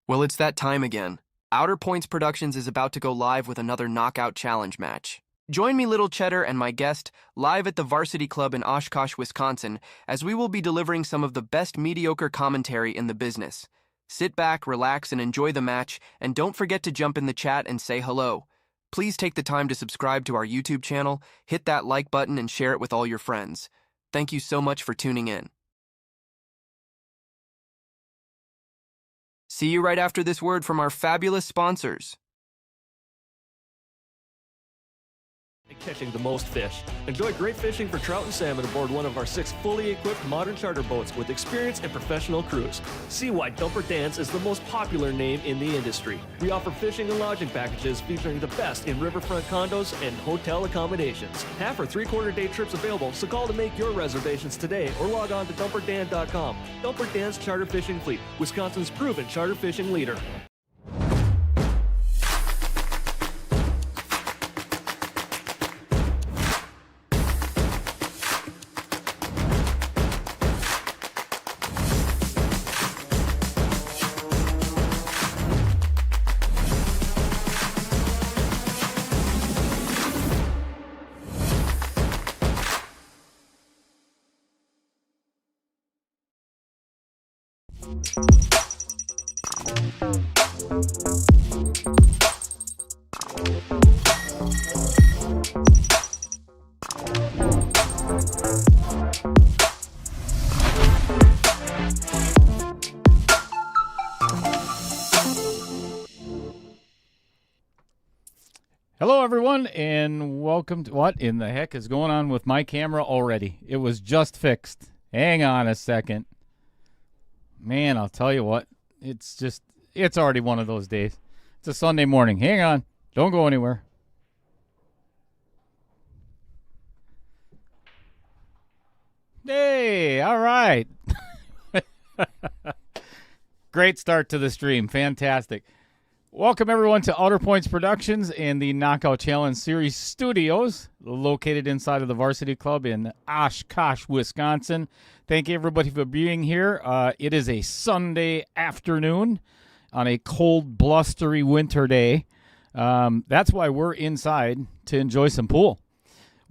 Well, it's that time again. Outer Points Productions is about to go live with another Knockout Challenge match. Join me, Little Cheddar, and my guest live at the Varsity Club in Oshkosh, Wisconsin, as we will be delivering some of the best mediocre commentary in the business. Sit back, relax, and enjoy the match, and don't forget to jump in the chat and say hello. Please take the time to subscribe to our YouTube channel, hit that like button, and share it with all your friends. Thank you so much for tuning in. See you right after this word from our fabulous sponsors. Catching the most fish. Enjoy great fishing for trout and salmon aboard one of our 6 fully equipped modern charter boats with experience and professional crews. See why Dumper Dan's is the most popular name in the industry. We offer fishing and lodging packages featuring the best in riverfront condos and hotel accommodations. Half or 3/4 day trips available, so call to make your reservations today or log on to dumperdan.com. Dumper Dan's Charter Fishing Fleet, Wisconsin's proven charter fishing leader. Hello, everyone, and welcome to... What in the heck is going on with my camera already? It was just fixed. Hang on a second. Man, I'll tell you what. It's already one of those days. It's a Sunday morning. Hang on. Don't go anywhere. Hey, all right. Great start to the stream. Fantastic. Welcome, everyone, to Outer Points Productions and the Knockout Challenge Series Studios, located inside of the Varsity Club in Oshkosh, Wisconsin. Thank you, everybody, for being here. It is a Sunday afternoon on a cold, blustery winter day. That's why we're inside to enjoy some pool.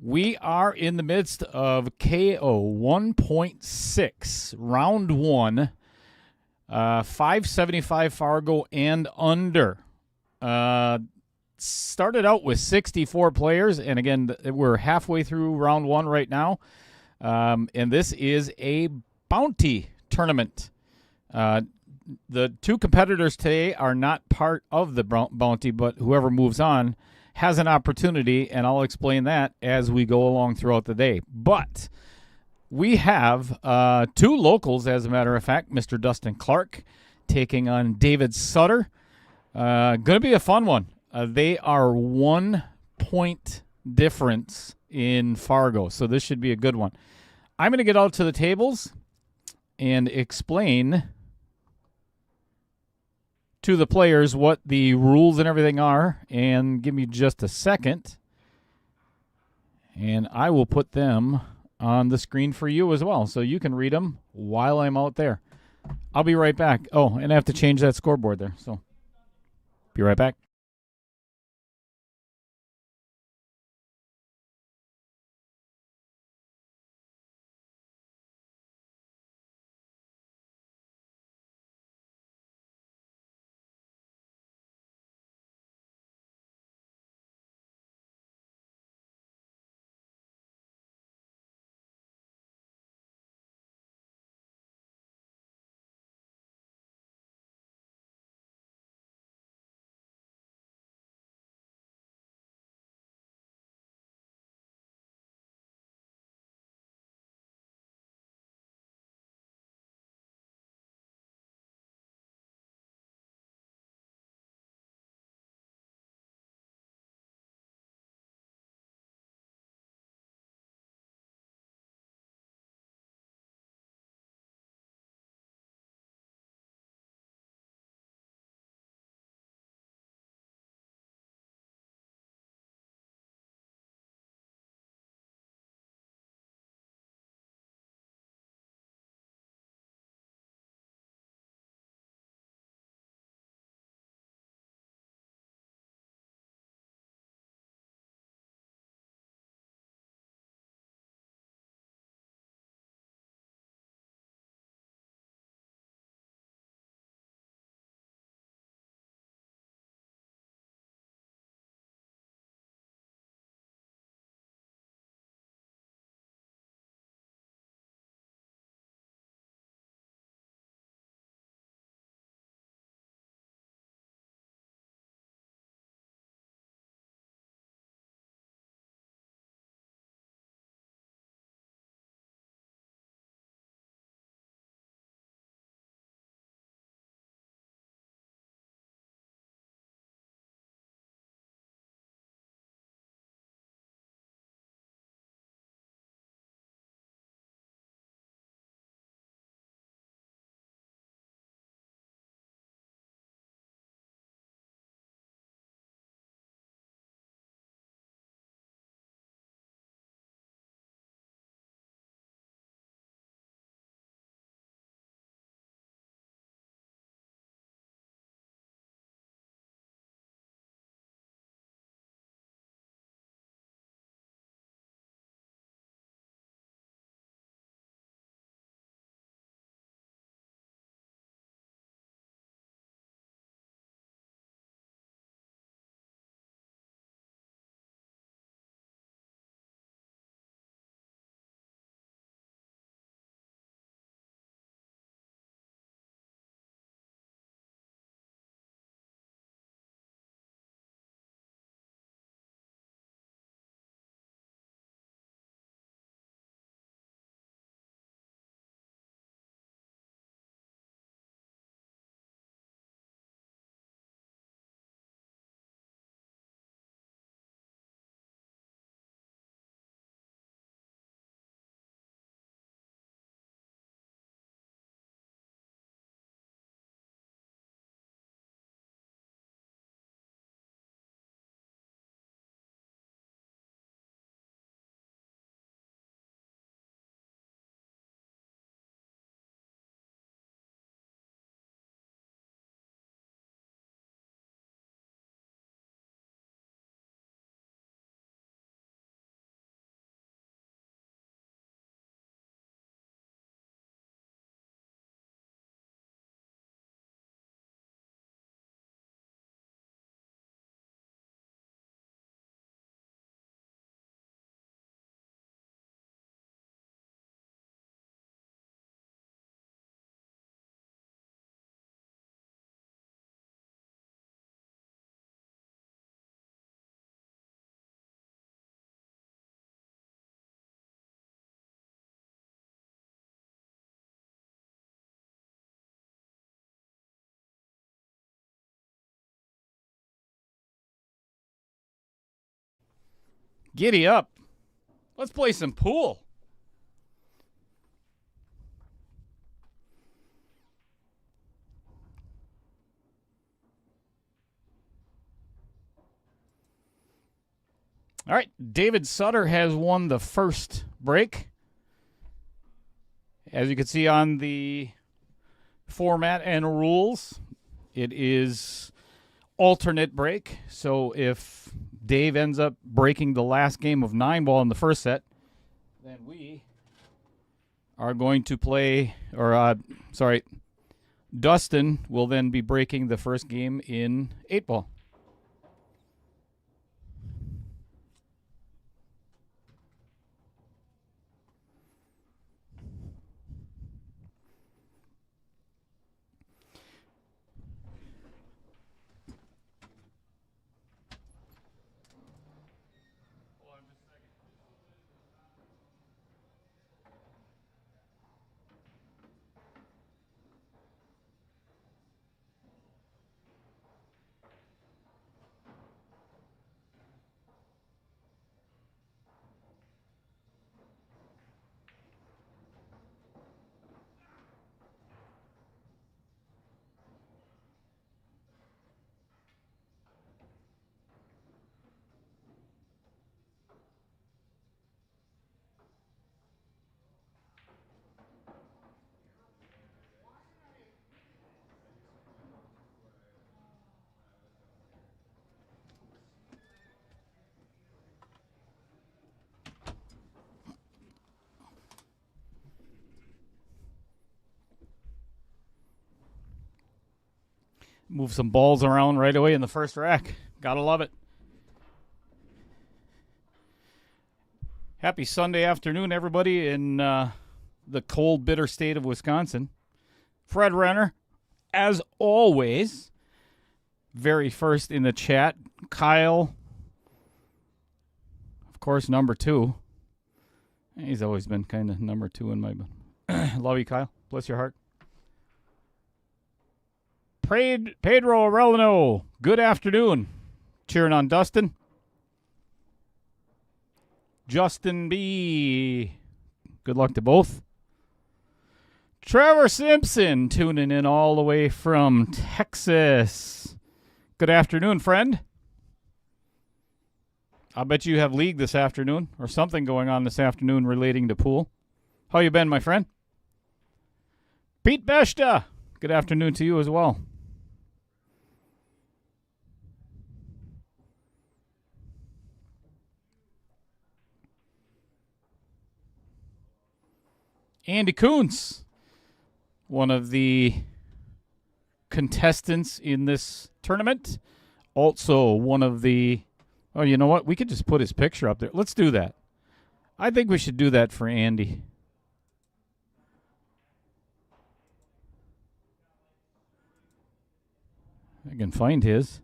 We are in the midst of KO 1.6, round 1. 575 Fargo and under. Started out with 64 players, and again, we're halfway through round 1 right now. And this is a bounty tournament. The 2 competitors today are not part of the bounty, but whoever moves on has an opportunity, and I'll explain that as we go along throughout the day. But we have 2 locals, as a matter of fact. Mr. Dustin Clark taking on David Sutter. Going to be a fun one. They are 1 point difference in Fargo, so this should be a good one. I'm going to get out to the tables and explain to the players what the rules and everything are, and give me just a second, and I will put them on the screen for you as well, so you can read them while I'm out there. I'll be right back. Oh, and I have to change that scoreboard there, so be right back. Giddy up. Let's play some pool. All right, David Sutter has won the first break. As you can see on the format and rules, it is alternate break. So if Dave ends up breaking the last game of 9-ball in the first set, then we are going to play, Dustin will then be breaking the first game in 8-ball. Move some balls around right away in the first rack. Gotta love it. Happy Sunday afternoon, everybody, in the cold, bitter state of Wisconsin. Fred Renner, as always, very first in the chat. Kyle, of course, number 2. He's always been kind of number 2 in my... Love you, Kyle. Bless your heart. Pedro Arellano, good afternoon. Cheering on Dustin. Justin B, good luck to both. Trevor Simpson tuning in all the way from Texas. Good afternoon, friend. I bet you have league this afternoon or something going on this afternoon relating to pool. How you been, my friend? Pete Beshta, good afternoon to you as well. Andy Kuntz, one of the contestants in this tournament. Also one of the... Oh, you know what? We could just put his picture up there. Let's do that. I think we should do that for Andy. I can find his.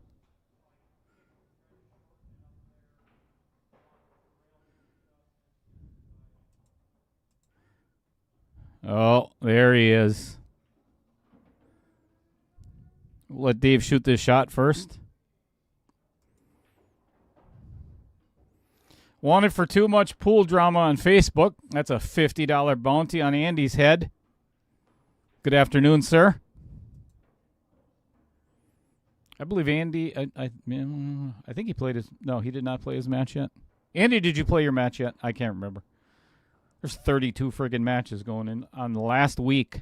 Oh, there he is. We'll let Dave shoot this shot first. Wanted for too much pool drama on Facebook. That's a $50 bounty on Andy's head. Good afternoon, sir. I believe Andy, I think he played his... No, he did not play his match yet. Andy, did you play your match yet? I can't remember. There's 32 friggin' matches going in on the last week.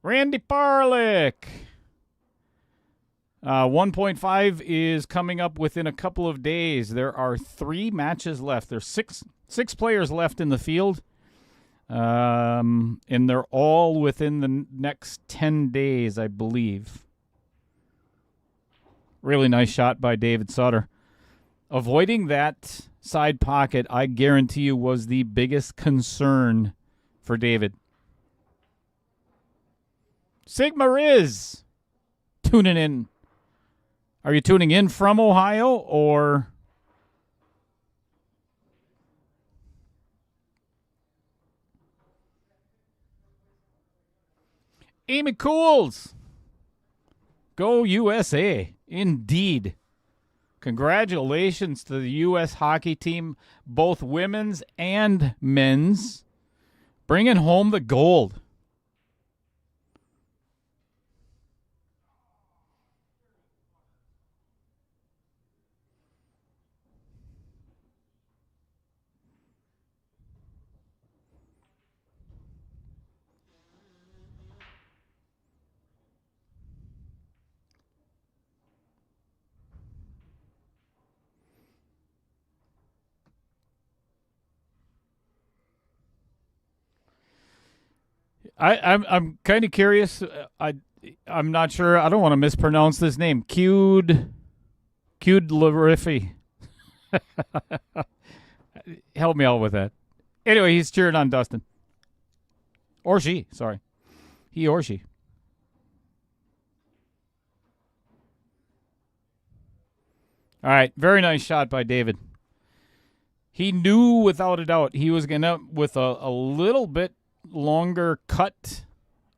Randy Parlick. 1.5 is coming up within a couple of days. There are 3 matches left. There's six players left in the field. And they're all within the next 10 days, I believe. Really nice shot by David Sutter. Avoiding that side pocket, I guarantee you, was the biggest concern for David. Sigma Riz tuning in. Are you tuning in from Ohio or... Amy Cools. Go USA. Indeed. Congratulations to the U.S. hockey team, both women's and men's, bringing home the gold. I'm kind of curious. I'm not sure. I don't want to mispronounce this name. Cued Larifi. Help me out with that. Anyway, he's cheering on Dustin. Or she, sorry. He or she. All right, very nice shot by David. He knew without a doubt he was going to, with a little bit longer cut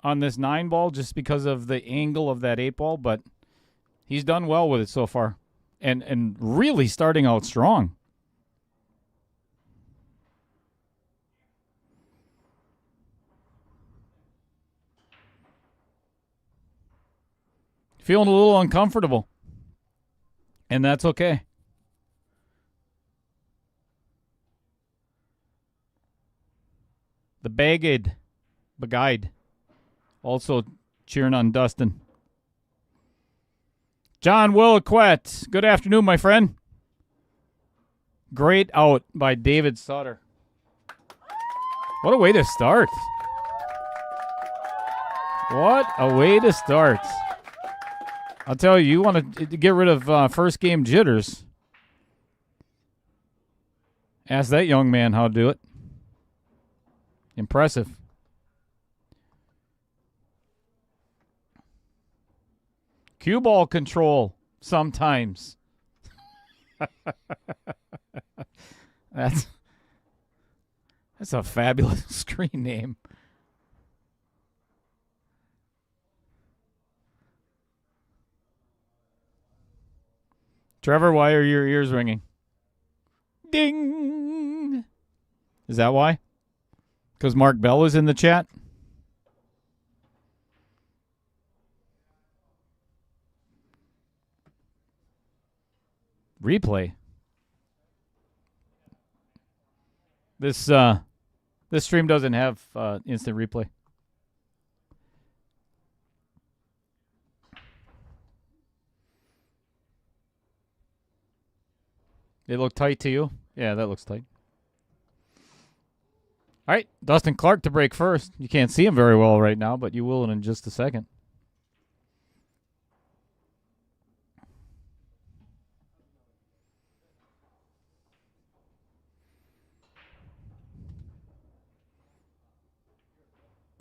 on this 9 ball just because of the angle of that 8 ball, but he's done well with it so far and really starting out strong. Feeling a little uncomfortable, and that's okay. The Bagade, also cheering on Dustin. John Williquette, good afternoon, my friend. Great out by David Sutter. What a way to start. What a way to start. I'll tell you, you want to get rid of first game jitters. Ask that young man how to do it. Impressive. Cue ball control sometimes. That's a fabulous screen name. Trevor, why are your ears ringing? Ding! Is that why? Because Mark Bell is in the chat? Replay. This stream doesn't have instant replay. They look tight to you? Yeah, that looks tight. All right, Dustin Clark to break first. You can't see him very well right now, but you will in just a second.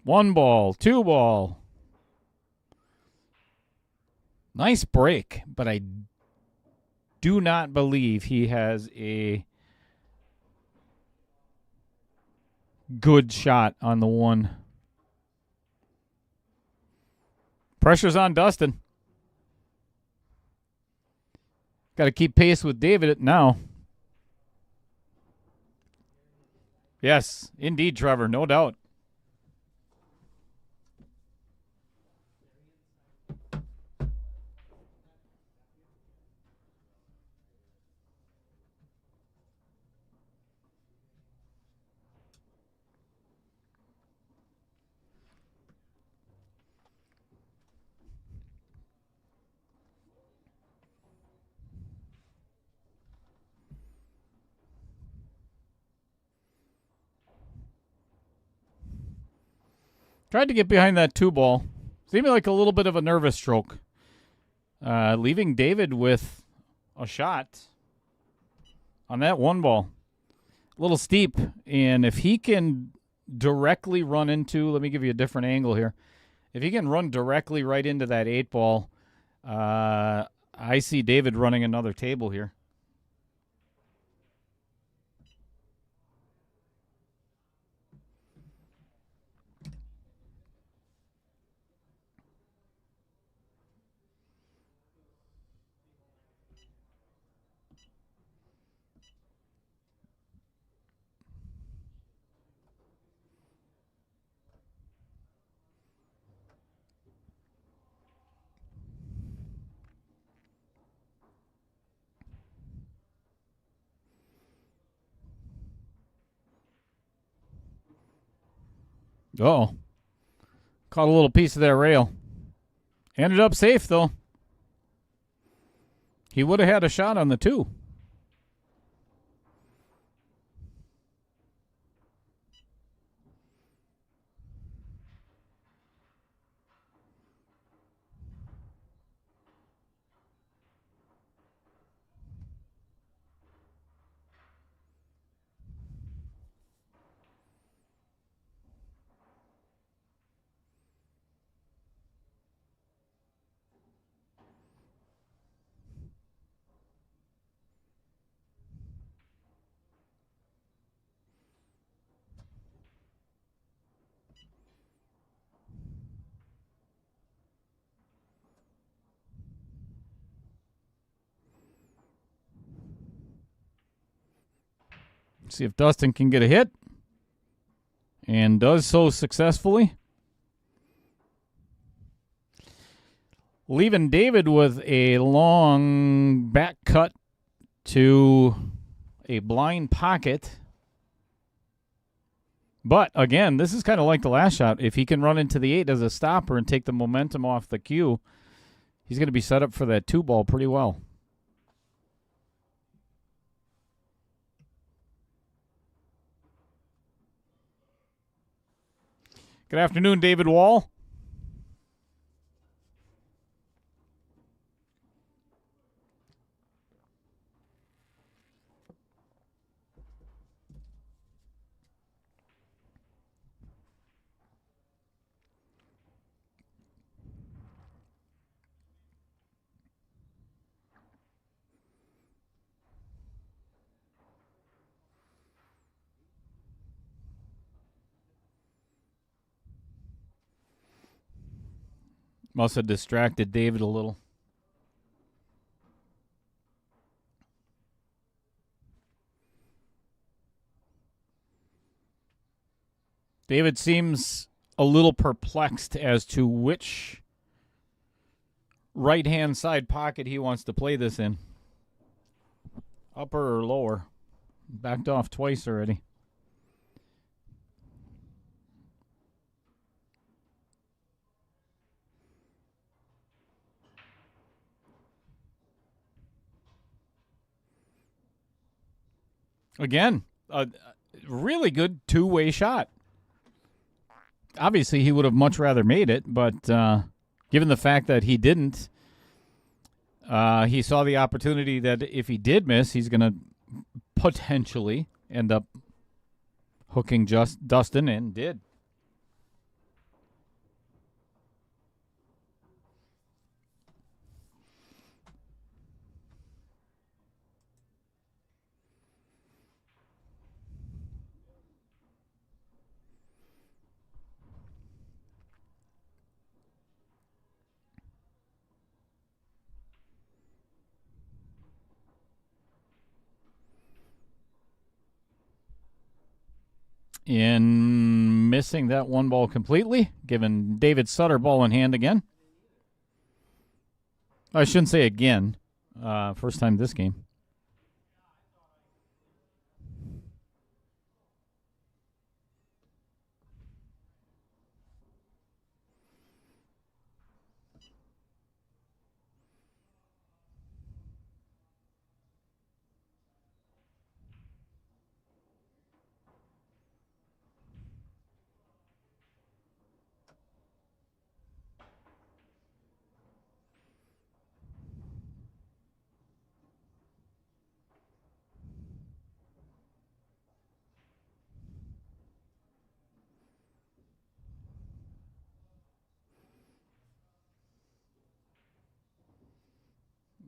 One ball, 2 ball. Nice break, but I do not believe he has a good shot on the one. Pressure's on Dustin. Got to keep pace with David now. Yes, indeed, Trevor, no doubt. Tried to get behind that 2 ball. Seeming like a little bit of a nervous stroke. Leaving David with a shot on that 1 ball. A little steep. And if he can directly run into, let me give you a different angle here. If he can run directly right into that 8 ball, I see David running another table here. Uh-oh. Caught a little piece of that rail. Ended up safe, though. He would have had a shot on the 2. See if Dustin can get a hit. And does so successfully. Leaving David with a long back cut to a blind pocket. But, again, this is kind of like the last shot. If he can run into the 8 as a stopper and take the momentum off the cue, he's going to be set up for that 2 ball pretty well. Good afternoon, David Wall. Must have distracted David a little. David seems a little perplexed as to which right-hand side pocket he wants to play this in. Upper or lower. Backed off twice already. Again, a really good two-way shot. Obviously, he would have much rather made it, but given the fact that he didn't, he saw the opportunity that if he did miss, he's going to potentially end up hooking Dustin, and did. In missing that 1 ball completely, giving David Sutter ball in hand again. I shouldn't say again. First time this game.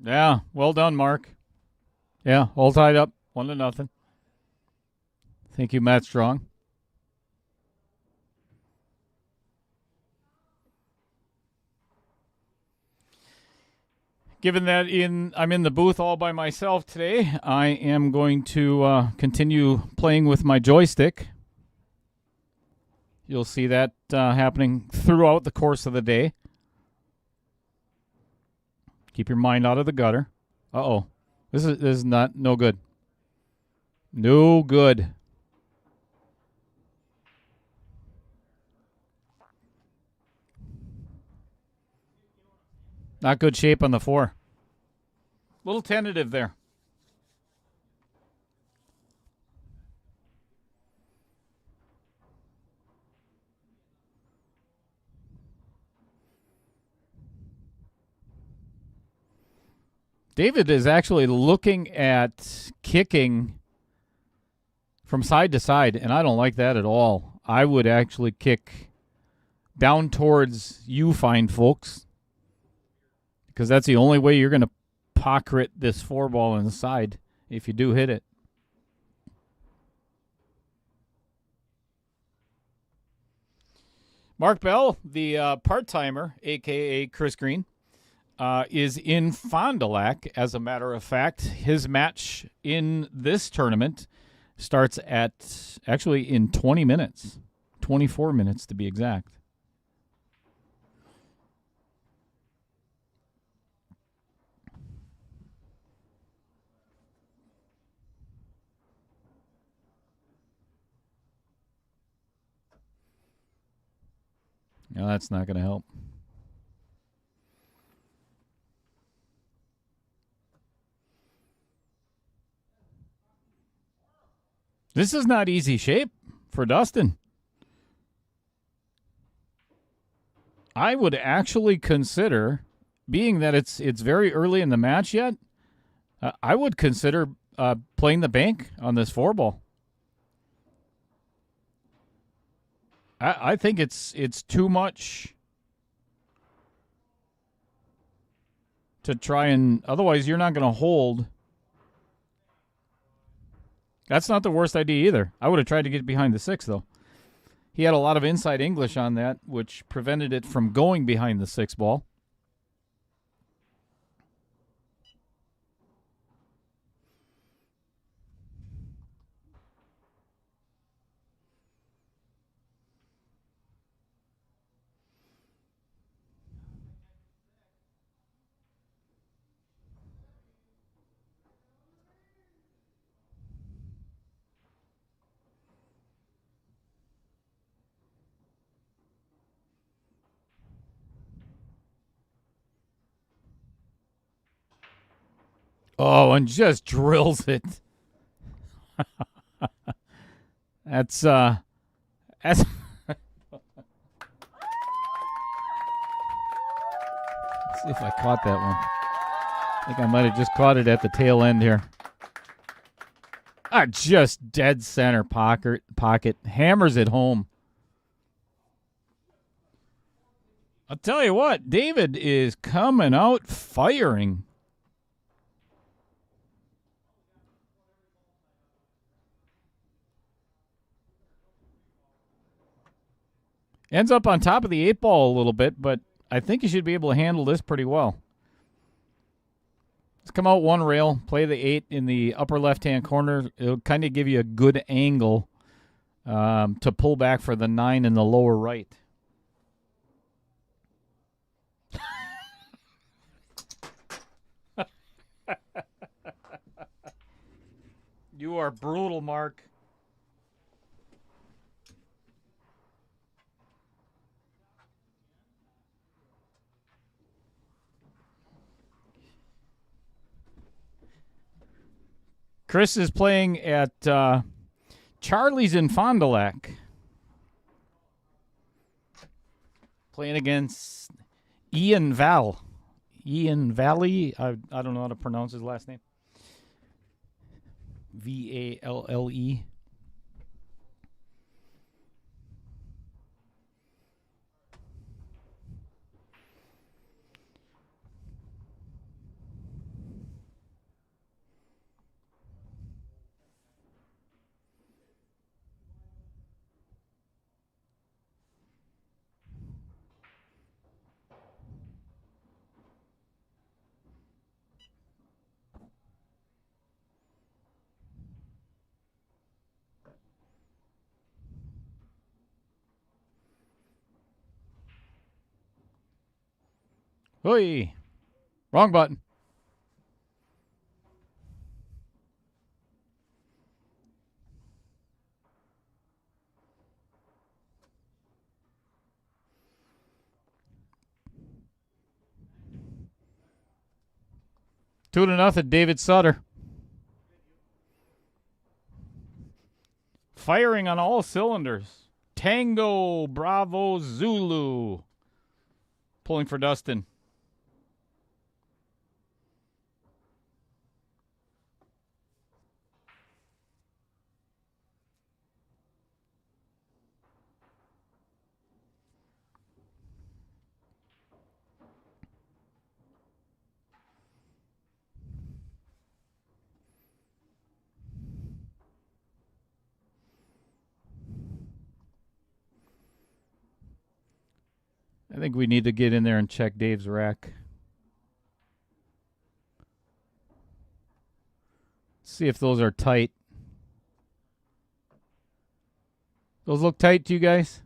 Yeah, well done, Mark. Yeah, all tied up, 1-0. Thank you, Matt Strong. Given that I'm in the booth all by myself today, I am going to continue playing with my joystick. You'll see that happening throughout the course of the day. Keep your mind out of the gutter. Uh-oh. This is no good. No good. Not good shape on the 4. Little tentative there. David is actually looking at kicking from side to side, and I don't like that at all. I would actually kick down towards you fine folks, because that's the only way you're going to pocket this 4 ball in the side if you do hit it. Mark Bell, the part-timer, a.k.a. Chris Green, is in Fond du Lac. As a matter of fact, his match in this tournament starts in 20 minutes, 24 minutes to be exact. No, that's not going to help. This is not easy shape for Dustin. I would actually consider, being that it's very early in the match yet, I would consider playing the bank on this 4 ball. I think it's too much to try and, otherwise you're not going to hold. That's not the worst idea either. I would have tried to get behind the 6, though. He had a lot of inside English on that, which prevented it from going behind the 6 ball. Oh, and just drills it. That's see if I caught that one. I think I might have just caught it at the tail end here. Just dead center pocket. Hammers it home. I'll tell you what, David is coming out firing. Ends up on top of the 8 ball a little bit, but I think you should be able to handle this pretty well. Let's come out 1 rail, play the 8 in the upper left-hand corner. It'll kind of give you a good angle to pull back for the 9 in the lower right. You are brutal, Mark. Chris is playing at Charlie's in Fond du Lac. Playing against Ian Val. Ian Valley. I don't know how to pronounce his last name. Valle. Oi. Wrong button. 2-0, David Sutter. Firing on all cylinders. Tango, Bravo, Zulu. Pulling for Dustin. I think we need to get in there and check Dave's rack. See if those are tight. Those look tight to you guys?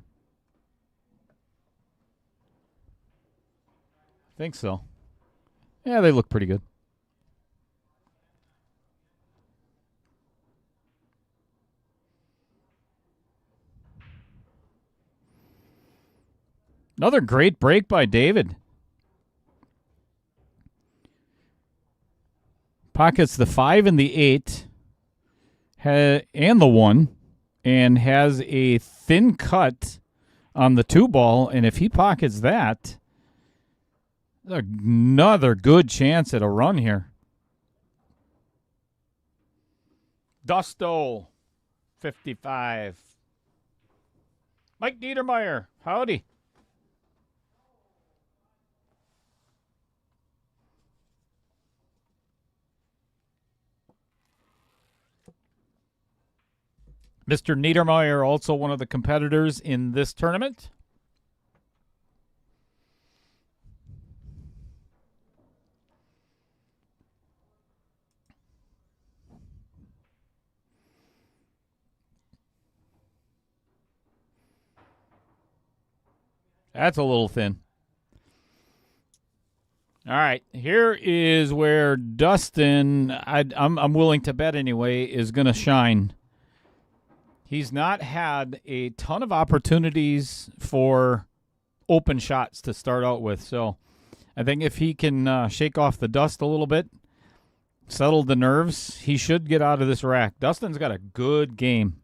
I think so. Yeah, they look pretty good. Another great break by David. Pockets the 5 and the 8 and the 1, and has a thin cut on the 2 ball. And if he pockets that, another good chance at a run here. Dusto, 55. Mike Niedermeyer, howdy. Mr. Niedermeyer, also one of the competitors in this tournament. That's a little thin. All right, here is where Dustin, I'm willing to bet anyway, is going to shine. He's not had a ton of opportunities for open shots to start out with. So I think if he can shake off the dust a little bit, settle the nerves, he should get out of this rack. Dustin's got a good game.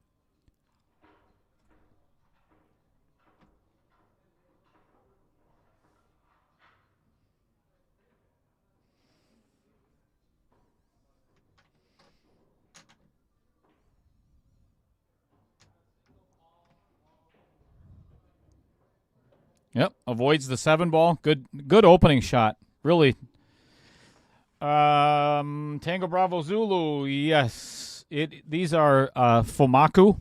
Yep, avoids the 7 ball. Good opening shot. Really. Tango Bravo Zulu. Yes. These are Fumaku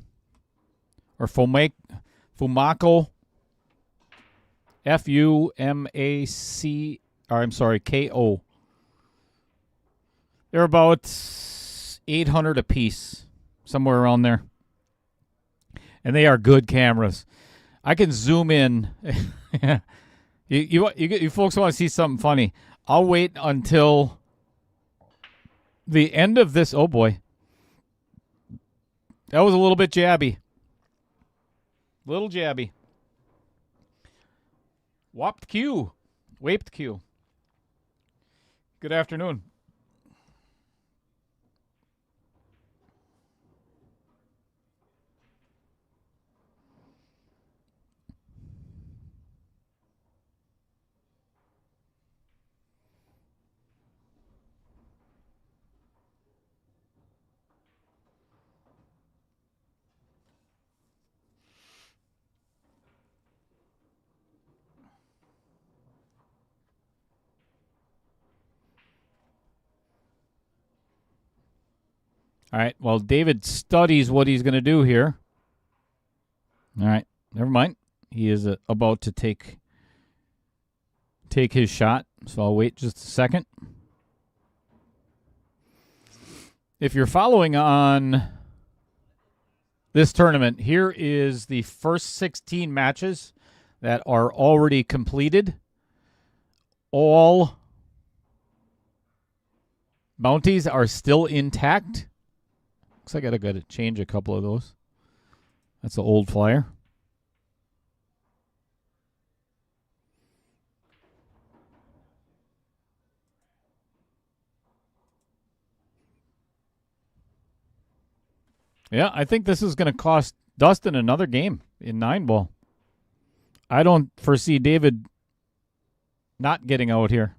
or Fumako. F-U-M-A-C. Or I'm sorry, K-O. They're about 800 a piece, somewhere around there. And they are good cameras. I can zoom in. You folks want to see something funny? I'll wait until the end of this. Oh boy, that was a little bit jabby. Little jabby. Waped Q. Good afternoon. All right, well, David studies what he's going to do here. All right, never mind. He is about to take his shot, so I'll wait just a second. If you're following on this tournament, here is the first 16 matches that are already completed. All bounties are still intact. Looks like I got to change a couple of those. That's an old flyer. Yeah, I think this is going to cost Dustin another game in 9-ball. I don't foresee David not getting out here.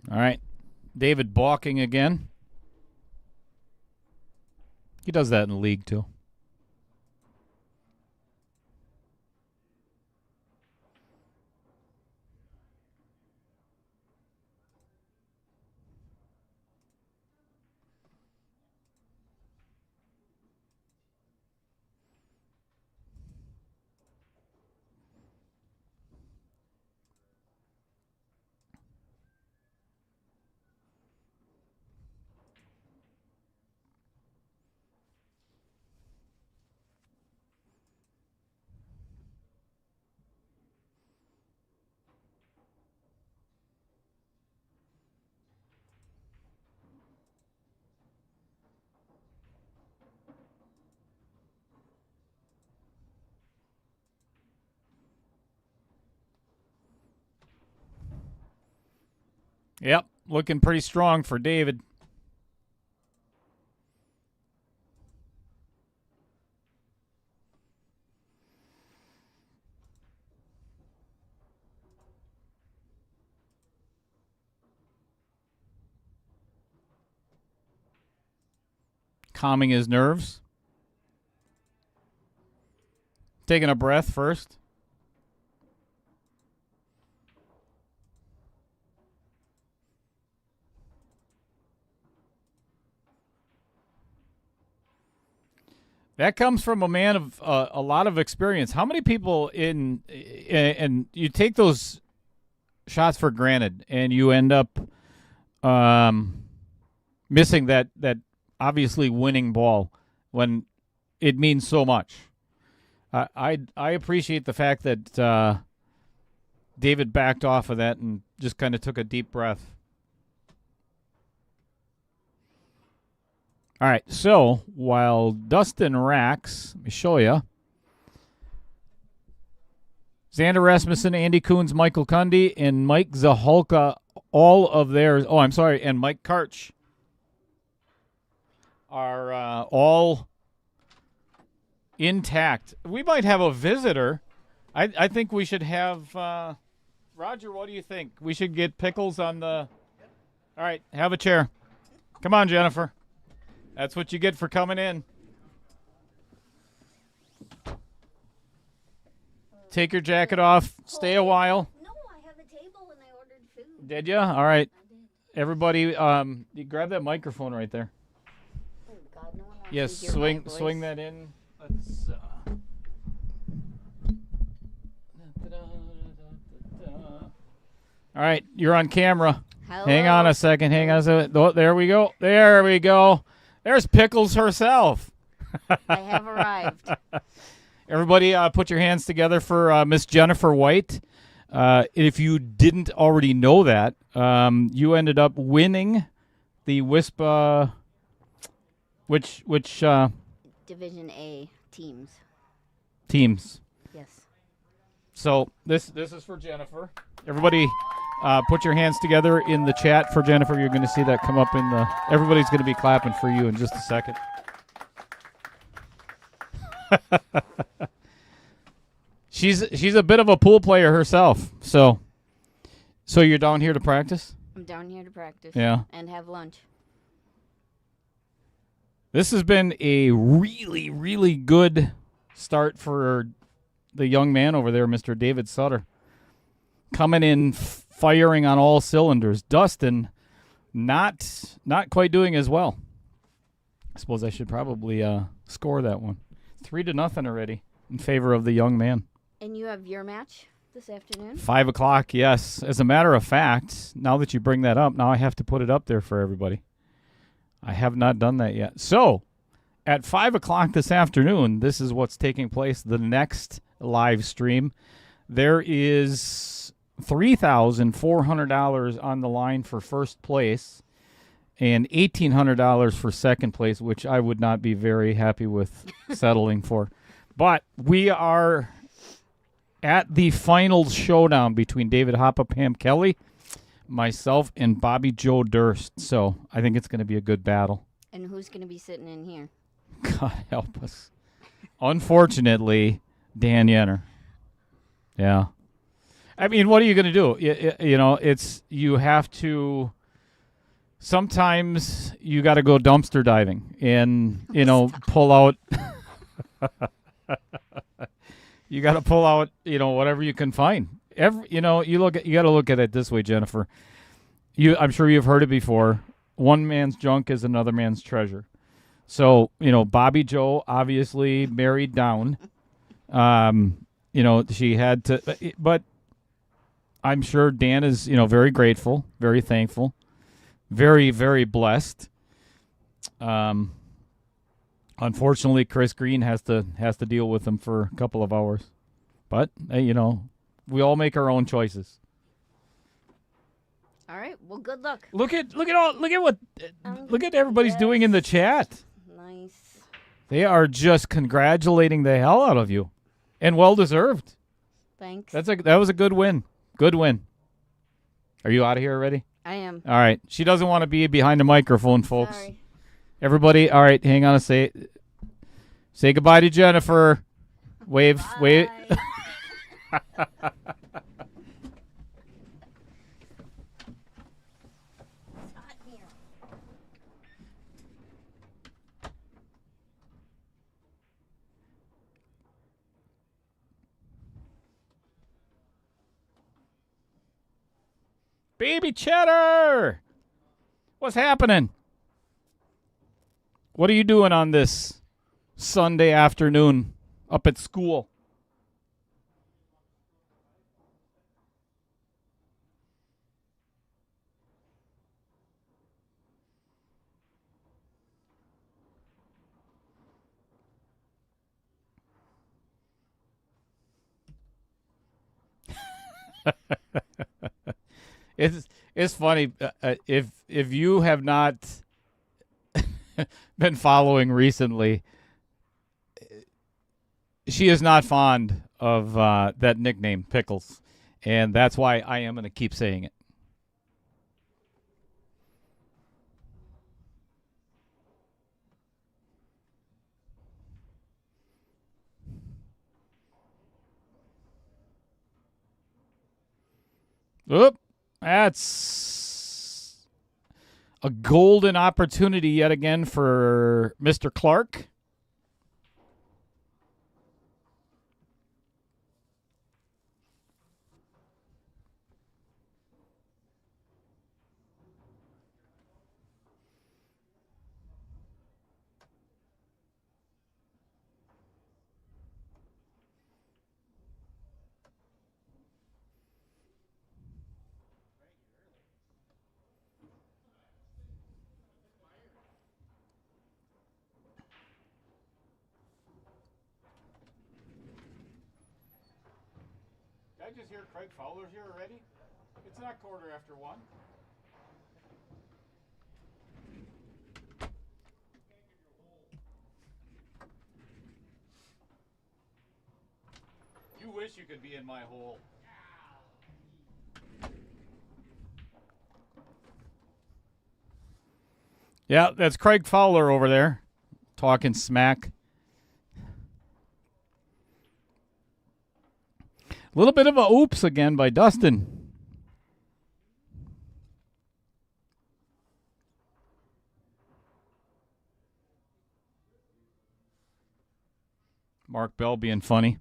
All right. David balking again. He does that in the league, too. Yep, looking pretty strong for David. Calming his nerves. Taking a breath first. That comes from a man of a lot of experience. How many people and you take those shots for granted, and you end up missing that obviously winning ball when it means so much. I appreciate the fact that David backed off of that and just kind of took a deep breath. All right, so while Dustin racks, let me show you. Xander Rasmussen, Andy Coons, Michael Cundy, and Mike Zaholka, all of theirs. Oh, I'm sorry, and Mike Karch are all intact. We might have a visitor. I think we should have Roger. What do you think? We should get Pickles on the. All right, have a chair. Come on, Jennifer. That's what you get for coming in. Take your jacket off. Stay a while. No, I have a table and I ordered food. Did you? All right. I did. Everybody, you grab that microphone right there. Oh, God, no one wants Yes, to hear my voice. swing that in. Let's. All right, you're on camera. Hello. Hang on a second. Hang on a second. Oh, there we go. There we go. There's Pickles herself. I have arrived. Everybody, put your hands together for Miss Jennifer White. If you didn't already know that, you ended up winning the WISPA, which Division A teams. teams. Yes. So this is for Jennifer. Everybody, put your hands together in the chat for Jennifer. You're going to see that come up in the. Everybody's going to be clapping for you in just a second. She's a bit of a pool player herself. So you're down here to practice? I'm down here to practice. Yeah. And have lunch. This has been a really, really good start for the young man over there, Mr. David Sutter. Coming in firing on all cylinders. Dustin not quite doing as well. I suppose I should probably score that one. 3-0 already in favor of the young man. And you have your match this afternoon? 5 o'clock, yes. As a matter of fact, now that you bring that up, now I have to put it up there for everybody. I have not done that yet. So, at 5 o'clock this afternoon, this is what's taking place, the next live stream. There is $3,400 on the line for first place. and $1,800 for second place, which I would not be very happy with settling for. But we are at the final showdown between David Hoppapam Kelly, myself, and Bobby Joe Durst. So I think it's going to be a good battle. And who's going to be sitting in here? God help us. Unfortunately, Dan Yenner. Yeah. I mean, what are you going to do? You have to. Sometimes you got to go dumpster diving and, pull out. You got to pull out, whatever you can find. You got to look at it this way, Jennifer. I'm sure you've heard it before. One man's junk is another man's treasure. So, Bobby Joe obviously married down. She had to, but I'm sure Dan is, very grateful, very thankful, very, very blessed. Unfortunately, Chris Green has to deal with him for a couple of hours. But, we all make our own choices. All right. Well, good luck. Look at everybody's doing in the chat. Nice. They are just congratulating the hell out of you, and well deserved. Thanks. That was a good win. Good win. Are you out of here already? I am. All right. She doesn't want to be behind the microphone, folks. Sorry. Everybody, all right, hang on say goodbye to Jennifer. Wave. Baby Cheddar! What's happening? What are you doing on this Sunday afternoon up at school? It's funny if you have not been following recently. She is not fond of that nickname, Pickles, and that's why I am going to keep saying it. Oop, that's a golden opportunity yet again for Mr. Clark. Did I just hear Craig Fowler's here already? It's not 1:15. You wish you could be in my hole. Yeah, that's Craig Fowler over there talking smack. A little bit of a oops again by Dustin. Mark Bell being funny.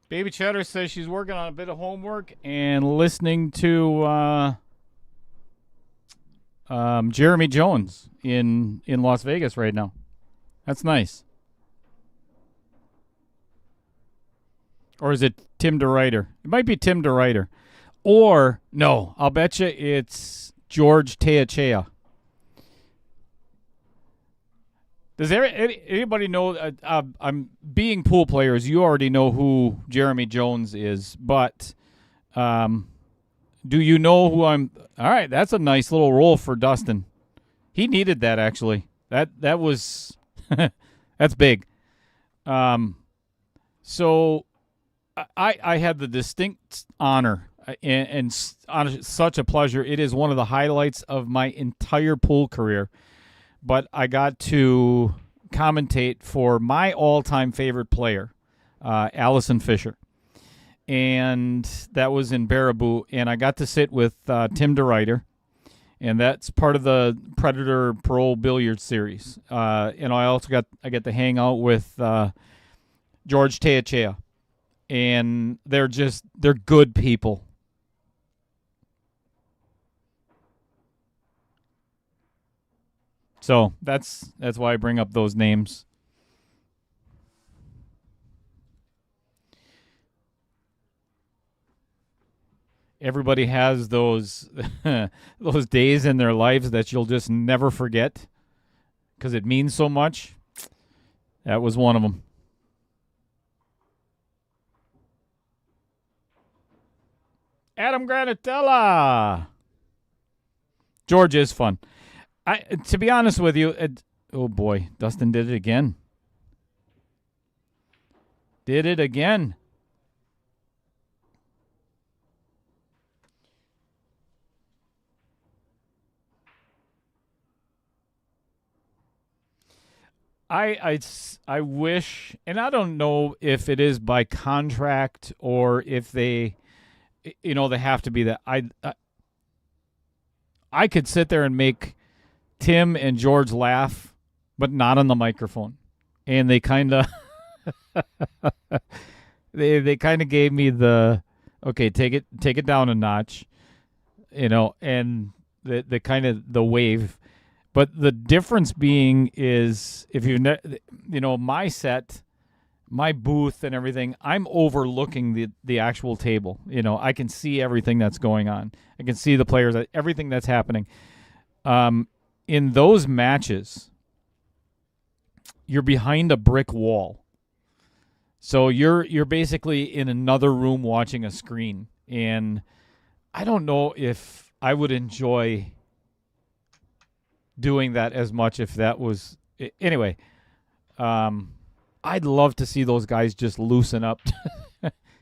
Baby Cheddar says she's working on a bit of homework and listening to Jeremy Jones in Las Vegas right now. That's nice. Or is it Tim DeRuyter? It might be Tim DeRuyter. Or, no, I'll bet you it's George Teachea. Does anybody know? I'm being pool players. You already know who Jeremy Jones is, but do you know who I'm? All right, that's a nice little roll for Dustin. He needed that actually. That was that's big. So I had the distinct honor and such a pleasure. It is one of the highlights of my entire pool career. But I got to commentate for my all-time favorite player, Allison Fisher. And that was in Baraboo. And I got to sit with Tim DeRuyter. And that's part of the Predator Pro Billiards series. And I also get to hang out with George Teachea. And they're good people. So that's why I bring up those names. Everybody has those those days in their lives that you'll just never forget because it means so much. That was one of them. Adam Granatella. George is fun. To be honest with you, oh boy, Dustin did it again. Did it again. I wish, and I don't know if it is by contract or if they have to be that. I could sit there and make Tim and George laugh, but not on the microphone. And they kind of they kind of gave me the okay, take it down a notch, and the kind of the wave. But the difference being is if my set, my booth and everything, I'm overlooking the actual table. I can see everything that's going on. I can see the players, everything that's happening. In those matches, you're behind a brick wall. So you're basically in another room watching a screen. And I don't know if I would enjoy doing that as much if that was anyway. I'd love to see those guys just loosen up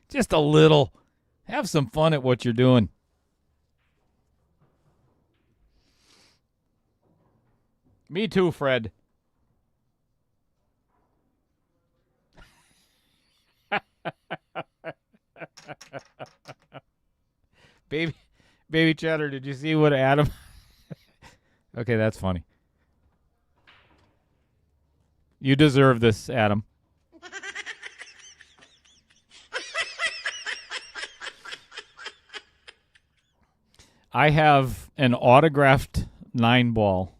just a little. Have some fun at what you're doing. Me too, Fred. Baby Cheddar, did you see what Adam... Okay, that's funny. You deserve this, Adam. I have an autographed 9-ball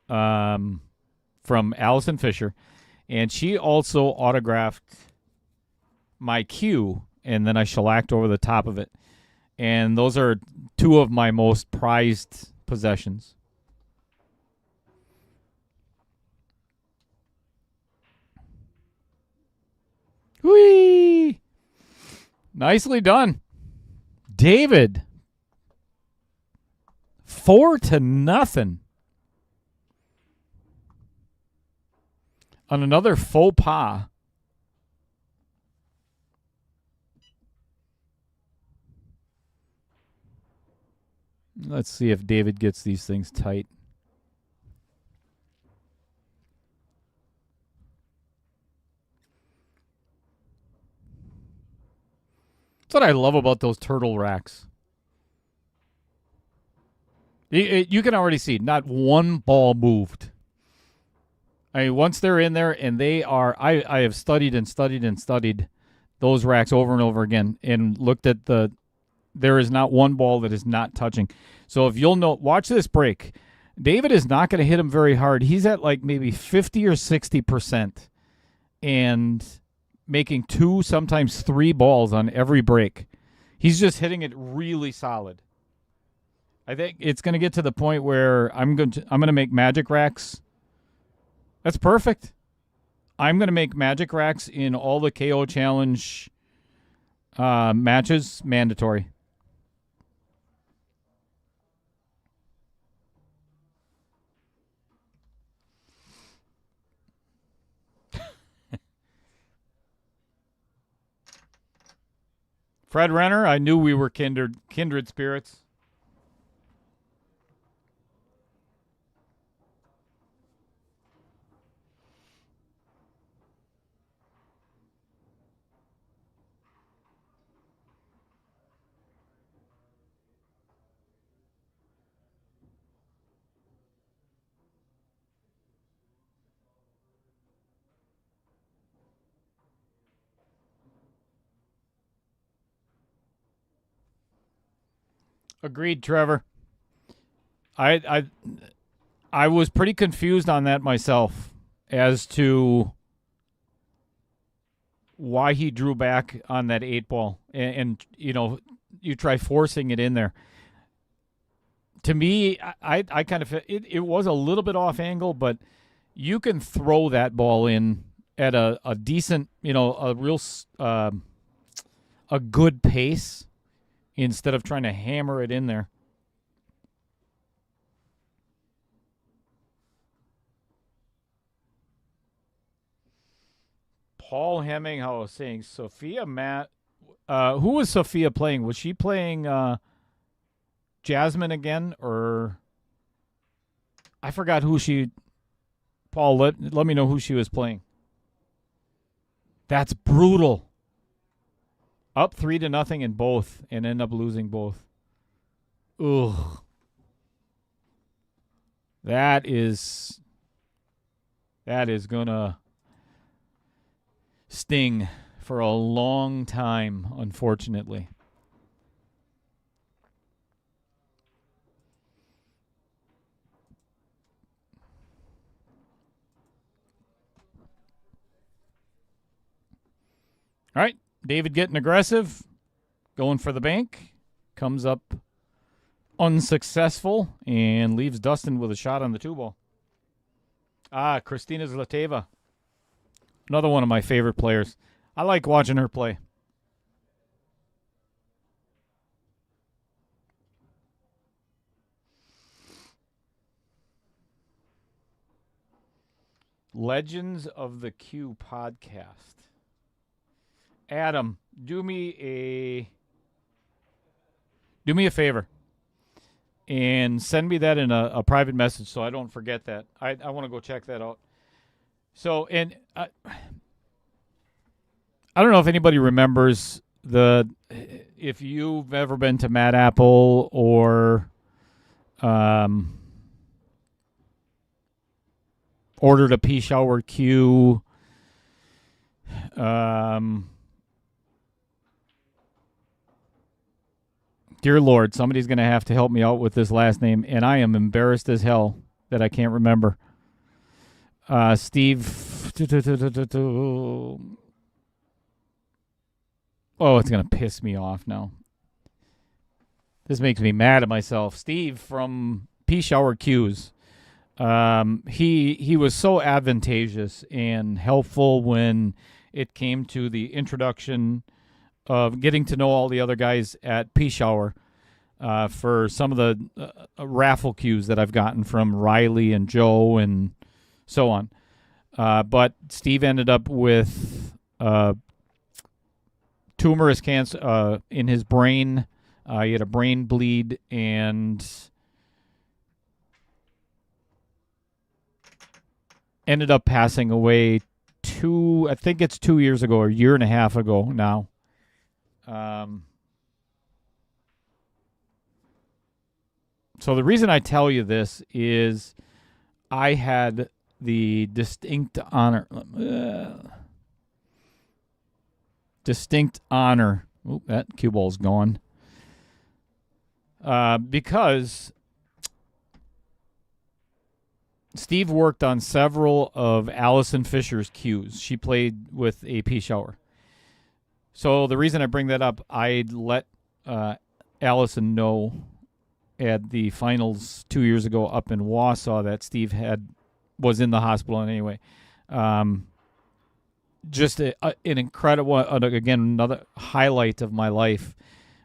from Allison Fisher, and she also autographed my cue, and then I shellacked over the top of it. And those are two of my most prized possessions. Whee! Nicely done. David. 4-0. On another faux pas. Let's see if David gets these things tight. That's what I love about those turtle racks. You can already see not one ball moved. I mean, once they're in there and they are, I have studied and studied and studied those racks over and over again and looked at there is not one ball that is not touching. So if you'll note, watch this break. David is not going to hit him very hard. He's at like maybe 50 or 60% and making 2, sometimes 3 balls on every break. He's just hitting it really solid. I think it's going to get to the point where I'm going to make magic racks That's perfect. I'm going to make magic racks in all the KO Challenge matches mandatory. Fred Renner, I knew we were kindred spirits. Agreed, Trevor. I was pretty confused on that myself as to why he drew back on that 8-ball, and you know, you try forcing it in there. To me, I kind of it was a little bit off angle, but you can throw that ball in at a decent, you know, a real a good pace instead of trying to hammer it in there. Paul Hemminghouse saying Sophia Matt. Who was Sophia playing? Was she playing Jasmine again, or I forgot who she. Paul, let me know who she was playing. That's brutal. Up 3-0 in both, and end up losing both. Ugh. That is gonna sting for a long time, unfortunately. All right, David getting aggressive, going for the bank, comes up unsuccessful, and leaves Dustin with a shot on the 2-ball. Christina Zlateva. Another one of my favorite players. I like watching her play. Legends of the Q podcast. Adam, do me a favor and send me that in a private message so I don't forget that. I want to go check that out. So, and I don't know if anybody remembers if you've ever been to Mad Apple or ordered a pea shower Q. Dear Lord, somebody's going to have to help me out with this last name, and I am embarrassed as hell that I can't remember. Steve. Oh, it's going to piss me off now. This makes me mad at myself. Steve from Pea Shower Q's. He was so advantageous and helpful when it came to the introduction of getting to know all the other guys at Pea Shower for some of the raffle cues that I've gotten from Riley and Joe and so on. But Steve ended up with tumorous cancer in his brain. He had a brain bleed and ended up passing away I think it's 2 years ago or a year and a half ago now. So the reason I tell you this is I had the distinct honor. Oop, that cue ball's gone. Because Steve worked on several of Allison Fisher's cues. She played with a Pea Shower. So the reason I bring that up, I let Allison know at the finals 2 years ago up in Wausau that Steve had was in the hospital anyway. Just an incredible, again, another highlight of my life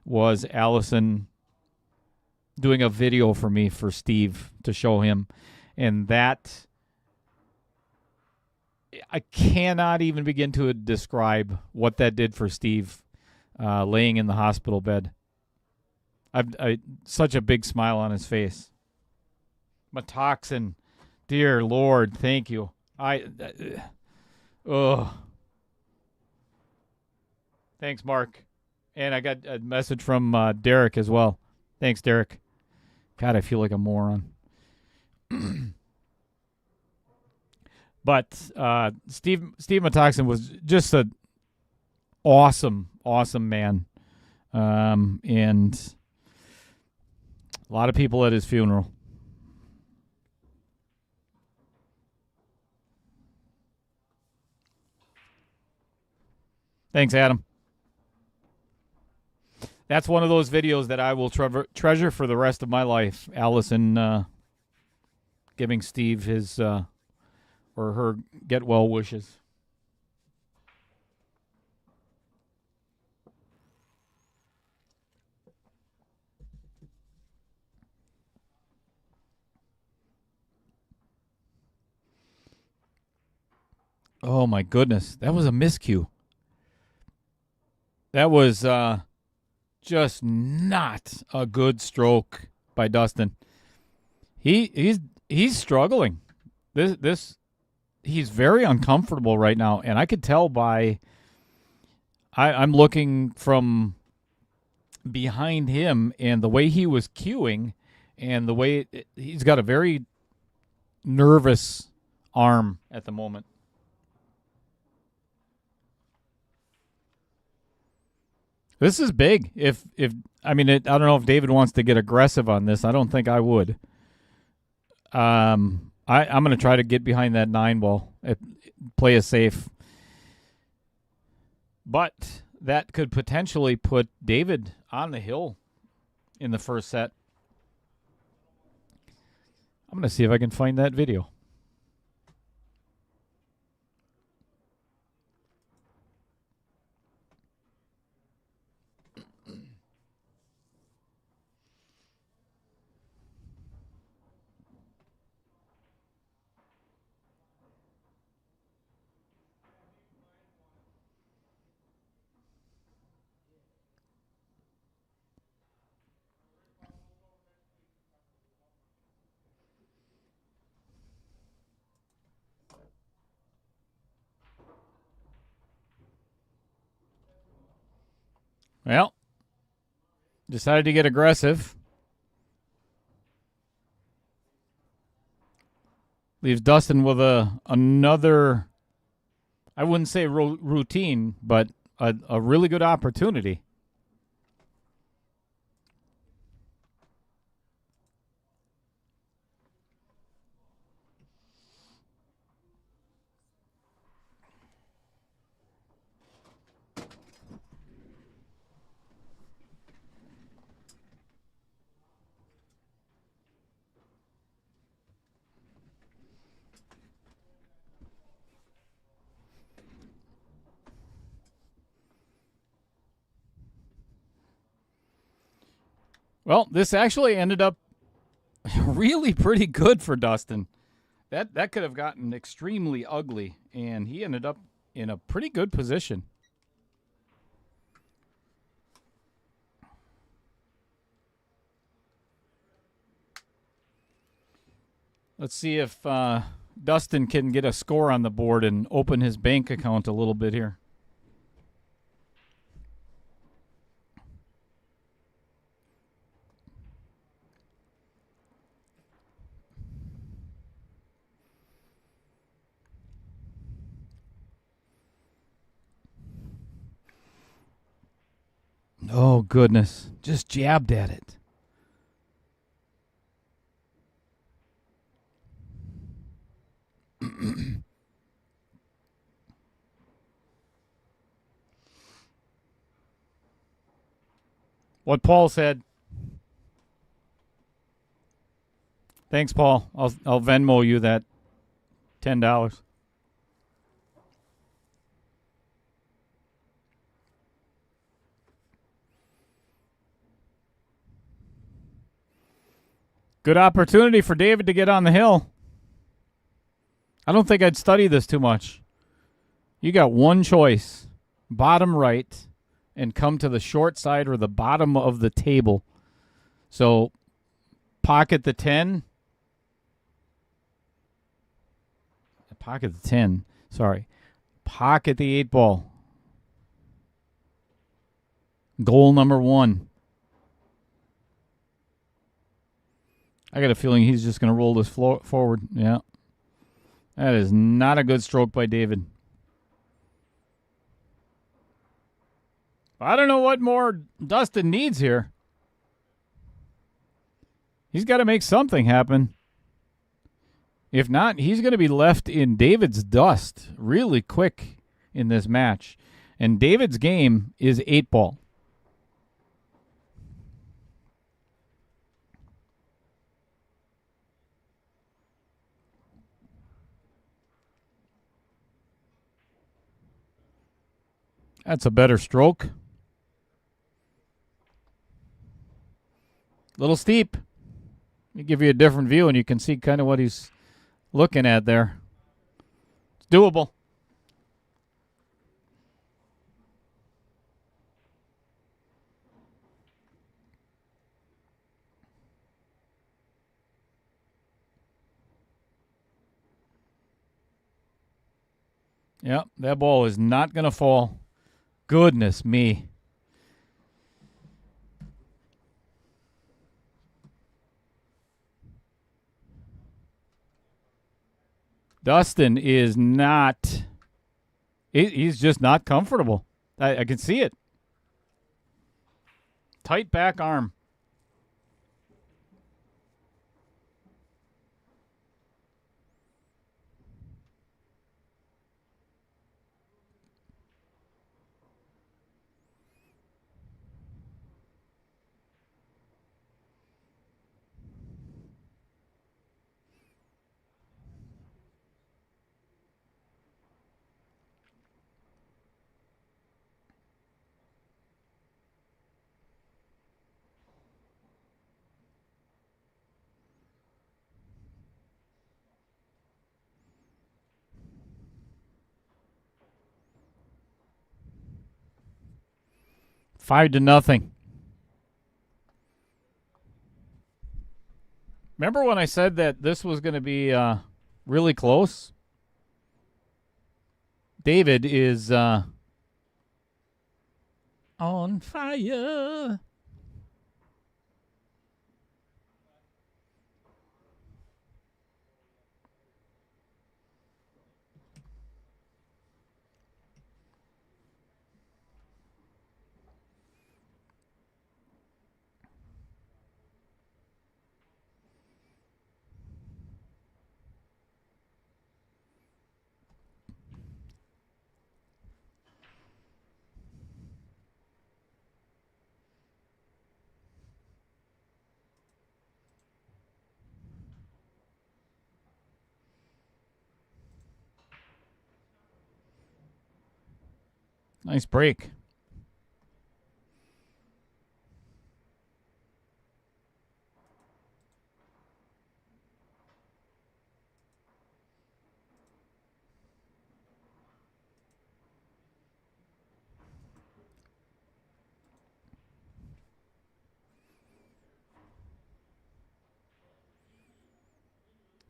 was Allison doing a video for me for Steve to show him. And that, I cannot even begin to describe what that did for Steve laying in the hospital bed. I such a big smile on his face. Metoxin, dear Lord, thank you. Thanks, Mark. And I got a message from Derek as well. Thanks, Derek. God, I feel like a moron. But Steve Metoxin was just an awesome man. And a lot of people at his funeral. Thanks, Adam. That's one of those videos that I will treasure for the rest of my life. Allison giving Steve his or her get well wishes. Oh my goodness, that was a miscue. That was just not a good stroke by Dustin. He's struggling. He's very uncomfortable right now, and I could tell by I'm looking from behind him and the way he was cueing and the way he's got a very nervous arm at the moment. This is big. I don't know if David wants to get aggressive on this. I don't think I would. I'm going to try to get behind that 9 ball, play it safe. But that could potentially put David on the hill in the first set. I'm going to see if I can find that video. Well, decided to get aggressive. Leaves Dustin with another, I wouldn't say routine, but a really good opportunity. Well, this actually ended up really pretty good for Dustin. That could have gotten extremely ugly, and he ended up in a pretty good position. Let's see if Dustin can get a score on the board and open his bank account a little bit here. Oh, goodness. Just jabbed at it. What Paul said. Thanks, Paul. I'll Venmo you that $10. Good opportunity for David to get on the hill. I don't think I'd study this too much. You got one choice, bottom right, and come to the short side or the bottom of the table. So pocket the 10. Pocket the 10. Sorry. Pocket the 8 ball. Goal number 1. I got a feeling he's just going to roll this forward. Yeah. That is not a good stroke by David. I don't know what more Dustin needs here. He's got to make something happen. If not, he's going to be left in David's dust really quick in this match. And David's game is 8 ball. That's a better stroke. Little steep. Let me give you a different view, and you can see kind of what he's looking at there. It's doable. Yep, that ball is not going to fall. Goodness me. Dustin is not, he's just not comfortable. I can see it. Tight back arm. Five to nothing. Remember when I said that this was going to be really close? David is on fire. Nice break.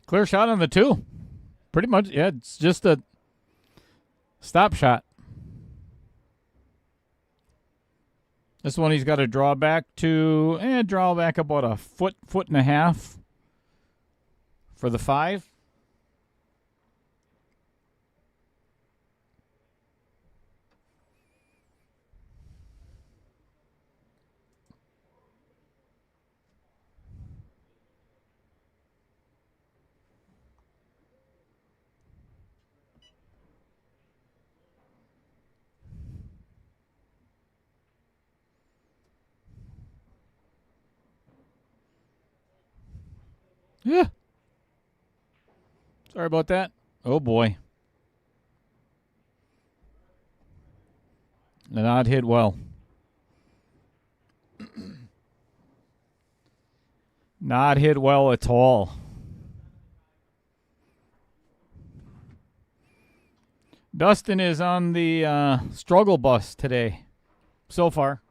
Clear shot on the 2. Pretty much, yeah, it's just a stop shot. This one he's got to draw back to, draw back about a foot and a half for the 5. Yeah. Sorry about that. Oh, boy. Not hit well. Not hit well at all. Dustin is on the struggle bus today, so far.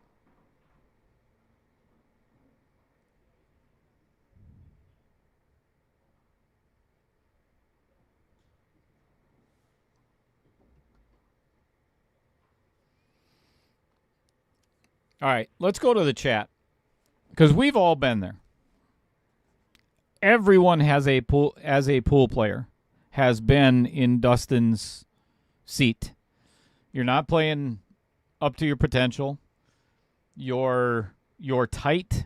All right, let's go to the chat because we've all been there. Everyone has a pool as a pool player has been in Dustin's seat. You're not playing up to your potential. You're tight,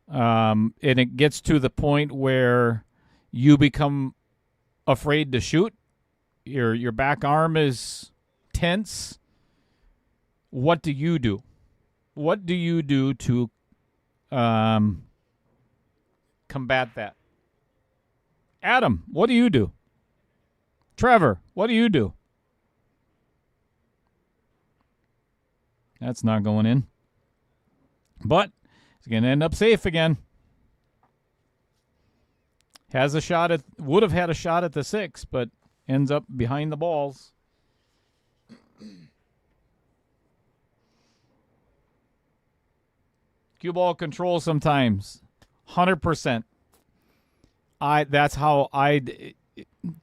and it gets to the point where you become afraid to shoot. Your back arm is tense. What do you do? What do you do to combat that? Adam, what do you do? Trevor, what do you do? That's not going in. But it's going to end up safe again. Would have had a shot at the 6, but ends up behind the balls. Cue ball control sometimes. 100%. That's how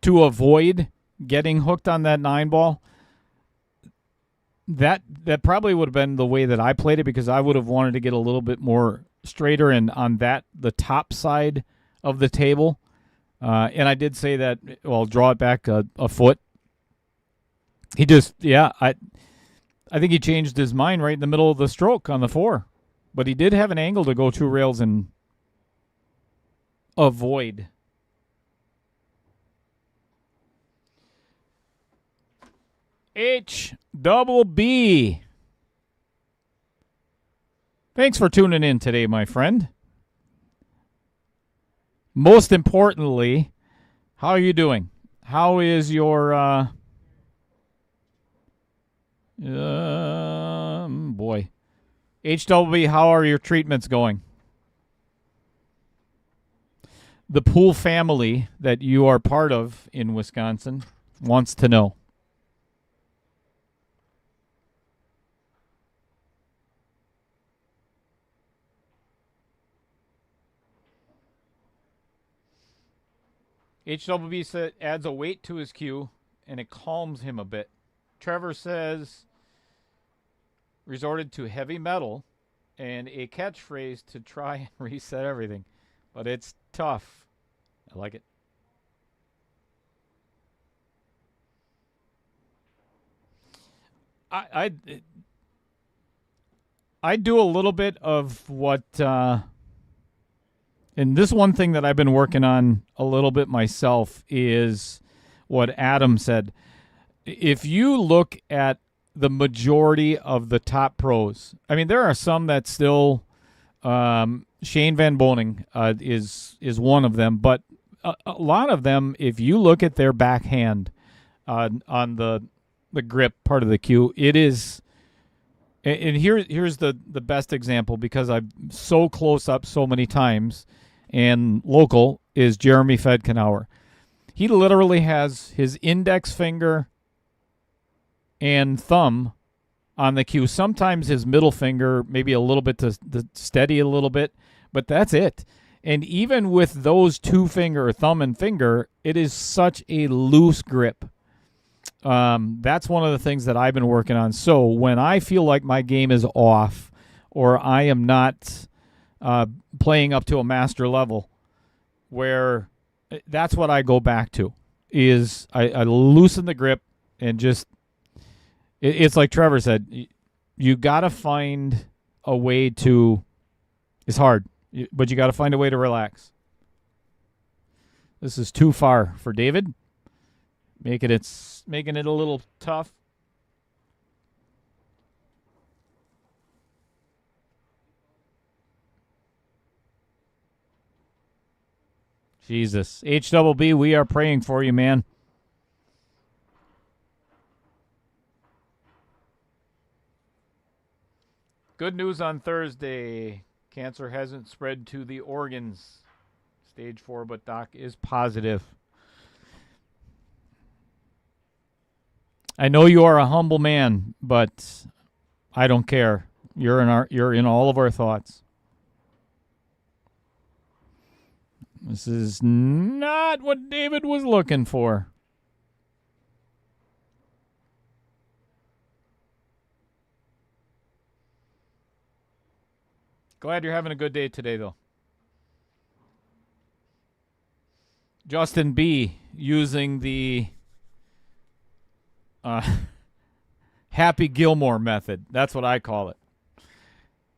to avoid getting hooked on that 9 ball. That probably would have been the way that I played it because I would have wanted to get a little bit more straighter and on the top side of the table. And I did say that, well, draw it back a foot. He just, I think he changed his mind right in the middle of the stroke on the 4. But he did have an angle to go 2 rails and avoid. HBB. Thanks for tuning in today, my friend. Most importantly, how are you doing? How is your boy. HWB, how are your treatments going? The pool family that you are part of in Wisconsin wants to know. HWB adds a weight to his cue, and it calms him a bit. Trevor says resorted to heavy metal and a catchphrase to try and reset everything. But it's tough. I like it. I do a little bit of what, and this one thing that I've been working on a little bit myself is what Adam said. If you look at the majority of the top pros, I mean, there are some that still, Shane Van Boning is one of them, but a lot of them, if you look at their backhand on the grip part of the cue, it is, and here's the best example because I'm so close up so many times, and local is Jeremy Fedkenauer. He literally has his index finger and thumb on the cue. Sometimes his middle finger, maybe a little bit to steady a little bit, but that's it. And even with those 2 finger, thumb and finger, it is such a loose grip. That's one of the things that I've been working on. So when I feel like my game is off or I am not playing up to a master level, where that's what I go back to, is I loosen the grip and just, it's like Trevor said, you got to find a way to, it's hard, but you got to find a way to relax. This is too far for David. Making it a little tough. Jesus. HBB, we are praying for you, man. Good news on Thursday. Cancer hasn't spread to the organs. Stage 4, but Doc is positive. I know you are a humble man, but I don't care. You're in all of our thoughts. This is not what David was looking for. Glad you're having a good day today, though. Justin B. using the Happy Gilmore method. That's what I call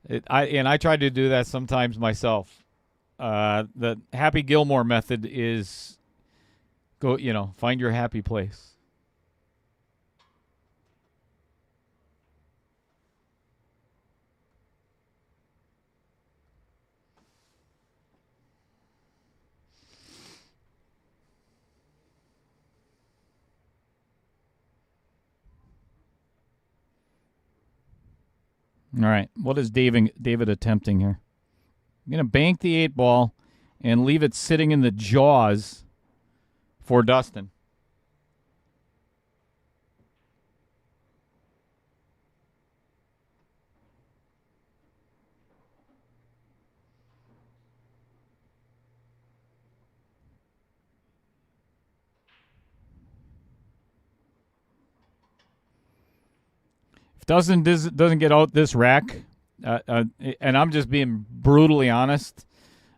it. I try to do that sometimes myself. The Happy Gilmore method is find your happy place. All right, what is David attempting here? I'm going to bank the 8-ball and leave it sitting in the jaws for Dustin. If Dustin doesn't get out this rack, and I'm just being brutally honest,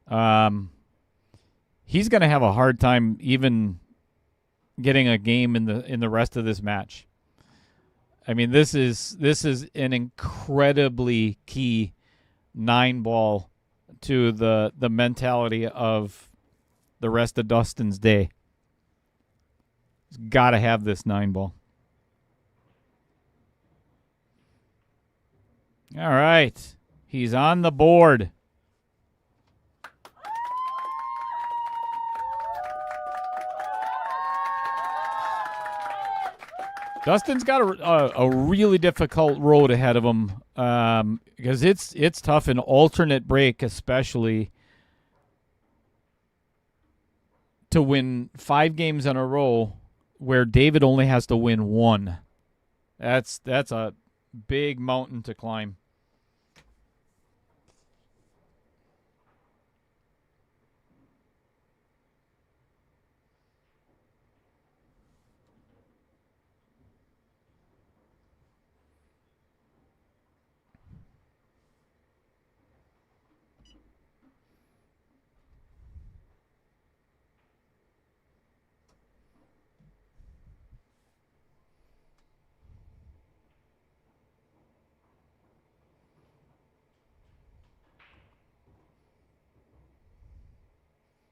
he's going to have a hard time even getting a game in the rest of this match. I mean, this is an incredibly key 9-ball to the mentality of the rest of Dustin's day. He's got to have this 9-ball. All right. He's on the board. Dustin's got a really difficult road ahead of him because it's tough in alternate break, especially to win 5 games in a row where David only has to win 1. That's a big mountain to climb.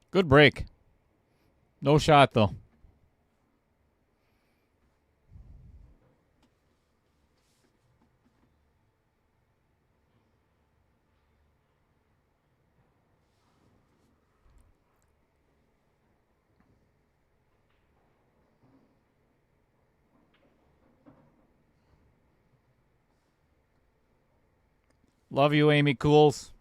Good break. No shot, though. Love you, Amy Cools.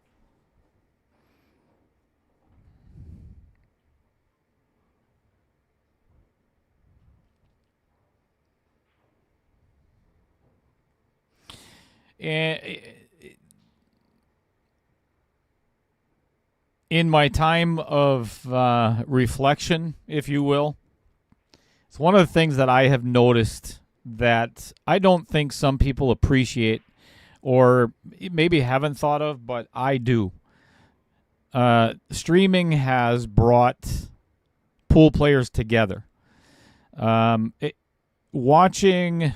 In my time of reflection, if you will, it's one of the things that I have noticed that I don't think some people appreciate or maybe haven't thought of, but I do. Streaming has brought pool players together. Watching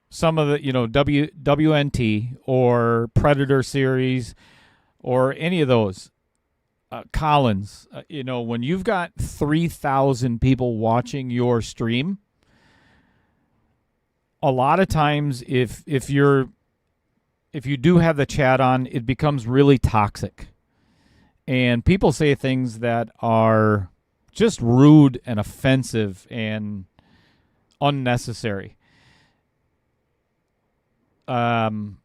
some of the, WNT or Predator series or any of those, Collins, when you've got 3,000 people watching your stream, a lot of times if you do have the chat on, it becomes really toxic. And people say things that are just rude and offensive and unnecessary. And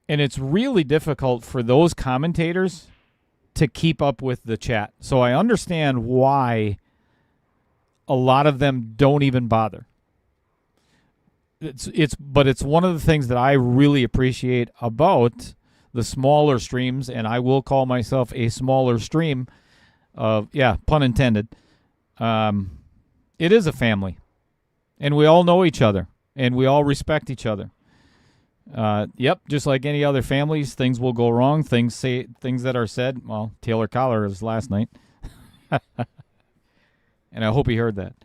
it's really difficult for those commentators to keep up with the chat. So I understand why a lot of them don't even bother. But it's one of the things that I really appreciate about the smaller streams, and I will call myself a smaller stream of, pun intended. It is a family, and we all know each other, and we all respect each other. Just like any other families, things will go wrong. Things that are said. Well, Taylor Collar was last night, and I hope he heard that.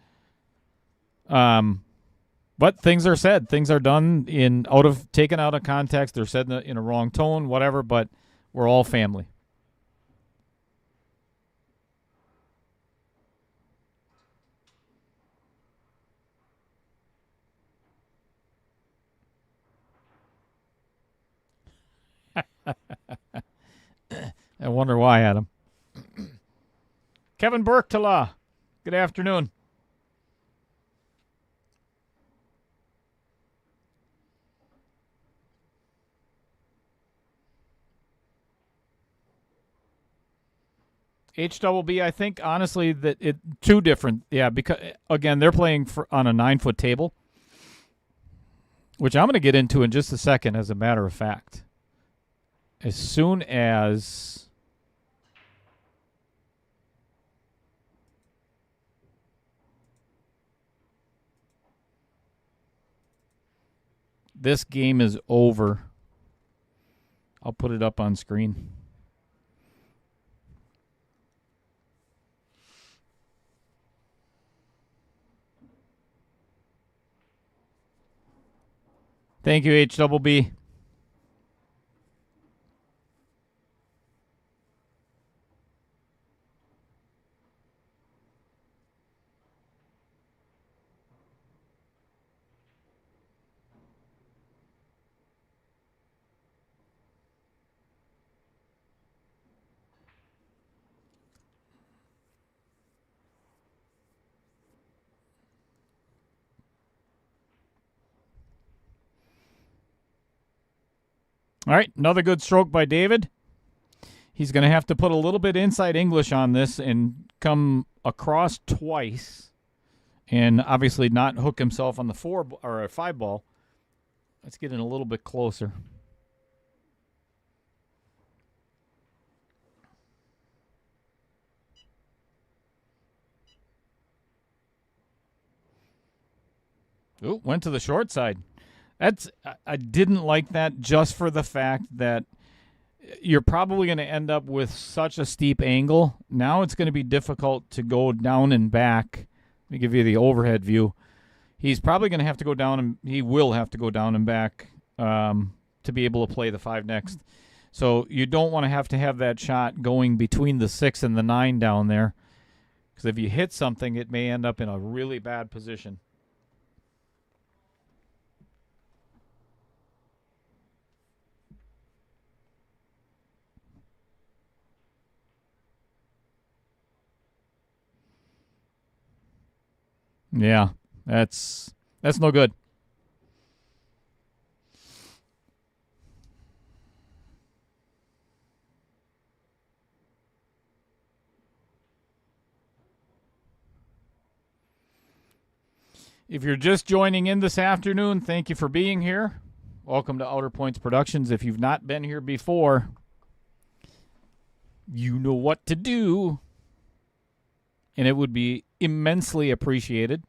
But things are said. Things are done taken out of context. They're said in a wrong tone, whatever. But we're all family. I wonder why, Adam. Kevin Burktala, good afternoon. HWB, I think, honestly, that two different. Yeah, because, again, they're playing on a 9-foot table, which I'm going to get into in just a second, as a matter of fact. As soon as this game is over, I'll put it up on screen. Thank you, HWB. All right, another good stroke by David. He's going to have to put a little bit inside English on this and come across twice, and obviously not hook himself on the 4 or a 5 ball. Let's get in a little bit closer. Ooh, went to the short side. I didn't like that, just for the fact that you're probably going to end up with such a steep angle. Now it's going to be difficult to go down and back. Let me give you the overhead view. He's probably going to have to go down, and he will have to go down and back to be able to play the 5 next. So you don't want to have that shot going between the 6 and the 9 down there, because if you hit something, it may end up in a really bad position. Yeah, that's no good. If you're just joining in this afternoon, thank you for being here. Welcome to Outer Points Productions. If you've not been here before, you know what to do, and it would be immensely appreciated.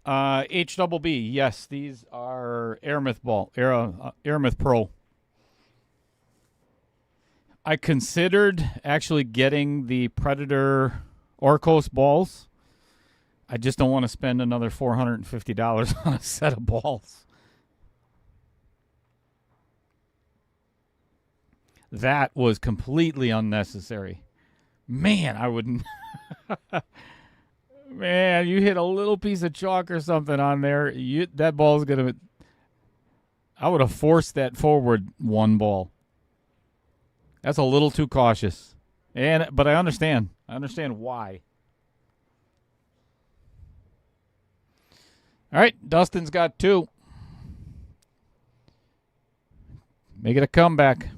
HBB. Yes, these are Aramith Pro. I considered actually getting the Predator Orcos balls. I just don't want to spend another $450 on a set of balls. That was completely unnecessary. Man, I wouldn't. Man, you hit a little piece of chalk or something on there, that ball's going to... I would have forced that forward one ball. That's a little too cautious. But I understand. I understand why. All right, Dustin's got 2. Make it a comeback.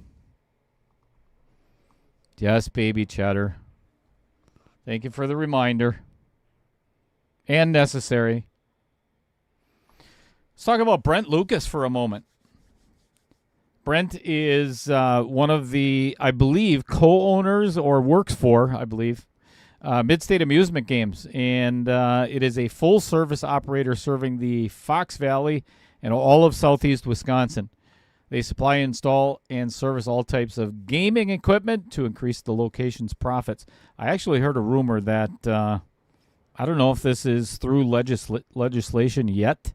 Yes, baby Cheddar. Thank you for the reminder. And necessary. Let's talk about Brent Lucas for a moment. Brent is one of the, I believe, co-owners or works for, I believe, Midstate Amusement Games. And it is a full-service operator serving the Fox Valley and all of southeast Wisconsin. They supply, install, and service all types of gaming equipment to increase the location's profits. I actually heard a rumor that, I don't know if this is through legislation yet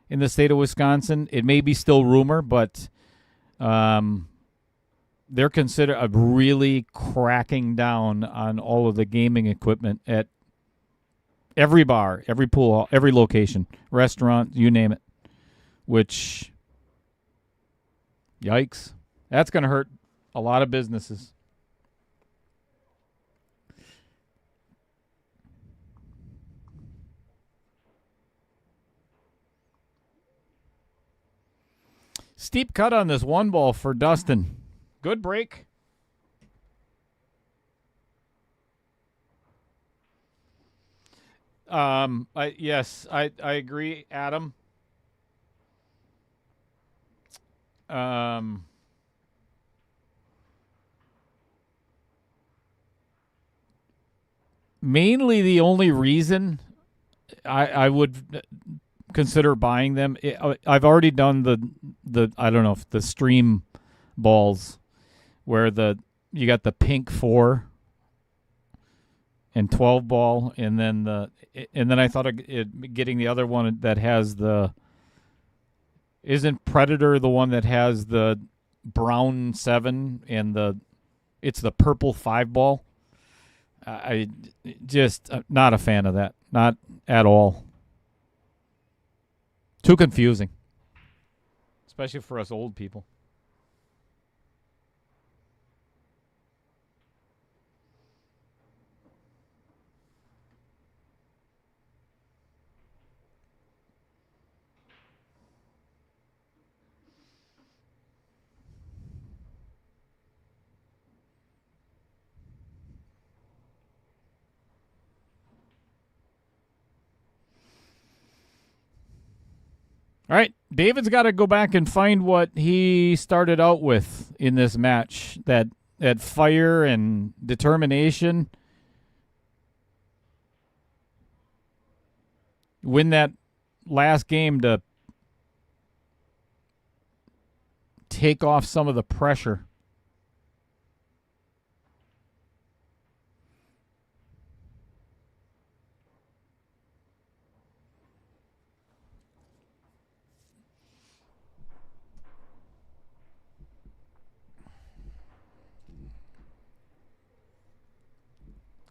in the state of Wisconsin. It may be still rumor, but they're considered really cracking down on all of the gaming equipment at every bar, every pool, every location, restaurant, you name it, which... Yikes. That's going to hurt a lot of businesses. Steep cut on this one ball for Dustin. Good break. I agree, Adam. Mainly the only reason I would consider buying them, I've already done the I don't know if the stream balls where you got the pink 4 and 12 ball, and then I thought of getting the other one that has the... Isn't Predator the one that has the brown 7 and it's the purple 5 ball? I just not a fan of that. Not at all. Too confusing. Especially for us old people. All right, David's got to go back and find what he started out with in this match. That fire and determination. Win that last game to take off some of the pressure.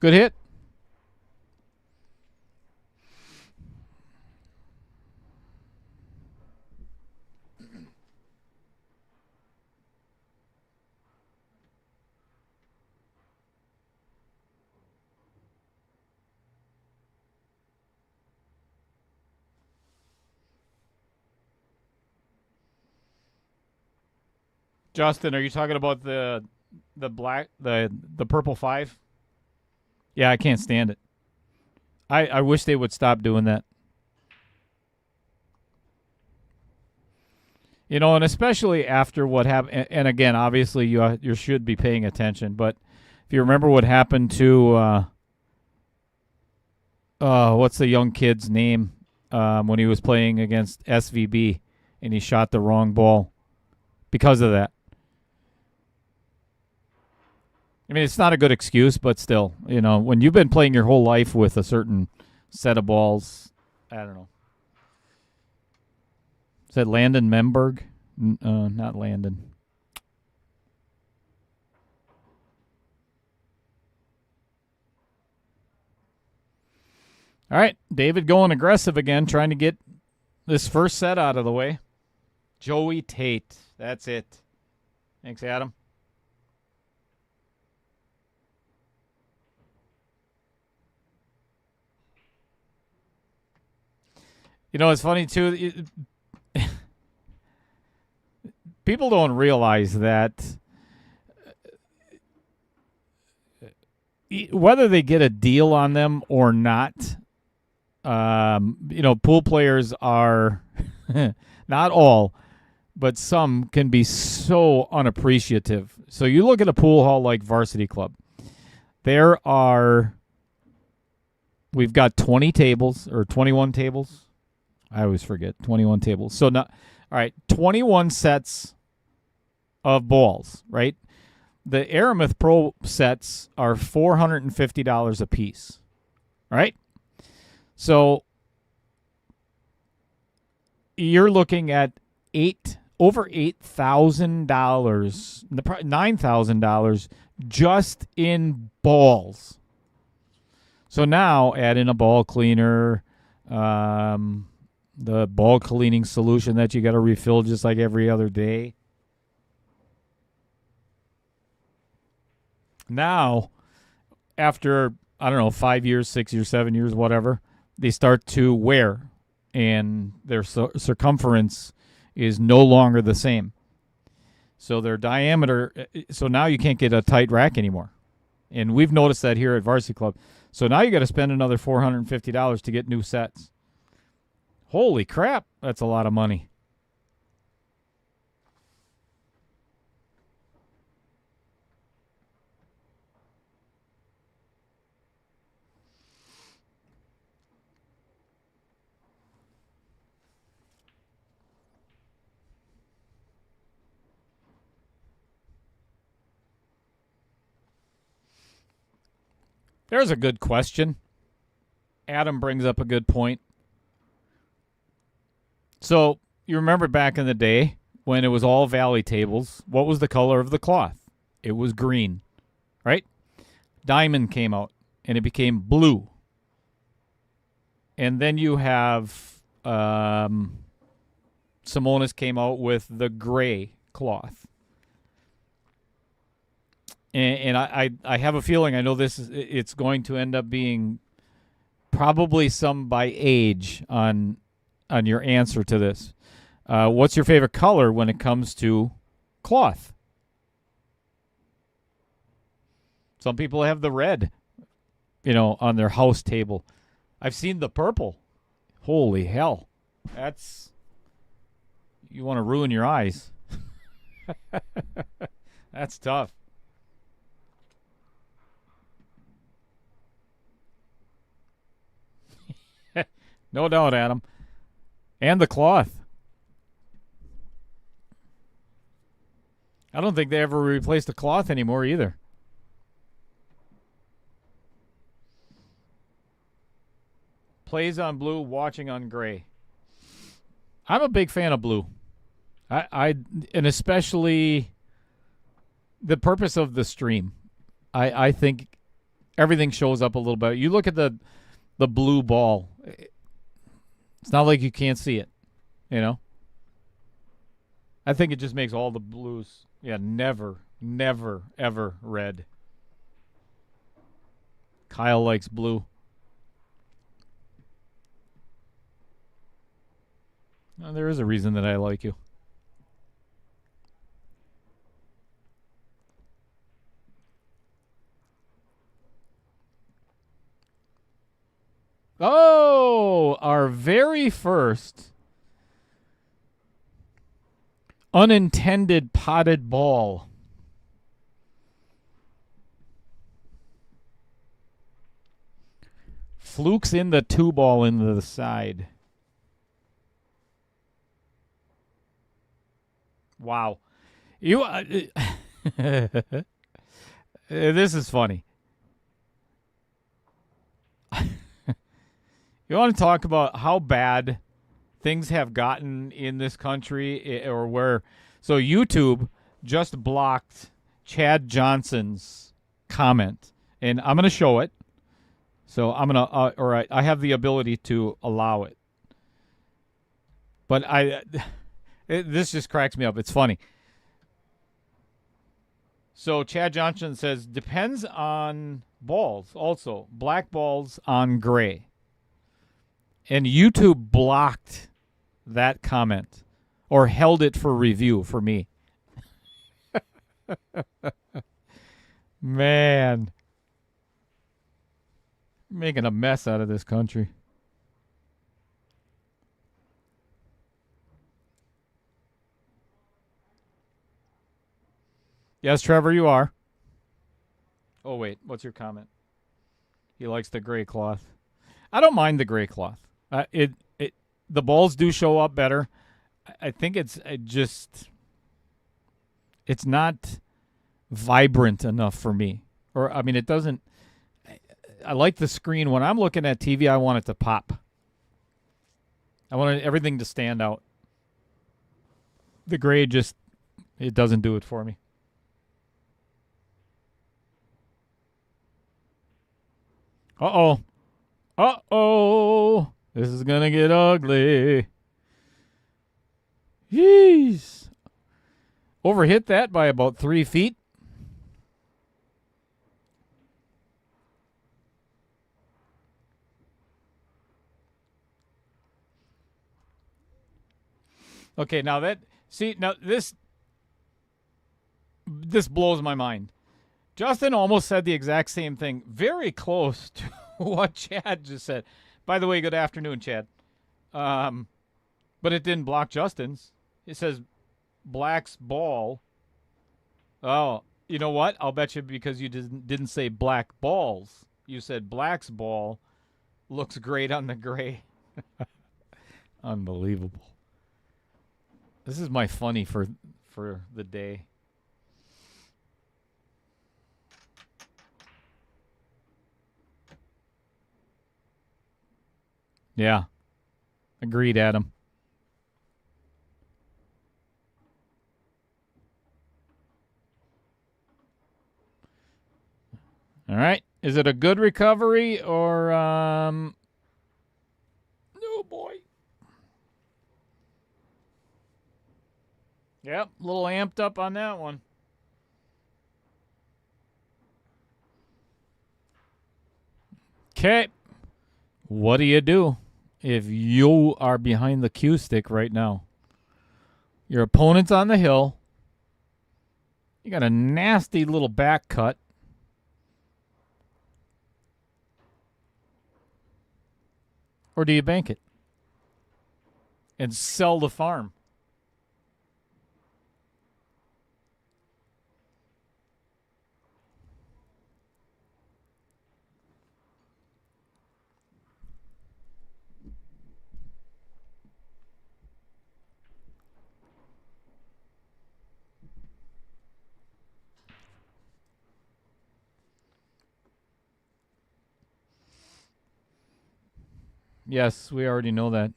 Good hit. Justin, are you talking about the purple 5? Yeah, I can't stand it. I wish they would stop doing that. You know, and especially after what happened. And again, obviously, you should be paying attention. But if you remember what happened to, what's the young kid's name? when he was playing against SVB, and he shot the wrong ball because of that. I mean, it's not a good excuse, but still, when you've been playing your whole life with a certain set of balls, I don't know. Is that Landon Memberg? Not Landon. All right, David going aggressive again, trying to get this first set out of the way. Joey Tate. That's it. Thanks, Adam. It's funny, too. People don't realize that whether they get a deal on them or not, pool players are, not all, but some can be so unappreciative. So you look at a pool hall like Varsity Club. We've got 20 tables or 21 tables. I always forget, 21 tables. So, all right, 21 sets of balls, right? The Aramith Pro sets are $450 a piece, right? So you're looking at over $8,000, $9,000 just in balls. So now add in a ball cleaner, the ball cleaning solution that you got to refill just like every other day. Now, after, 5 years, 6 years, 7 years, whatever, they start to wear, and their circumference is no longer the same. So their diameter, so now you can't get a tight rack anymore. And we've noticed that here at Varsity Club. So now you got to spend another $450 to get new sets. Holy crap, that's a lot of money. There's a good question. Adam brings up a good point. So you remember back in the day when it was all valley tables, what was the color of the cloth? It was green, right? Diamond came out, and it became blue. And then you have Simonis came out with the gray cloth. And I have a feeling, I know it's going to end up being probably some by age on your answer to this. What's your favorite color when it comes to cloth? Some people have the red, on their house table. I've seen the purple. Holy hell. You want to ruin your eyes. That's tough. No doubt, Adam. And the cloth. I don't think they ever replace the cloth anymore either. Plays on blue, watching on gray. I'm a big fan of blue. And especially the purpose of the stream. I think everything shows up a little bit. You look at the blue ball. It's not like you can't see it, I think it just makes all the blues, never, ever red. Kyle likes blue. Well, there is a reason that I like you. Oh, our very first unintended potted ball. Flukes in the 2 ball into the side. Wow. You. This is funny. You want to talk about how bad things have gotten in this country, or where? So YouTube just blocked Chad Johnson's comment, and I'm going to show it. So I'm going to, all right, I have the ability to allow it. But this just cracks me up. It's funny. So Chad Johnson says, depends on balls also. Black balls on gray. And YouTube blocked that comment or held it for review for me. Man. Making a mess out of this country. Yes, Trevor, you are. Oh, wait. What's your comment? He likes the gray cloth. I don't mind the gray cloth. The balls do show up better. I think it's not vibrant enough for me. Or, I mean, it doesn't. I like the screen. When I'm looking at TV, I want it to pop. I want everything to stand out. The gray it doesn't do it for me. Uh-oh. Uh-oh. This is going to get ugly. Jeez. Overhit that by about 3 feet. Okay, now this blows my mind. Justin almost said the exact same thing, very close to what Chad just said. By the way, good afternoon, Chad. But it didn't block Justin's. It says Black's ball. Oh, you know what? I'll bet you because you didn't say black balls. You said Black's ball looks great on the gray. Unbelievable. This is my funny for the day. Yeah. Agreed, Adam. All right. Is it a good recovery or oh boy. Yep, a little amped up on that one. Okay. What do you do if you are behind the cue stick right now? Your opponent's on the hill. You got a nasty little back cut. Or do you bank it and sell the farm? Yes, we already know that,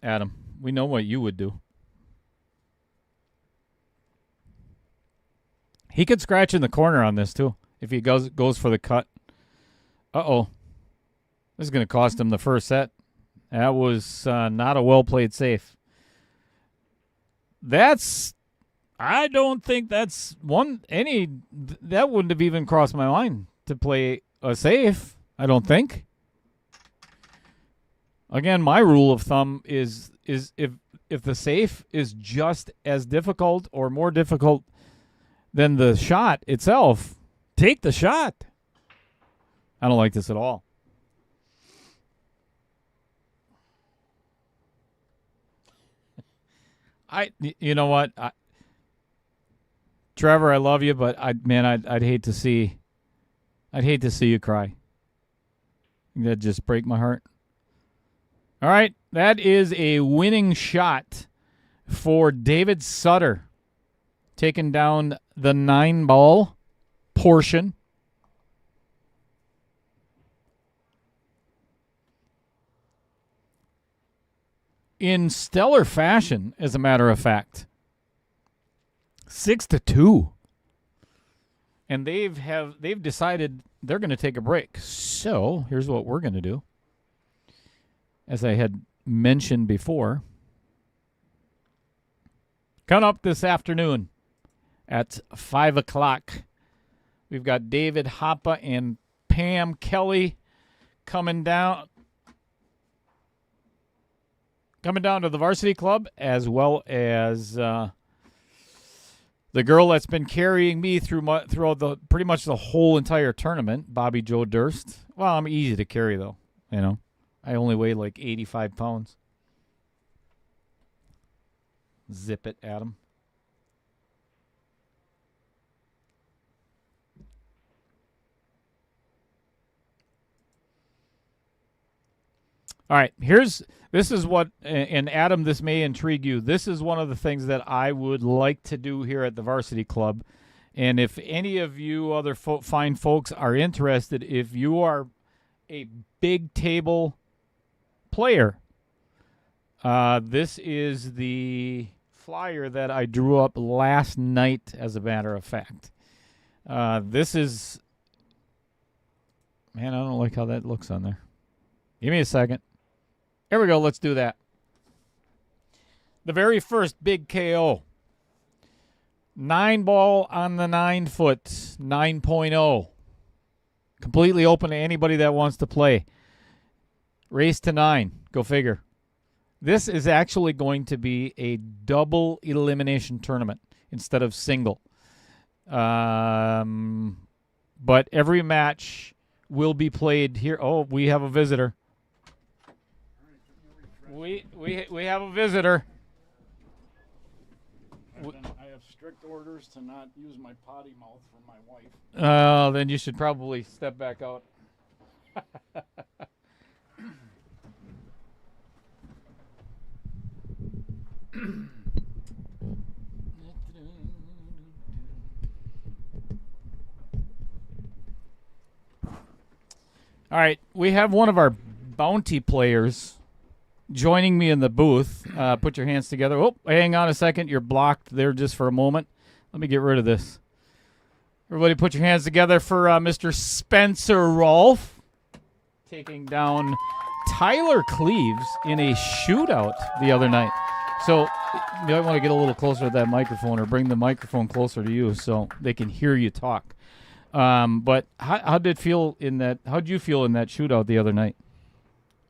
Adam. We know what you would do. He could scratch in the corner on this, too, if he goes for the cut. Uh-oh. This is going to cost him the first set. That was not a well-played safe. I don't think that wouldn't have even crossed my mind to play a safe, I don't think. Again, my rule of thumb is if the safe is just as difficult or more difficult than the shot itself, take the shot. I don't like this at all. You know what? Trevor, I love you, but I'd hate to see you cry. That'd just break my heart. All right, that is a winning shot for David Sutter, taking down the 9-ball portion. In stellar fashion, as a matter of fact. 6-2. And they've decided they're going to take a break. So here's what we're going to do. As I had mentioned before, coming up this afternoon at 5 o'clock, we've got David Hoppe and Pam Kelly coming down to the varsity club, as well as the girl that's been carrying me throughout pretty much the whole entire tournament, Bobby Joe Durst. Well, I'm easy to carry, though. You know, I only weigh like 85 pounds. Zip it, Adam. All right, this is what, and Adam, this may intrigue you. This is one of the things that I would like to do here at the Varsity Club. And if any of you other fine folks are interested, if you are a big table player, this is the flyer that I drew up last night, as a matter of fact. This is, man, I don't like how that looks on there. Give me a second. Here we go. Let's do that. The very first big KO. 9-ball on the 9-foot, 9.0. Completely open to anybody that wants to play. Race to 9. Go figure. This is actually going to be a double elimination tournament instead of single. But every match will be played here. Oh, we have a visitor. We have a visitor. I have strict orders to not use my potty mouth from my wife. Then you should probably step back out. All right, we have one of our bounty players joining me in the booth. Put your hands together. Oh, hang on a second. You're blocked there just for a moment. Let me get rid of this. Everybody put your hands together for Mr. Spencer Rolfe, taking down Tyler Cleaves in a shootout the other night. So you might want to get a little closer to that microphone, or bring the microphone closer to you so they can hear you talk. But how did it feel in that? How did you feel in that shootout the other night?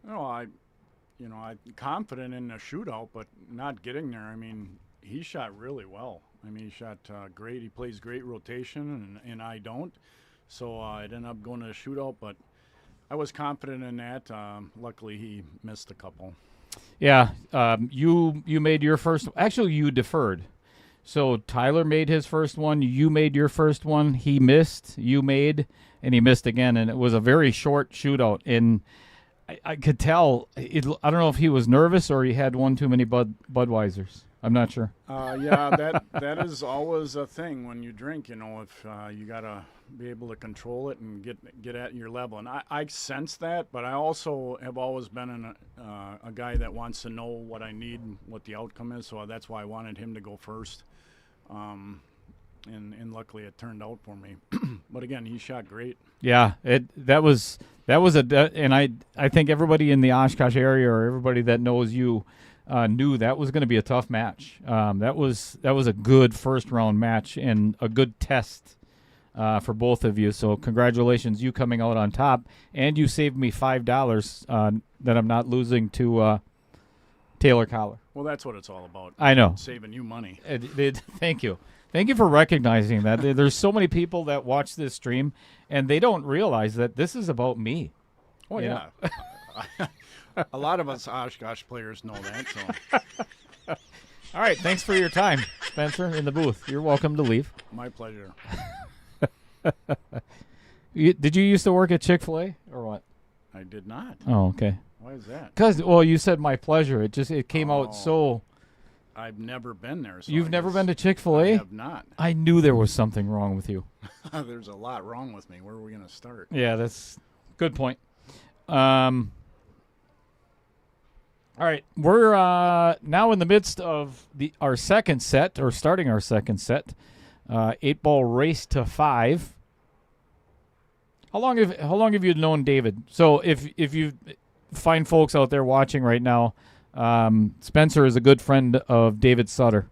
I'm confident in the shootout, but not getting there. I mean, he shot really well. I mean, he shot great. He plays great rotation, and I don't. So I ended up going to the shootout, but I was confident in that. Luckily, he missed a couple. Yeah, you made your first. Actually, you deferred. So Tyler made his first one. You made your first one. He missed. You made, and he missed again. And it was a very short shootout. And I could tell. I don't know if he was nervous or he had one too many Budweisers. I'm not sure. Yeah, that is always a thing when you drink. If you gotta be able to control it and get at your level. And I sense that, but I also have always been a guy that wants to know what I need, what the outcome is. So that's why I wanted him to go first. And luckily it turned out for me. But again, he shot great. Yeah, that was and I think everybody in the Oshkosh area, or everybody that knows you, knew that was going to be a tough match. That was a good first round match and a good test for both of you. So congratulations, you coming out on top, and you saved me $5 that I'm not losing to Taylor Collar. Well, that's what it's all about. I know, saving you money. Thank you. Thank you for recognizing that. There's so many people that watch this stream, and they don't realize that this is about me. Oh, yeah. A lot of us Oshkosh players know that. So. All right. Thanks for your time, Spencer, in the booth. You're welcome to leave. My pleasure. Did you used to work at Chick-fil-A or what? I did not. Oh, okay. Why is that? Because, you said my pleasure. It came out so I've never been there. So You've I never guess been to I Chick-fil-A? have not. I knew there was something wrong with you. There's a lot wrong with me. Where are we going to start? Yeah, that's good point. All right, we're now in the midst of our second set, or starting our second set. 8-ball race to 5. How long have you known David? So if you find folks out there watching right now, Spencer is a good friend of David Sutter.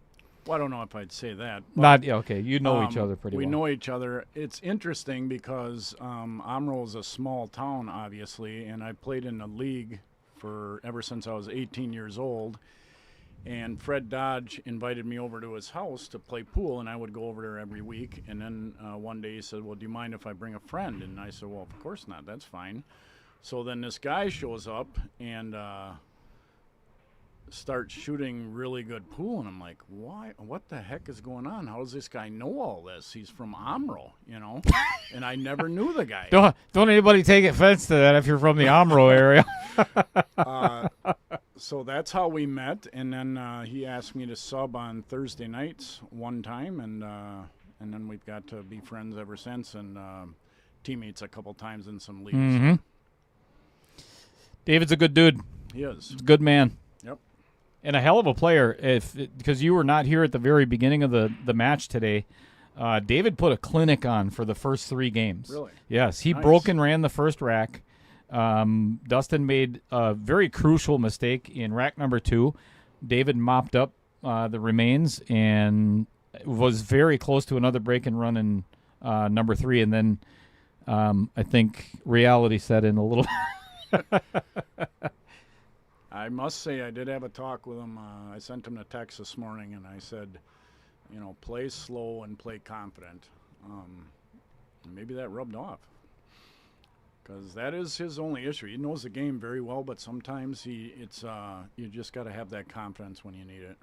Well, I don't know if I'd say that. But, Not okay. You know each other pretty well. We know each other. It's interesting because Amro is a small town, obviously, and I played in the league ever since I was 18 years old. And Fred Dodge invited me over to his house to play pool, and I would go over there every week. And then one day he said, well, do you mind if I bring a friend? And I said, well, of course not. That's fine. So then this guy shows up and starts shooting really good pool. And I'm like, why? What the heck is going on? How does this guy know all this? He's from Amro, you know? And I never knew the guy. Don't anybody take offense to that if you're from the Amro area. So that's how we met, and then he asked me to sub on Thursday nights one time, and then we've got to be friends ever since, and teammates a couple times in some leagues. Mm-hmm. David's a good dude. He is. He's a good man. Yep. And a hell of a player. Because you were not here at the very beginning of the match today, David put a clinic on for the first 3 games. Really? Yes. He Nice. broke and ran the first rack. Dustin made a very crucial mistake in rack number 2. David mopped up the remains and was very close to another break and run in number 3. And then I think reality set in a little. I must say I did have a talk with him. I sent him a text this morning, and I said, play slow and play confident. Maybe that rubbed off. Because that is his only issue. He knows the game very well, but sometimes you just got to have that confidence when you need it.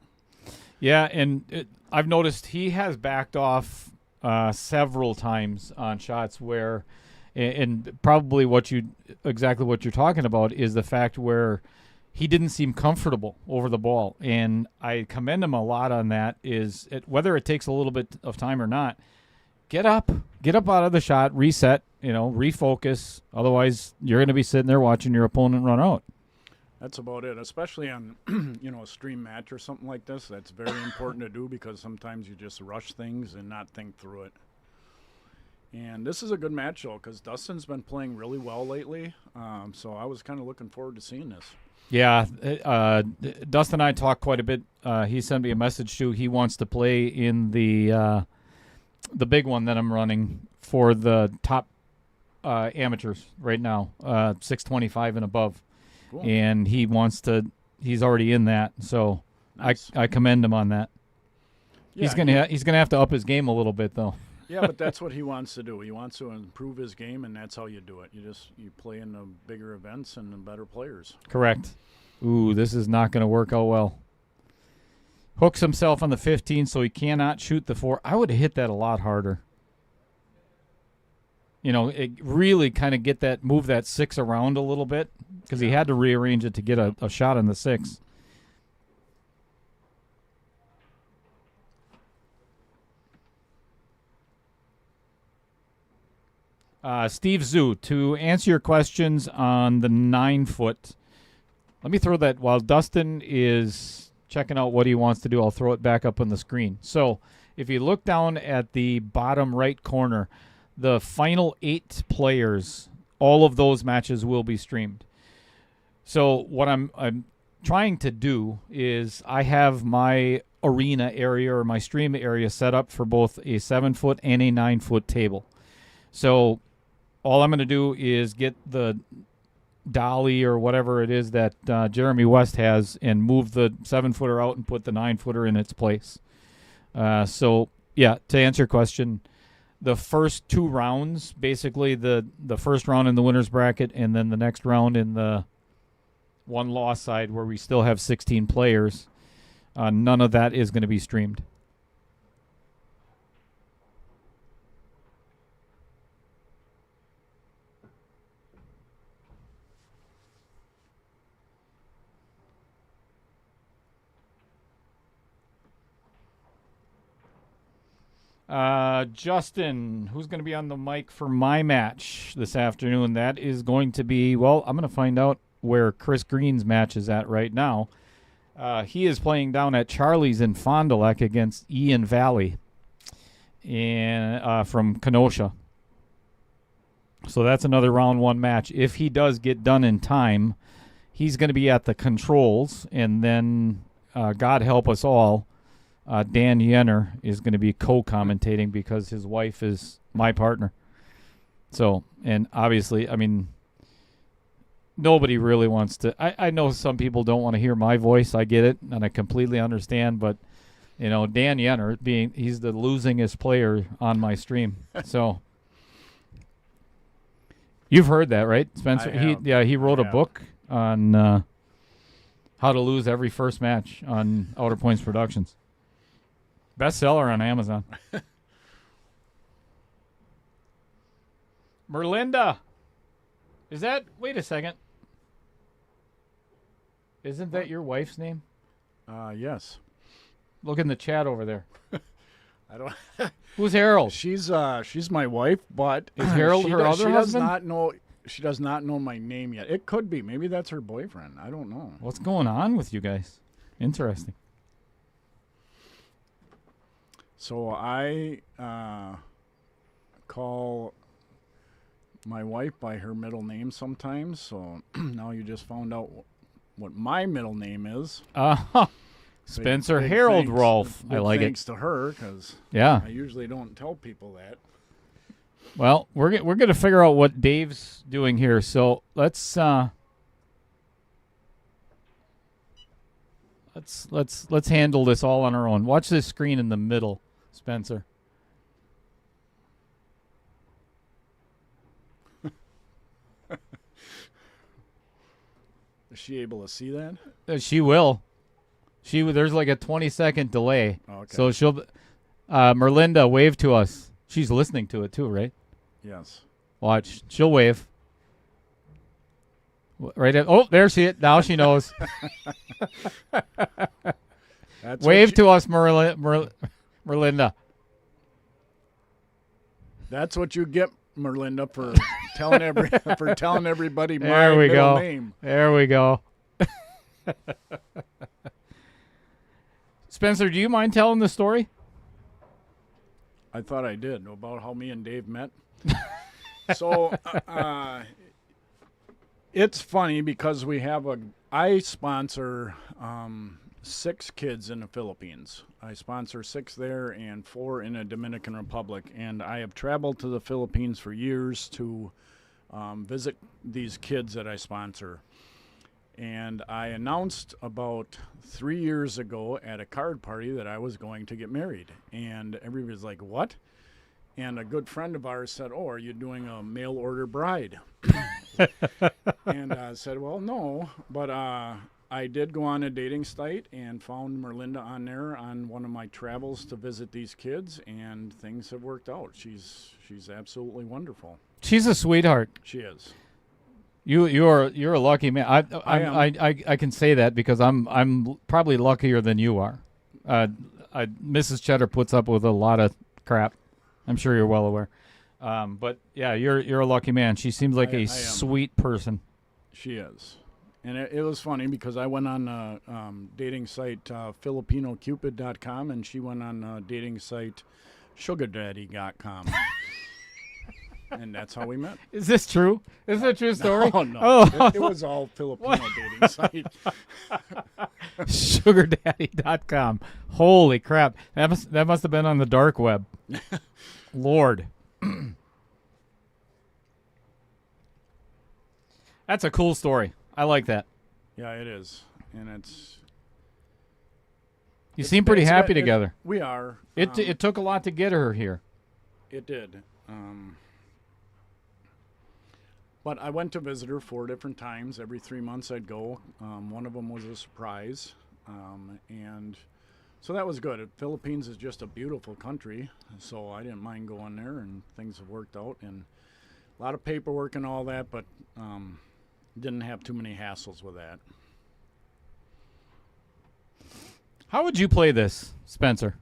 Yeah, and I've noticed he has backed off several times on shots where, and probably exactly what you're talking about is the fact where he didn't seem comfortable over the ball, and I commend him a lot on that. Whether it takes a little bit of time or not, get up out of the shot, reset. Refocus. Otherwise, you're going to be sitting there watching your opponent run out. That's about it, especially on a stream match or something like this. That's very important to do because sometimes you just rush things and not think through it. And this is a good match, though, because Dustin's been playing really well lately. So I was kind of looking forward to seeing this. Yeah, Dustin and I talked quite a bit. He sent me a message, too. He wants to play in the big one that I'm running for the top amateurs right now, 625 and above. Cool. And he's already in that, so nice. I commend him on that. Yeah, he's gonna have to up his game a little bit, though. Yeah, but that's what he wants to do. He wants to improve his game, and that's how you do it. You play in the bigger events and the better players. Correct. Ooh, this is not going to work out well. Hooks himself on the 15, so he cannot shoot the 4. I would have hit that a lot harder. It really kind of move that 6 around a little bit because he had to rearrange it to get a shot on the 6. Steve Zhu, to answer your questions on the 9-foot, let me throw that while Dustin is checking out what he wants to do. I'll throw it back up on the screen. So if you look down at the bottom right corner, the final 8 players, all of those matches will be streamed. So what I'm trying to do is I have my arena area or my stream area set up for both a 7-foot and a 9-foot table. So all I'm going to do is get the dolly or whatever it is that Jeremy West has and move the 7-footer out and put the 9-footer in its place. So, yeah, to answer your question, the first 2 rounds, basically the first round in the winner's bracket and then the next round in the one loss side where we still have 16 players, none of that is going to be streamed. Justin, who's going to be on the mic for my match this afternoon? That is going to be, well, I'm going to find out where Chris Green's match is at right now. He is playing down at Charlie's in Fond du Lac against Ian Valley from Kenosha. So that's another round one match. If he does get done in time, he's going to be at the controls, and then God help us all, Dan Yenner is going to be co-commentating because his wife is my partner. So, and obviously, I mean, nobody really wants to. I know some people don't want to hear my voice. I get it, and I completely understand. But, you know, Dan Yenner, he's the losingest player on my stream. So, you've heard that, right, Spencer? He wrote a book on how to lose every first match on Outer Points Productions. Bestseller on Amazon. Merlinda. Is that... Wait a second. Isn't that your wife's name? Yes. Look in the chat over there. I don't... Who's Harold? She's my wife, but... Is Harold her other husband? She does not know my name yet. It could be. Maybe that's her boyfriend. I don't know. What's going on with you guys? Interesting. So I call my wife by her middle name sometimes. So now you just found out what my middle name is. Spencer Big Harold thanks, Rolfe. big I like thanks it. to her, because Yeah. I usually don't tell people that. Well, we're going to figure out what Dave's doing here. So let's handle this all on our own. Watch this screen in the middle, Spencer. Is she able to see that? She will. There's like a 20-second delay. Oh, okay. So she'll Merlinda, wave to us. She's listening to it too, right? Yes. Watch. She'll wave. Right at, oh, there she is. Now she knows. Wave to us, Merlinda. That's what you get, Merlinda, for telling everybody my There we middle go. name. There we go. Spencer, do you mind telling the story? I thought I did, about how me and Dave met. So it's funny because I sponsor 6 kids in the Philippines. I sponsor 6 there and 4 in the Dominican Republic. And I have traveled to the Philippines for years to visit these kids that I sponsor. And I announced about 3 years ago at a card party that I was going to get married. And everybody's like, what? And a good friend of ours said, oh, are you doing a mail order bride? And I said, well, no. But I did go on a dating site and found Merlinda on there on one of my travels to visit these kids. And things have worked out. She's absolutely wonderful. She's a sweetheart. She is. You're a lucky man. I can say that because I'm probably luckier than you are. Mrs. Cheddar puts up with a lot of crap. I'm sure you're well aware. But yeah, you're a lucky man. She seems like a sweet person. She is. And it was funny because I went on a dating site FilipinoCupid.com and she went on a dating site SugarDaddy.com. And that's how we met. Is this true? Is that a true story? No. Oh. It was all Filipino dating site. SugarDaddy.com. Holy crap. That must have been on the dark web. Lord. That's a cool story. I like that. Yeah, it is. And You seem pretty happy together. We are. It took a lot to get her here. It did. But I went to visit her 4 different times. Every 3 months I'd go. One of them was a surprise. And so that was good. The Philippines is just a beautiful country. So I didn't mind going there, and things have worked out. And a lot of paperwork and all that, but didn't have too many hassles with that. How would you play this, Spencer?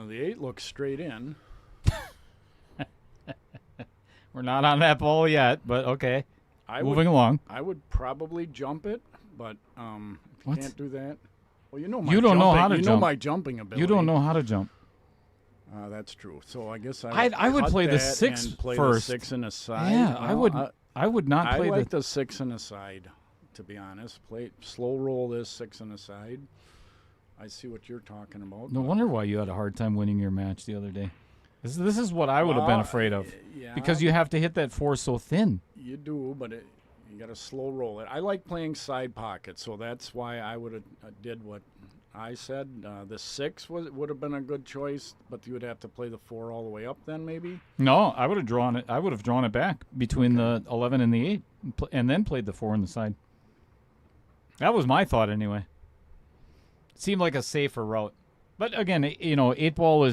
The 8 looks straight in. We're not on that ball yet, but okay. Moving would, along. I would probably jump it, but if you What? can't do that, well, you know my You don't know jumping- how to you jump. know my jumping ability. You don't know how to jump. That's true. So I guess I would cut play the that 6 and play first. The 6 and a side. Yeah, Well, I would not I play like the 6 and a side, to be honest. Play slow roll this 6 and a side. I see what you're talking about. No wonder why you had a hard time winning your match the other day. This is what I would have been afraid of. Yeah, Because you have to hit that 4 so thin. You do, but you got to slow roll it. I like playing side pocket, so that's why I would have did what I said. The 6 would have been a good choice, but you would have to play the 4 all the way up then, maybe. No, I would have drawn it. I would have drawn it back between the 11 and the 8, and then played the 4 on the side. That was my thought anyway. It seemed like a safer route, but again, 8 ball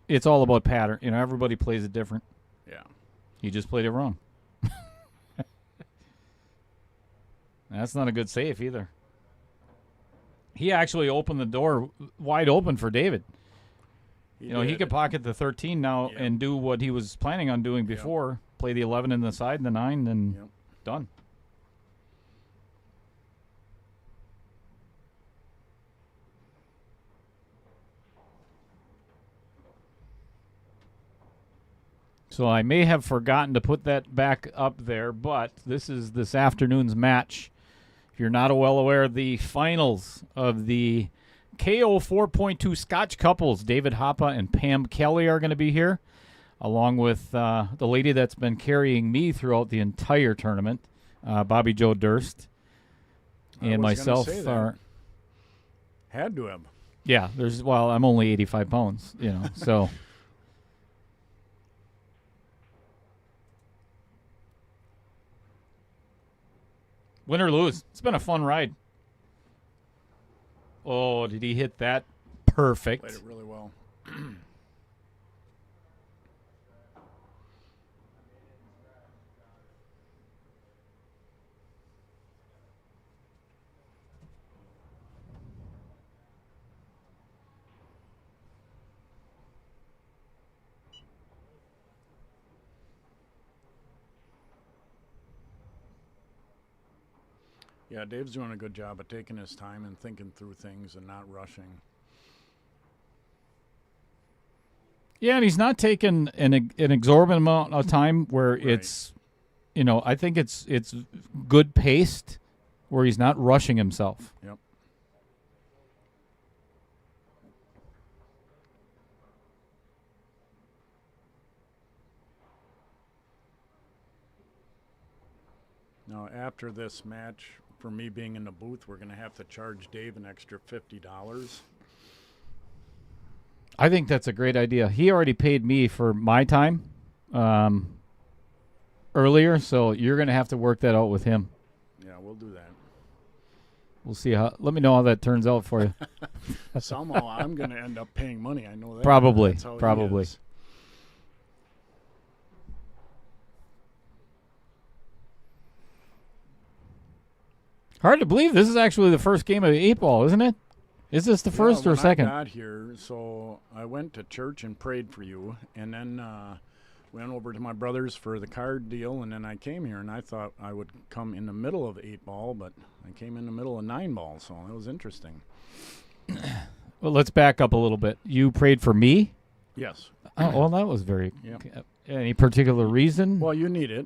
it's all about pattern. Everybody plays it different. Yeah. You just played it wrong. That's not a good save either. He actually opened the door wide open for David. He did. could pocket the 13 now Yep. and do what he was planning on doing before. Play the 11 in the side and the 9, and Yep. done. So I may have forgotten to put that back up there, but this is this afternoon's match. If you're not well aware, the finals of the KO 4.2 Scotch couples, David Hoppe and Pam Kelly, are going to be here, along with the lady that's been carrying me throughout the entire tournament, Bobby Joe Durst, and was gonna myself say that. are. Had to have. Yeah, I'm only 85 pounds, so. Win or lose, it's been a fun ride. Oh, did he hit that? Perfect. Played it really well. Yeah, Dave's doing a good job of taking his time and thinking through things and not rushing. Yeah, and he's not taking an exorbitant amount of time where Right. it's, I think it's good paced, where he's not rushing himself. Yep. Now, after this match, for me being in the booth, we're going to have to charge Dave an extra $50. I think that's a great idea. He already paid me for my time earlier, so you're going to have to work that out with him. Yeah, we'll do that. We'll see let me know how that turns out for you. Somehow I'm going to end up paying money. I know that. Probably, That's how he probably. is. Hard to believe this is actually the first game of 8 ball, isn't it? Is this the first or when second? I got here, so I went to church and prayed for you, and then went over to my brother's for the card deal, and then I came here, and I thought I would come in the middle of 8 ball, but I came in the middle of 9 ball, so that was interesting. Well, let's back up a little bit. You prayed for me? Yes. Oh, well, that was very. Yep. Any particular reason? Well, you need it.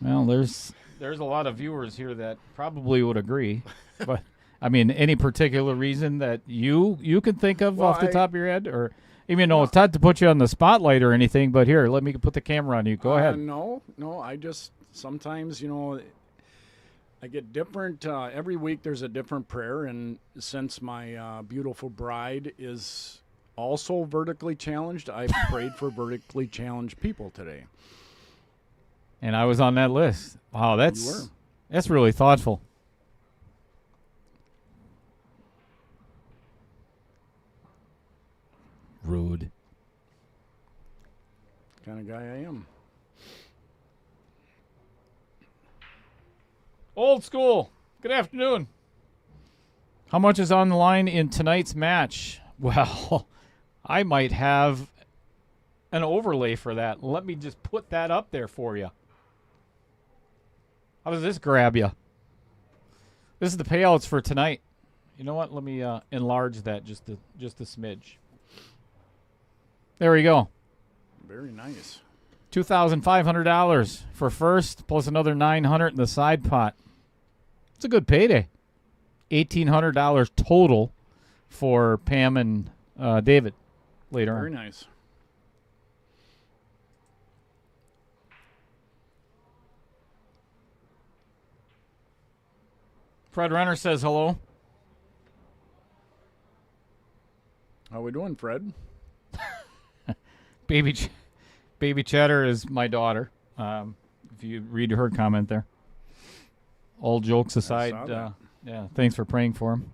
Well, there's a lot of viewers here that probably would agree, but I mean, any particular reason that you can think of off the top of your head, or even though it's not to put you on the spotlight or anything, but here, let me put the camera on you. Go ahead. No, I just sometimes I get different. Every week there's a different prayer, and since my beautiful bride is also vertically challenged, I prayed for vertically challenged people today. And I was on that list. Wow, You were. that's really thoughtful. Rude. Kind of guy I am. Old school. Good afternoon. How much is on the line in tonight's match? Well, I might have an overlay for that. Let me just put that up there for you. How does this grab you? This is the payouts for tonight. You know what? Let me enlarge that just a smidge. There we go. Very nice. $2,500 for first, plus another $900 in the side pot. It's a good payday. $1,800 total for Pam and David later Very on. nice. Fred Renner says hello. How we doing, Fred? Baby Cheddar is my daughter. If you read her comment there. All jokes aside, yeah, thanks for praying for him.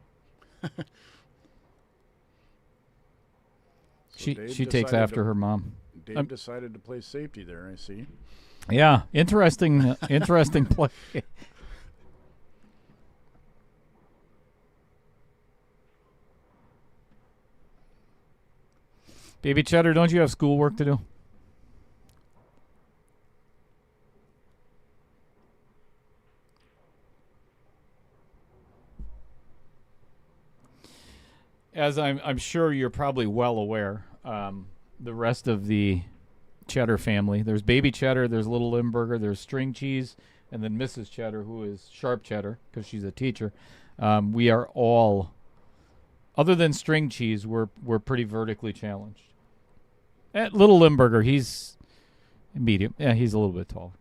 She takes after her mom. Dave decided to play safety there, I see. Yeah, interesting play. Baby Cheddar, don't you have schoolwork to do? As I'm sure you're probably well aware, the rest of the Cheddar family, there's Baby Cheddar, there's Little Limburger, there's String Cheese, and then Mrs. Cheddar, who is Sharp Cheddar because she's a teacher. We are all, other than String Cheese, we're pretty vertically challenged. Little Limburger, he's medium. Yeah, he's a little bit taller.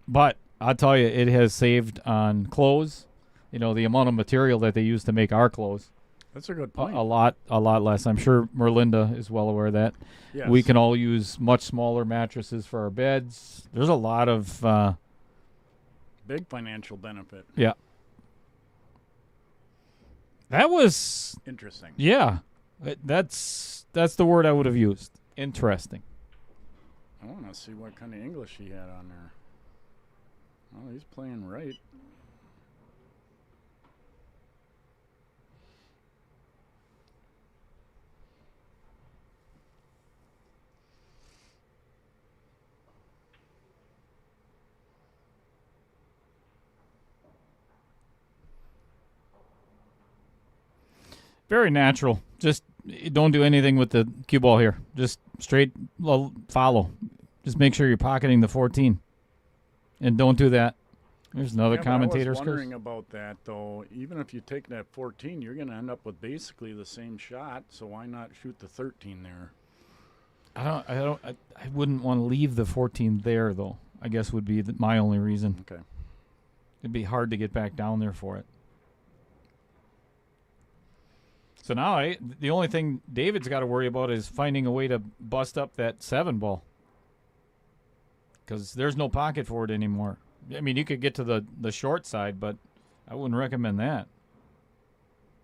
But I'll tell you, it has saved on clothes. You know, the amount of material that they use to make our clothes. That's a good point. A lot less. I'm sure Merlinda is well aware of that. Yes. We can all use much smaller mattresses for our beds. There's a lot of big financial benefit. Yeah. That was Interesting. Yeah. That's the word I would have used. Interesting. I want to see what kind of English he had on there. Oh, he's playing right. Very natural. Just don't do anything with the cue ball here. Just straight follow. Just make sure you're pocketing the 14. And don't do that. There's another commentator's I was curse. wondering about that, though. Even if you take that 14, you're going to end up with basically the same shot, so why not shoot the 13 there? I wouldn't want to leave the 14 there, though. I guess would be my only reason. Okay. It'd be hard to get back down there for it. So now the only thing David's got to worry about is finding a way to bust up that 7 ball. Because there's no pocket for it anymore. I mean, you could get to the short side, but I wouldn't recommend that.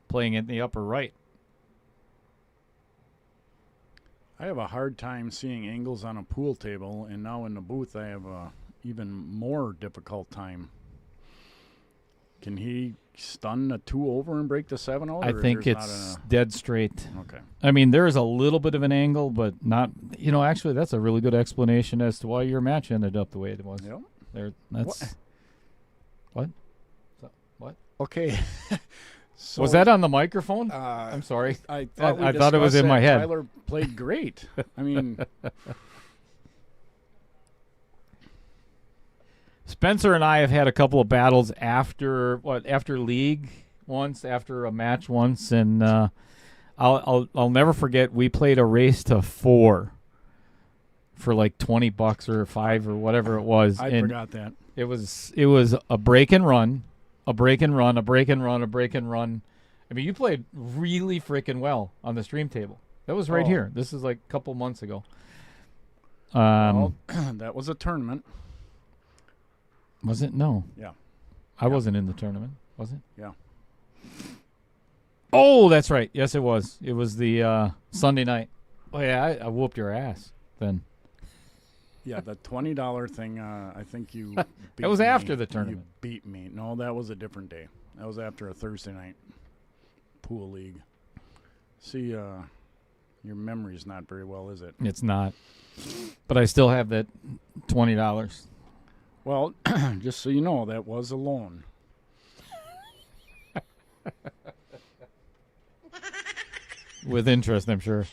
Playing it in the upper right. I have a hard time seeing angles on a pool table, and now in the booth I have a even more difficult time. Can he stun a 2 over and break the 7 out? I think there's it's not dead straight. Okay. I mean, there is a little bit of an angle, but not. You know, actually, that's a really good explanation as to why your match ended up the way it was. Yep. That's what? Okay. So, was that on the microphone? I'm sorry. I thought, I thought it was in my head. Tyler played great. I mean, Spencer and I have had a couple of battles after league once, after a match once, and I'll never forget. We played a race to 4 for like $20 or $5 or whatever it was. I forgot that. It was a break and run, a break and run, a break and run, a break and run. I mean, you played really freaking well on the stream table. That was right here. This is like a couple months ago. Well, that was a tournament. Was it? No. Yeah. I wasn't in the tournament, was it? Yeah. Oh, that's right. Yes, it was. It was the Sunday night. Oh, yeah, I whooped your ass then. Yeah, the $20 thing, I think you beat That was me. after the tournament. You beat me. No, that was a different day. That was after a Thursday night pool league. See, your memory's not very well, is it? It's not. But I still have that $20. Well, just so you know, that was a loan. With interest, I'm sure.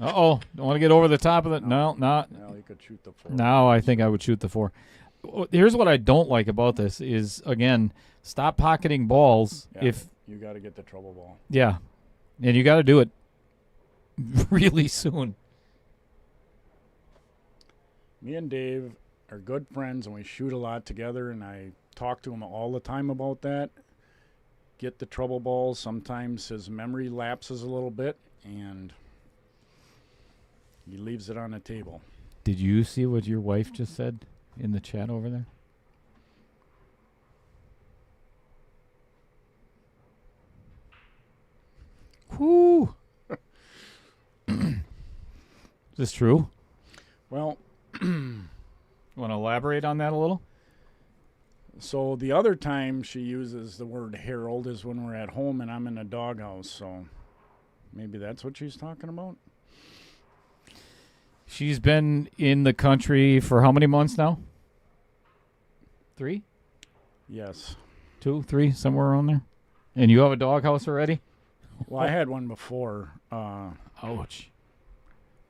Uh-oh. Don't want to get over the top of it. No, not. Well, you could shoot the 4. Now I think I would shoot the 4. Here's what I don't like about this is, again, stop pocketing balls Yeah, if, you got to get the trouble ball. yeah. And you got to do it really soon. Me and Dave are good friends, and we shoot a lot together, and I talk to him all the time about that. Get the trouble balls. Sometimes his memory lapses a little bit, and he leaves it on the table. Did you see what your wife just said in the chat over there? Whoo! Is this true? Well, Want to elaborate on that a little? so the other time she uses the word Harold is when we're at home and I'm in the doghouse, so maybe that's what she's talking about? She's been in the country for how many months now? 3? Yes. 2, 3, somewhere around there? And you have a doghouse already? Well, I had one before. Ouch.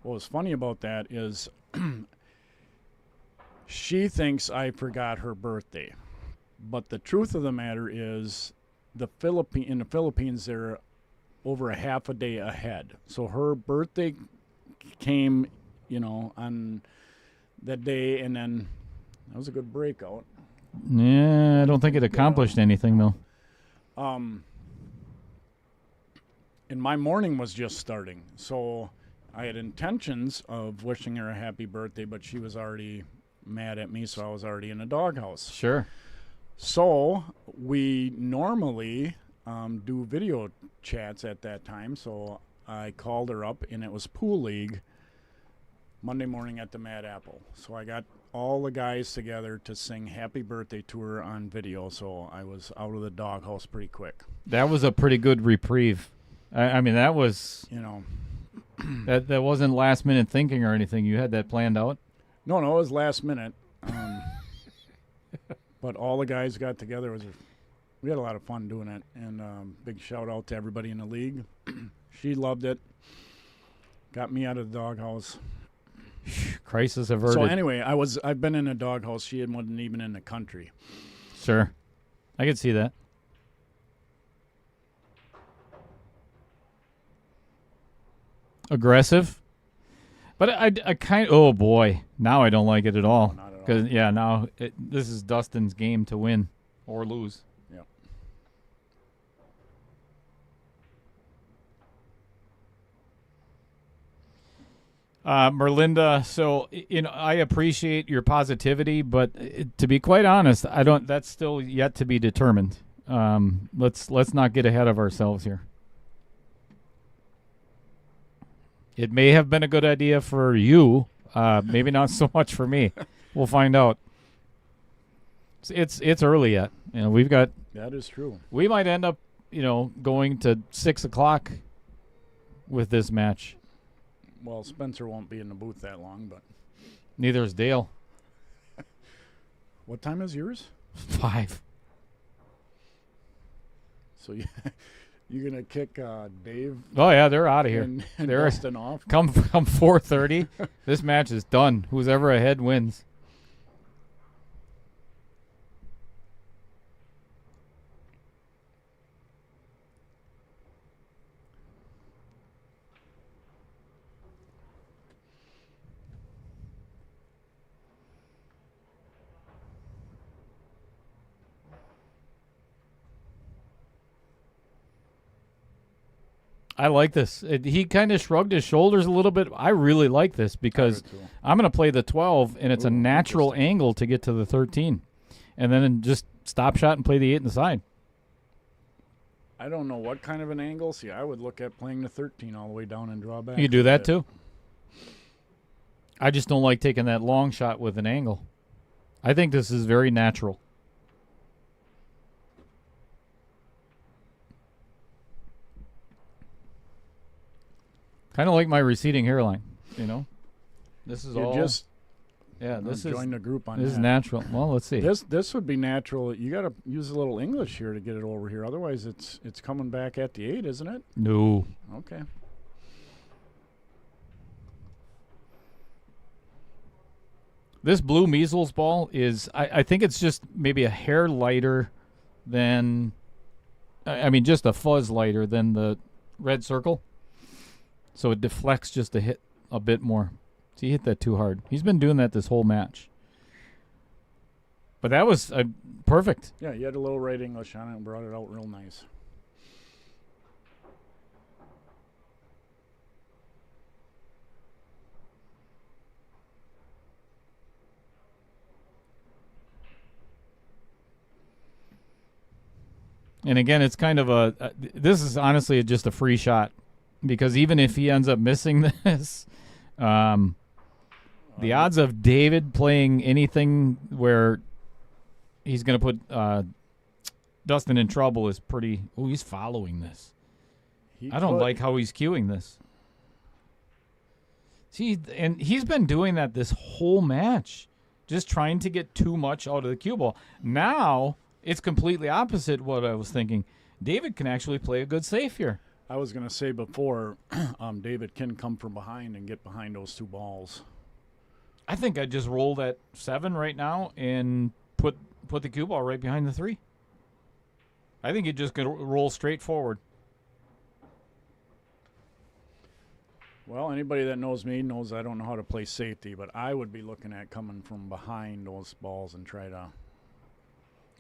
What was funny about that is she thinks I forgot her birthday. But the truth of the matter is in the Philippines, they're over a half a day ahead. So her birthday came, on that day, and then that was a good breakout. Yeah, I don't think it accomplished anything, though. And my morning was just starting. So I had intentions of wishing her a happy birthday, but she was already mad at me, so I was already in a doghouse. Sure. So we normally do video chats at that time. So I called her up, and it was Pool League Monday morning at the Mad Apple. So I got all the guys together to sing happy birthday to her on video. So I was out of the doghouse pretty quick. That was a pretty good reprieve. I mean, that was... that wasn't last-minute thinking or anything. You had that planned out? No, it was last minute. But all the guys got together. We had a lot of fun doing it. And big shout-out to everybody in the league. She loved it. Got me out of the doghouse. Crisis averted. So anyway, I've been in a doghouse. She wasn't even in the country. Sure. I could see that. Aggressive. But I kind of, oh boy, now I don't like it at all. No, not at all. Because, yeah, now this is Dustin's game to win or lose. Yep. Merlinda, so I appreciate your positivity, but to be quite honest, I don't. That's still yet to be determined. Let's not get ahead of ourselves here. It may have been a good idea for you, maybe not so much for me. We'll find out. It's early yet. We've got. That is true. We might end up, going to 6:00 with this match. Well, Spencer won't be in the booth that long, but Neither is Dale. what time is yours? 5. So you're gonna kick Dave Oh yeah, they're out of here. and They're Dustin off? come 4:30. This match is done. Who's ever ahead wins. I like this. He kind of shrugged his shoulders a little bit. I really like this because too. I'm going to play the 12, and it's a Ooh, natural interesting. angle to get to the 13. And then just stop shot and play the 8 in the side. I don't know what kind of an angle. See, I would look at playing the 13 all the way down and draw back. You do with that it. too? I just don't like taking that long shot with an angle. I think this is very natural. Kind of like my receding hairline, This is You all. just This is join the group on this that. is natural. Well, let's see. This would be natural. You got to use a little English here to get it over here. Otherwise, it's coming back at the 8, isn't it? No. Okay. This blue measles ball is, I think it's just maybe a hair lighter than, just a fuzz lighter than the red circle. So it deflects just a bit more. So he hit that too hard. He's been doing that this whole match. But that was perfect. Yeah, you had a little right English on it and brought it out real nice. And again, it's kind of this is honestly just a free shot, because even if he ends up missing this, the odds of David playing anything where he's going to put Dustin in trouble is pretty. Oh, he's following this. I don't like how he's cueing this. See, and he's been doing that this whole match, just trying to get too much out of the cue ball. Now it's completely opposite what I was thinking. David can actually play a good safe here. I was going to say before, David can come from behind and get behind those 2 balls. I think I'd just roll that 7 right now and put the cue ball right behind the 3. I think you're just going to roll straight forward. Well, anybody that knows me knows I don't know how to play safety, but I would be looking at coming from behind those balls and try to.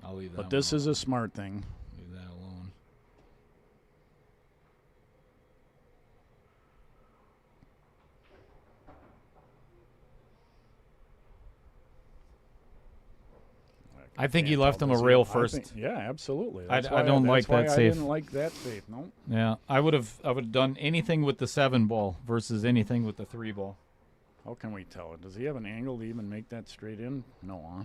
I'll leave that. But this is a smart thing. Leave that alone. I think he left him a rail first. Yeah, absolutely. I don't like that I safe. didn't like that safe. No. Yeah, I would have done anything with the 7 ball versus anything with the 3 ball. How can we tell it? Does he have an angle to even make that straight in? No, huh?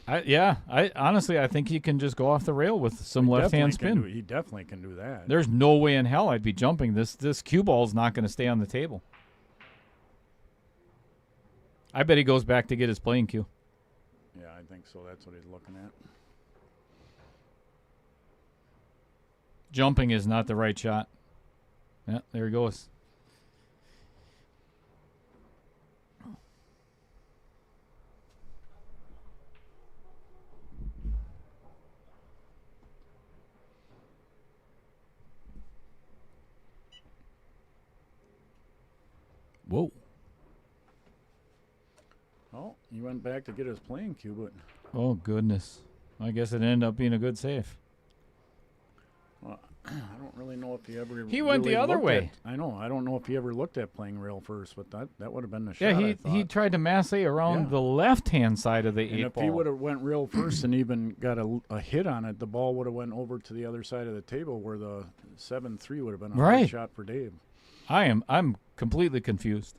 I honestly think he can just go off the rail with some left hand spin. He definitely can do that. There's no way in hell I'd be jumping this. This cue ball's not going to stay on the table. I bet he goes back to get his playing cue. Yeah, I think so. That's what he's looking at. Jumping is not the right shot. Yeah, there he goes. Whoa. Oh, he went back to get his playing cue, but... Oh, goodness. I guess it ended up being a good save. Well, I don't really know if he ever... He went the other way. I know. I don't know if he ever looked at playing rail first, but that would have been the shot, Yeah, I thought. he tried to masse around the left-hand side of the 8 And if ball. he would have went rail first and even got a hit on it, the ball would have went over to the other side of the table where the 7-3 would have been a good shot for Dave. I'm completely confused.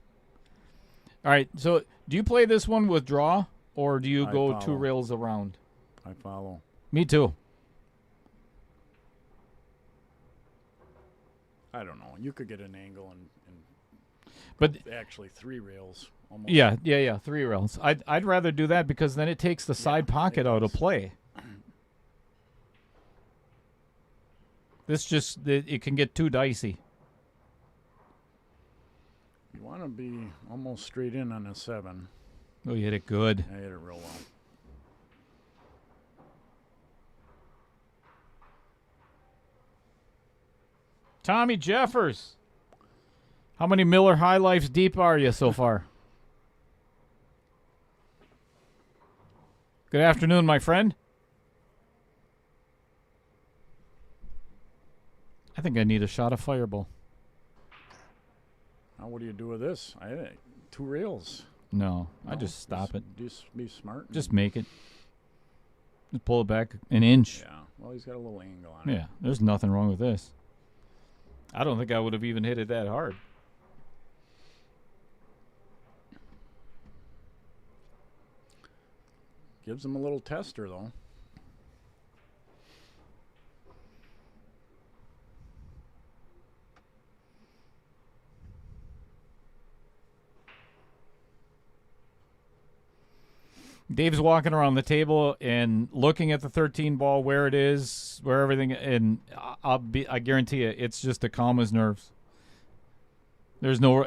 All right, so do you play this one with draw, or do you go follow. 2 rails around? I follow. Me too. I don't know. You could get an angle and But actually 3 rails. Almost. Yeah, 3 rails. I'd rather do that because then it takes the side pocket out of play. This just it can get too dicey. You want to be almost straight in on a 7. Oh, you hit it good. I hit it real well. Tommy Jeffers. How many Miller High Lifes deep are you so far? Good afternoon, my friend. I think I need a shot of Fireball. Now what do you do with this? I had 2 rails. No, I just stop it. Just be smart. Just make it. Just pull it back an inch. Yeah. Well, he's got a little angle on it. Yeah, there's nothing wrong with this. I don't think I would have even hit it that hard. Gives him a little tester, though. Dave's walking around the table and looking at the 13 ball, where it is, where everything, and I guarantee you, it's just to calm his nerves. There's no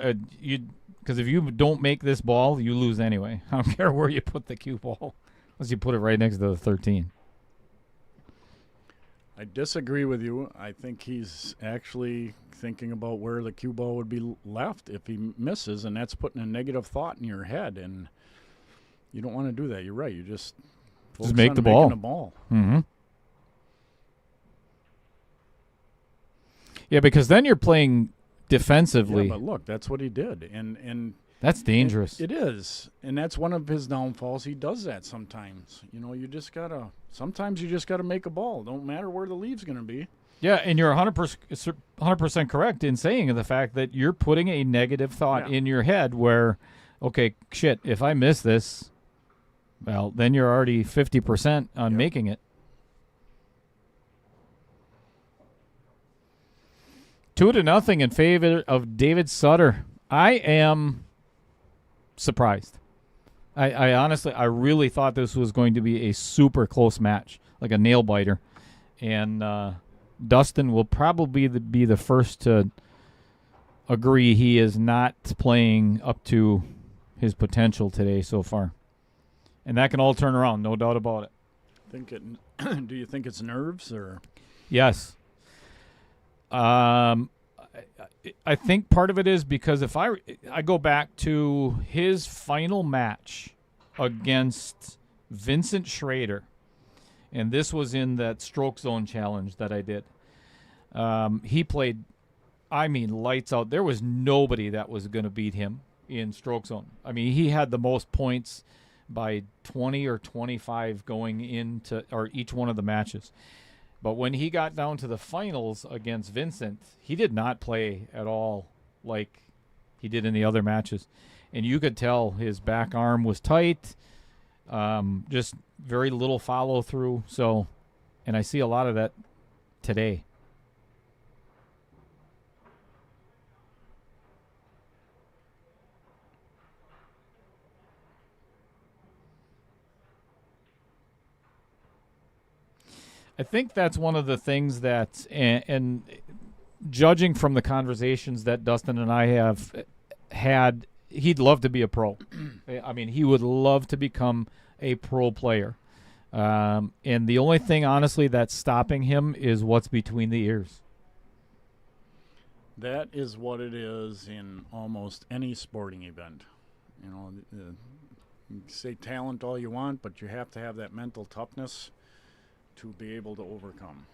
because if you don't make this ball, you lose anyway. I don't care where you put the cue ball, unless you put it right next to the 13. I disagree with you. I think he's actually thinking about where the cue ball would be left if he misses, and that's putting a negative thought in your head, and you don't want to do that. You're right. You just focus make on the making ball. The ball. Mm-hmm. Yeah, because then you're playing defensively. Yeah, but look, that's what he did, and That's dangerous. It is, and that's one of his downfalls. He does that sometimes. Sometimes you just gotta make a ball. Don't matter where the lead's gonna be. Yeah, and you're 100% correct in saying the fact that you're putting a negative thought in your head where, okay, shit, if I miss this, well, then you're already 50% on making it. 2-0 in favor of David Sutter. I am surprised. I honestly, I really thought this was going to be a super close match, like a nail biter. And Dustin will probably be the first to agree he is not playing up to his potential today so far. And that can all turn around, no doubt about it. Do you think it's nerves or? Yes. I think part of it is because if I go back to his final match against Vincent Schrader, and this was in that stroke zone challenge that I did. He played, lights out. There was nobody that was going to beat him in stroke zone. I mean, he had the most points by 20 or 25 going into each one of the matches. But when he got down to the finals against Vincent, he did not play at all like he did in the other matches. And you could tell his back arm was tight, just very little follow through. So, and I see a lot of that today. I think that's one of the things that, and judging from the conversations that Dustin and I have had, he'd love to be a pro. I mean, he would love to become a pro player. And the only thing, honestly, that's stopping him is what's between the ears. That is what it is in almost any sporting event. You say talent all you want, but you have to have that mental toughness to be able to overcome.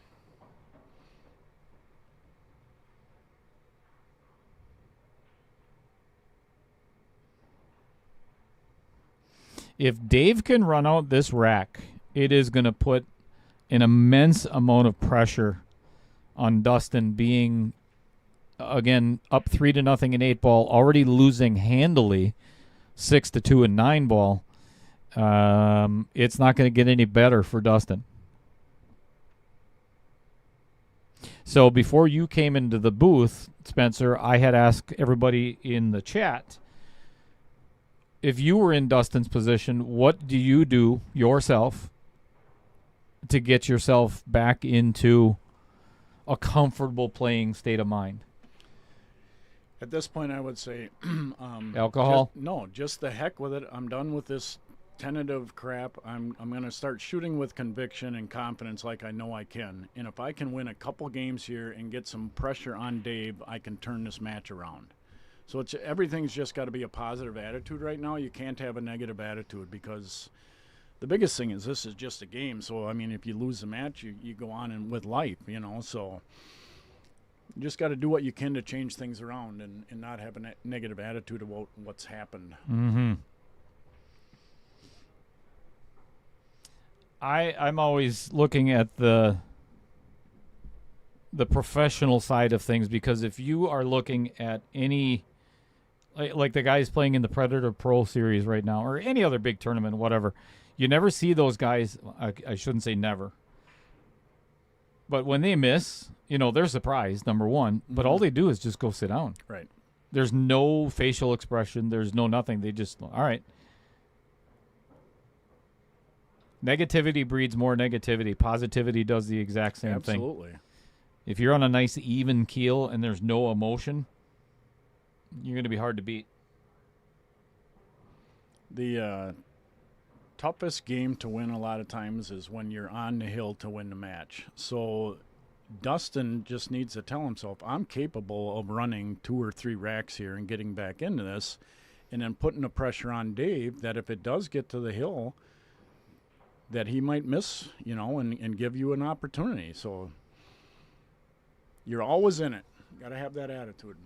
If Dave can run out this rack, it is going to put an immense amount of pressure on Dustin being, again, up 3-0 in 8 ball, already losing handily 6-2 in 9 ball. It's not going to get any better for Dustin. So before you came into the booth, Spencer, I had asked everybody in the chat, if you were in Dustin's position, what do you do yourself to get yourself back into a comfortable playing state of mind? At this point, I would say alcohol. Just the heck with it. I'm done with this tentative crap. I'm going to start shooting with conviction and confidence like I know I can. And if I can win a couple games here and get some pressure on Dave, I can turn this match around. So everything's just got to be a positive attitude right now. You can't have a negative attitude because the biggest thing is this is just a game. So, I mean, if you lose the match, you go on and with life, So you just got to do what you can to change things around and not have a negative attitude about what's happened. Mm-hmm. I'm always looking at the professional side of things, because if you are looking at any, like the guys playing in the Predator Pro Series right now, or any other big tournament, whatever, you never see those guys. I shouldn't say never, but when they miss, they're surprised, number one, but all they do is just go sit down. Right. There's no facial expression. There's no nothing. They just, all right. Negativity breeds more negativity. Positivity does the exact same thing. Absolutely. If you're on a nice even keel and there's no emotion, you're going to be hard to beat. The toughest game to win a lot of times is when you're on the hill to win the match. So Dustin just needs to tell himself, I'm capable of running 2 or 3 racks here and getting back into this, and then putting the pressure on Dave that if it does get to the hill, that he might miss, and give you an opportunity. So you're always in it. Got to have that attitude.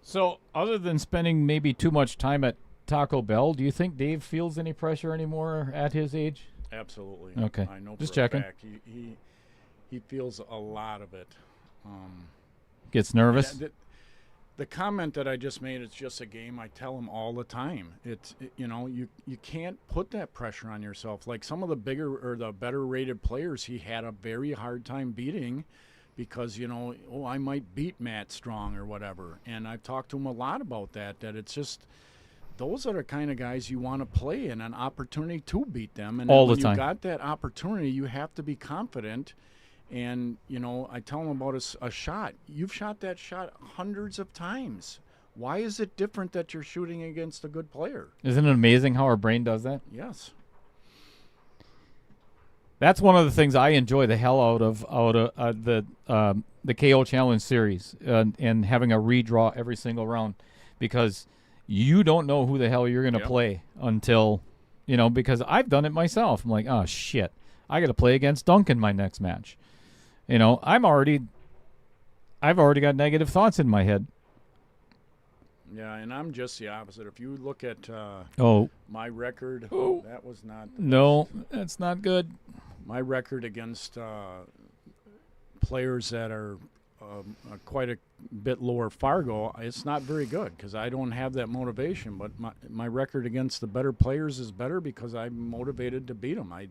So other than spending maybe too much time at Taco Bell, do you think Dave feels any pressure anymore at his age? Absolutely. Okay. I know Just for checking. a fact he feels a lot of it. Gets nervous? Yeah, the comment that I just made, it's just a game, I tell him all the time. You can't put that pressure on yourself. Like some of the bigger or the better rated players, he had a very hard time beating because, I might beat Matt Strong or whatever. And I've talked to him a lot about that it's just those are the kind of guys you want to play in an opportunity to beat them. And all when the time. you got that opportunity, you have to be confident. And, I tell him about a shot. You've shot that shot hundreds of times. Why is it different that you're shooting against a good player? Isn't it amazing how our brain does that? Yes. That's one of the things I enjoy the hell out of the KO Challenge series and having a redraw every single round, because you don't know who the hell you're going to play until, because I've done it myself. I'm like, oh, shit, I got to play against Duncan my next match. I've already got negative thoughts in my head. Yeah, and I'm just the opposite. If you look at my record, that was not. No, that's not good. My record against players that are quite a bit lower Fargo, it's not very good because I don't have that motivation. But my record against the better players is better because I'm motivated to beat them. I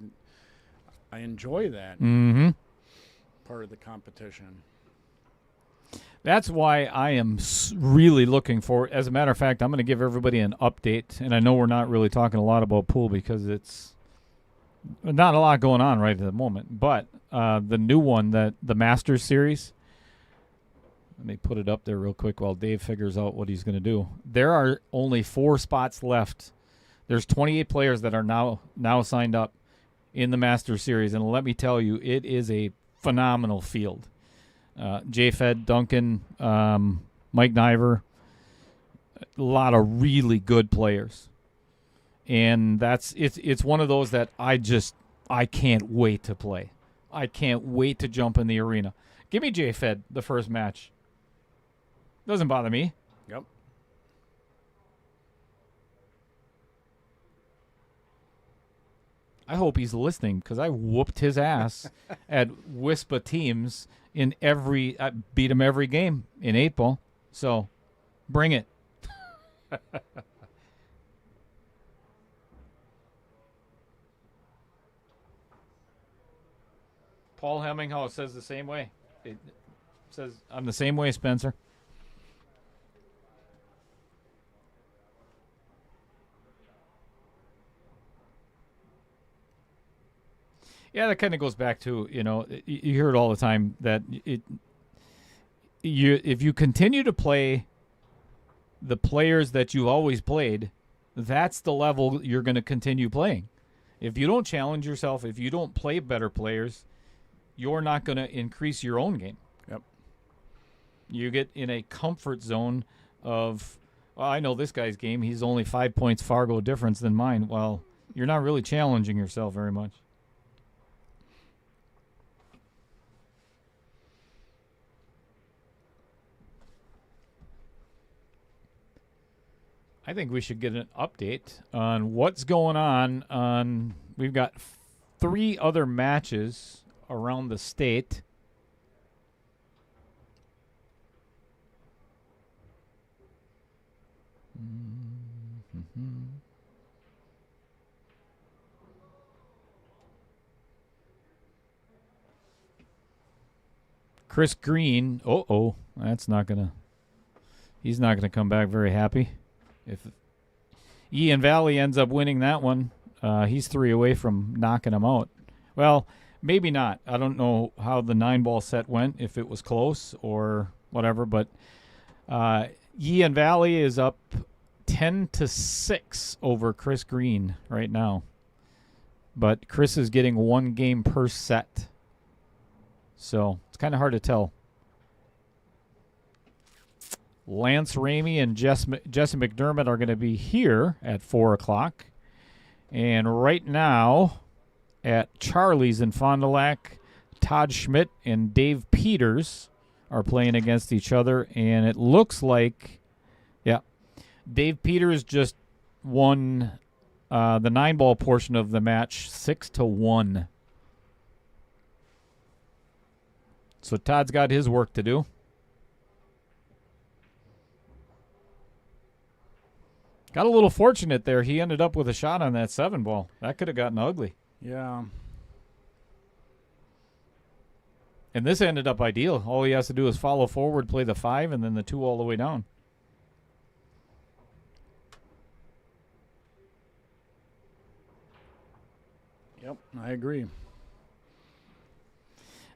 enjoy that part of the competition. That's why I am really looking forward. As a matter of fact, I'm going to give everybody an update, and I know we're not really talking a lot about pool because it's not a lot going on right at the moment. But the new one, the Masters Series, let me put it up there real quick while Dave figures out what he's going to do. There are only 4 spots left. There's 28 players that are now signed up in the Masters Series, and let me tell you, it is a phenomenal field. J-Fed, Duncan, Mike Niver, a lot of really good players. And it's one of those that I can't wait to play. I can't wait to jump in the arena. Give me J-Fed the first match. Doesn't bother me. Yep. I hope he's listening because I whooped his ass at WISPA teams I beat him every game in 8-ball. So bring it. Paul Hemminghouse says the same way. It says, I'm the same way, Spencer. Yeah, that kind of goes back to, you hear it all the time that if you continue to play the players that you've always played, that's the level you're going to continue playing. If you don't challenge yourself, if you don't play better players, you're not going to increase your own game. Yep. You get in a comfort zone of, well, I know this guy's game. He's only 5 points Fargo difference than mine. Well, you're not really challenging yourself very much. I think we should get an update on what's going on. We've got 3 other matches around the state. Chris Green. He's not gonna come back very happy. If Ian Valley ends up winning that one, he's 3 away from knocking him out. Well, maybe not. I don't know how the 9-ball set went, if it was close or whatever, but Yee and Valley is up 10-6 over Chris Green right now. But Chris is getting 1 game per set. So it's kind of hard to tell. Lance Ramey and Jesse McDermott are going to be here at 4 o'clock. And right now at Charlie's in Fond du Lac, Todd Schmidt and Dave Peters are playing against each other. And it looks like, yeah, Dave Peters just won the 9-ball portion of the match 6-1. So Todd's got his work to do. Got a little fortunate there. He ended up with a shot on that 7-ball. That could have gotten ugly. Yeah. And this ended up ideal. All he has to do is follow forward, play the 5, and then the 2 all the way down. Yep, I agree.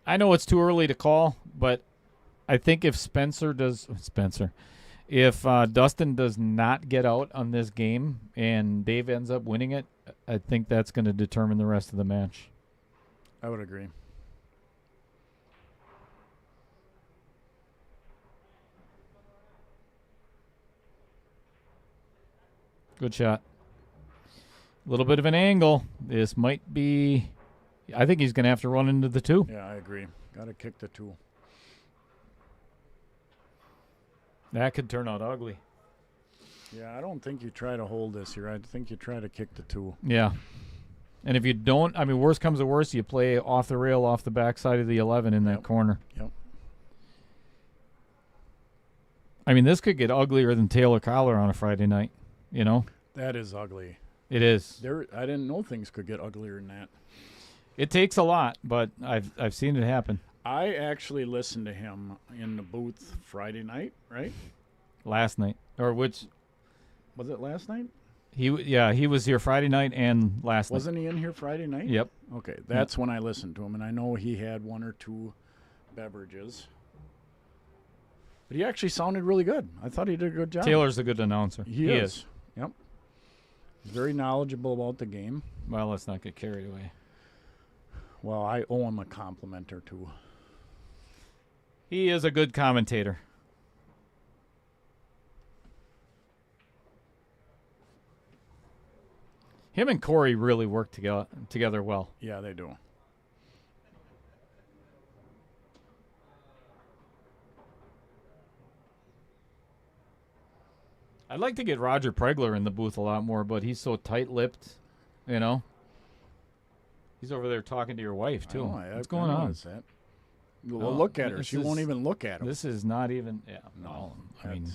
I know it's too early to call, but I think if if Dustin does not get out on this game and Dave ends up winning it, I think that's going to determine the rest of the match. I would agree. Good shot. A little bit of an angle. This might be... I think he's going to have to run into the 2. Yeah, I agree. Got to kick the 2. That could turn out ugly. Yeah, I don't think you try to hold this here. I think you try to kick the 2. Yeah. And if you don't, I mean, worst comes to worst, you play off the rail, off the backside of the 11 in that corner. Yep. I mean, this could get uglier than Taylor Collar on a Friday night, you know? That is ugly. It is. I didn't know things could get uglier than that. It takes a lot, but I've seen it happen. I actually listened to him in the booth Friday night, right? Last night. Or which... Was it last night? He was here Friday night and last night. Wasn't he in here Friday night? Yep. Okay, that's when I listened to him, and I know he had 1 or 2 beverages. But he actually sounded really good. I thought he did a good job. Taylor's a good announcer. He is. Yep. He's very knowledgeable about the game. Well, let's not get carried away. Well, I owe him a compliment or 2. He is a good commentator. Him and Corey really work together well. Yeah, they do. I'd like to get Roger Pregler in the booth a lot more, but he's so tight-lipped, you know. He's over there talking to your wife, too. What's going on? That. Well, look at her. She won't even look at him. This is not even... Yeah, No. I mean,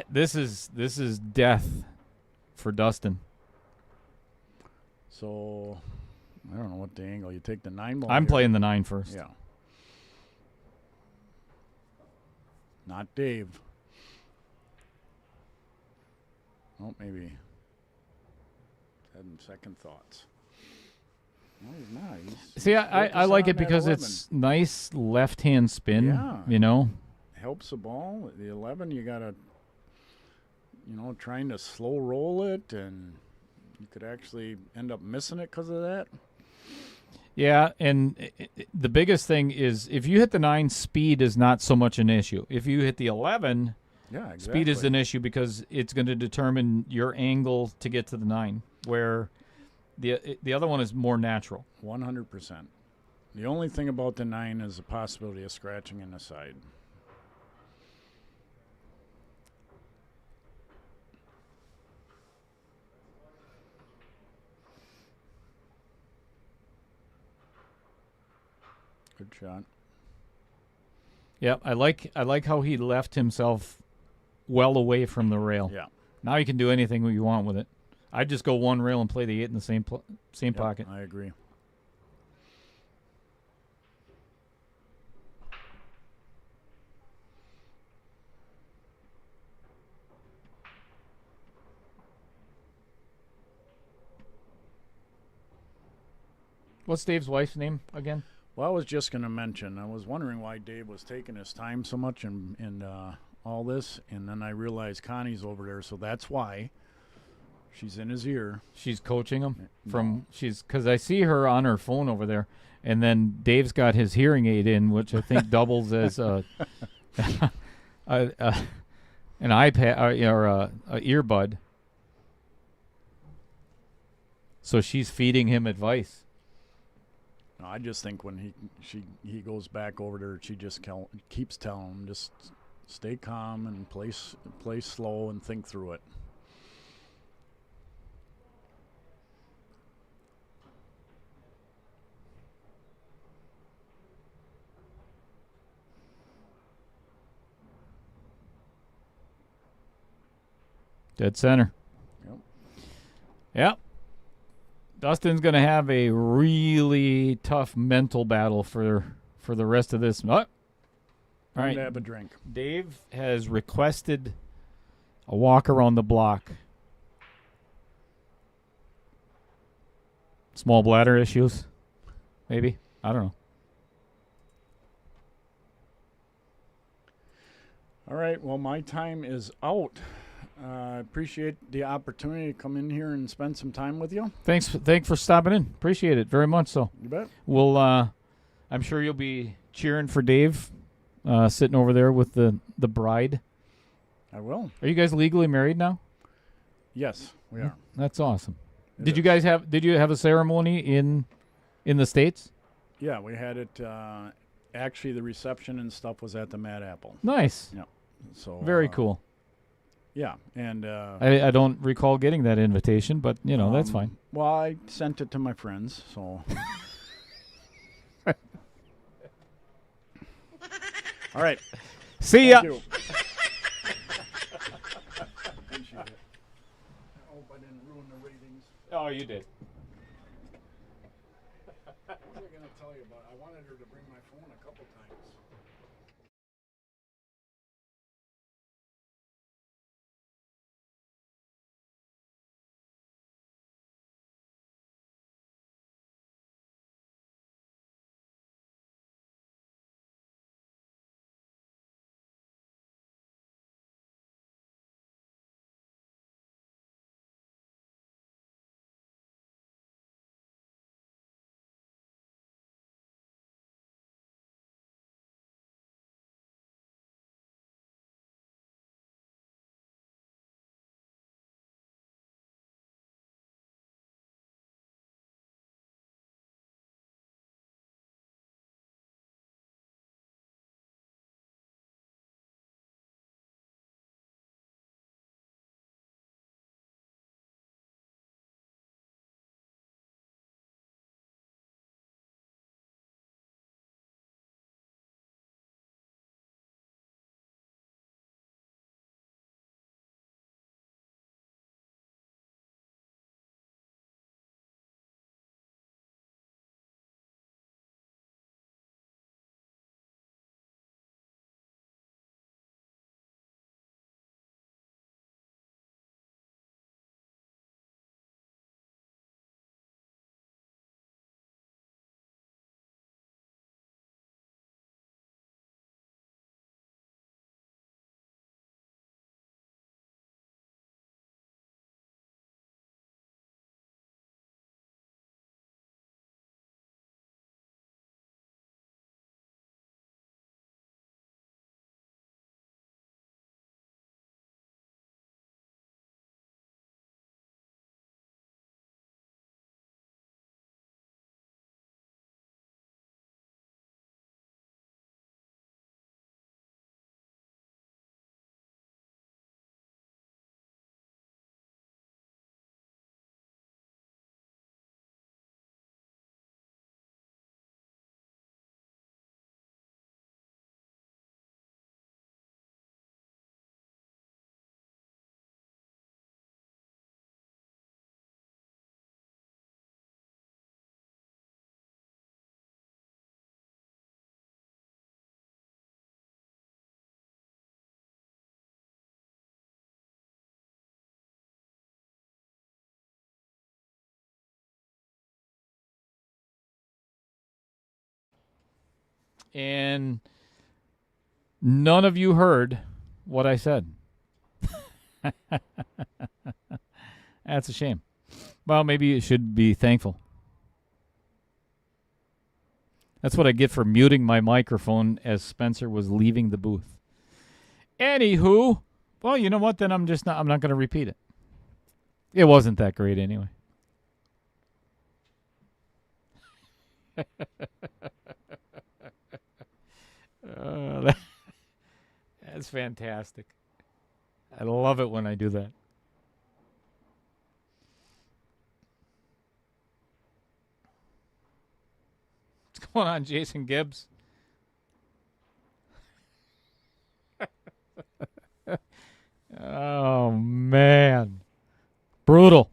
this is death for Dustin. So, I don't know what the angle. You take the 9-ball. I'm here. playing the 9 first. Yeah. Not Dave. Oh, maybe. Having second thoughts. No, he's not. See, I like it because it's nice left-hand spin, Yeah. you know. Helps the ball. The 11, you got to, trying to slow roll it, and you could actually end up missing it because of that. Yeah, and the biggest thing is if you hit the 9, speed is not so much an issue. If you hit the 11, yeah, exactly. speed is an issue because it's going to determine your angle to get to the 9, where the other one is more natural. 100%. The only thing about the 9 is the possibility of scratching in the side. Good shot. Yeah, I like how he left himself well away from the rail. Yeah. Now you can do anything you want with it. I'd just go 1 rail and play the 8 in the same Yep, pocket. I agree. What's Dave's wife's name again? Well, I was just going to mention, I was wondering why Dave was taking his time so much in all this, and then I realized Connie's over there, so that's why. She's in his ear. She's coaching him No. because I see her on her phone over there, and then Dave's got his hearing aid in, which I think doubles as an iPad or a earbud. So she's feeding him advice. No, I just think when he goes back over there, she just keeps telling him, just stay calm and play slow and think through it. Dead center. Yep. Yep. Dustin's going to have a really tough mental battle for the rest of this. Oh. All Time right. to have a drink. Dave has requested a walk around the block. Small bladder issues, maybe. I don't know. All right. Well, my time is out. I appreciate the opportunity to come in here and spend some time with you. Thanks for stopping in. Appreciate it very much. So You bet. we'll. I'm sure you'll be cheering for Dave, sitting over there with the bride. I will. Are you guys legally married now? Yes, we are. That's awesome. It Did you is. guys have? Did you have a ceremony in the States? Yeah, we had it. Actually, the reception and stuff was at the Mad Apple. Nice. So Very cool. Yeah, and I don't recall getting that invitation, but that's fine. Well, I sent it to my friends, so. All right. See ya. Thank you. Appreciate it. I hope I didn't ruin the ratings. Oh, you did. What was I going to tell you about? I wanted her to bring my phone a couple times. And none of you heard what I said. That's a shame. Well, maybe you should be thankful. That's what I get for muting my microphone as Spencer was leaving the booth. Anywho, well, you know what? Then I'm not going to repeat it. It wasn't that great anyway. That's fantastic. I love it when I do that. What's going on, Jason Gibbs? Oh, man. Brutal.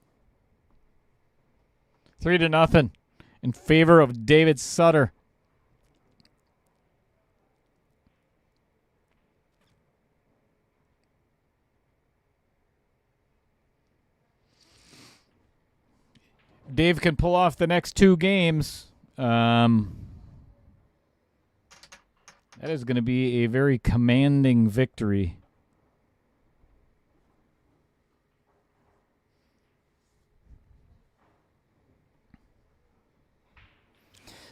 3-0 in favor of David Sutter. Dave can pull off the next 2 games. That is going to be a very commanding victory.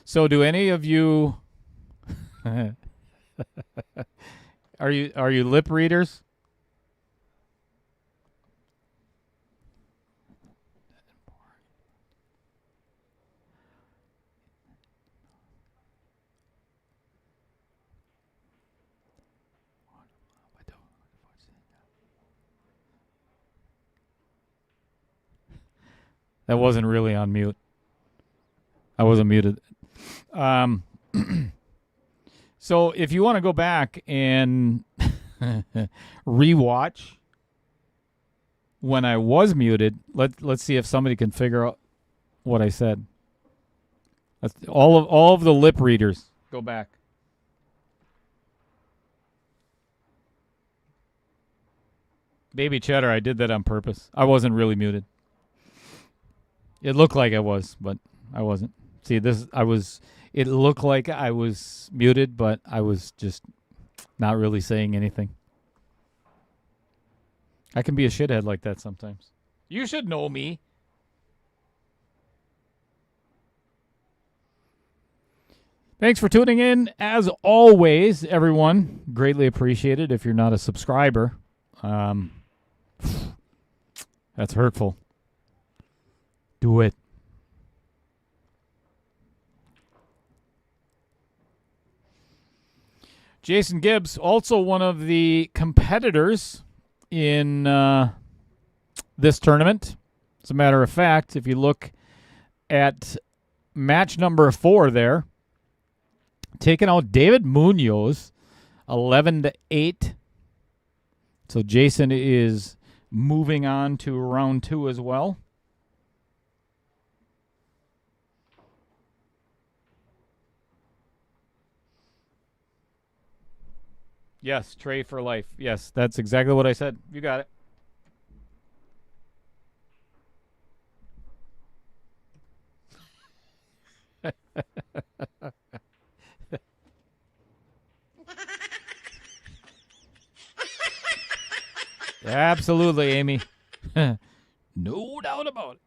So, do any of you are you lip readers? That wasn't really on mute. I wasn't muted. So if you want to go back and rewatch when I was muted, let's see if somebody can figure out what I said. That's all of the lip readers. Go back. Baby Cheddar, I did that on purpose. I wasn't really muted. It looked like I was, but I wasn't. See, it looked like I was muted, but I was just not really saying anything. I can be a shithead like that sometimes. You should know me. Thanks for tuning in. As always, everyone, greatly appreciated. If you're not a subscriber, that's hurtful. Do it. Jason Gibbs, also one of the competitors in this tournament. As a matter of fact, if you look at match number 4 there, taking out David Munoz, 11-8. So Jason is moving on to round 2 as well. Yes, Trey for life. Yes, that's exactly what I said. You got it. Absolutely, Amy. No doubt about it.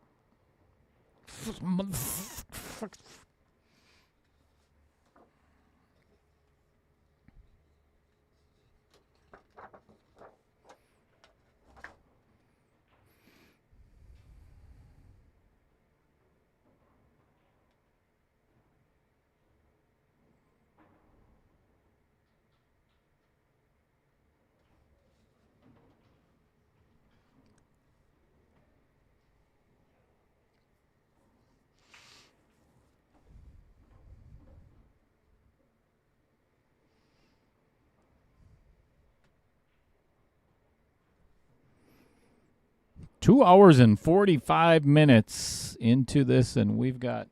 Two hours and 45 minutes into this, and we've got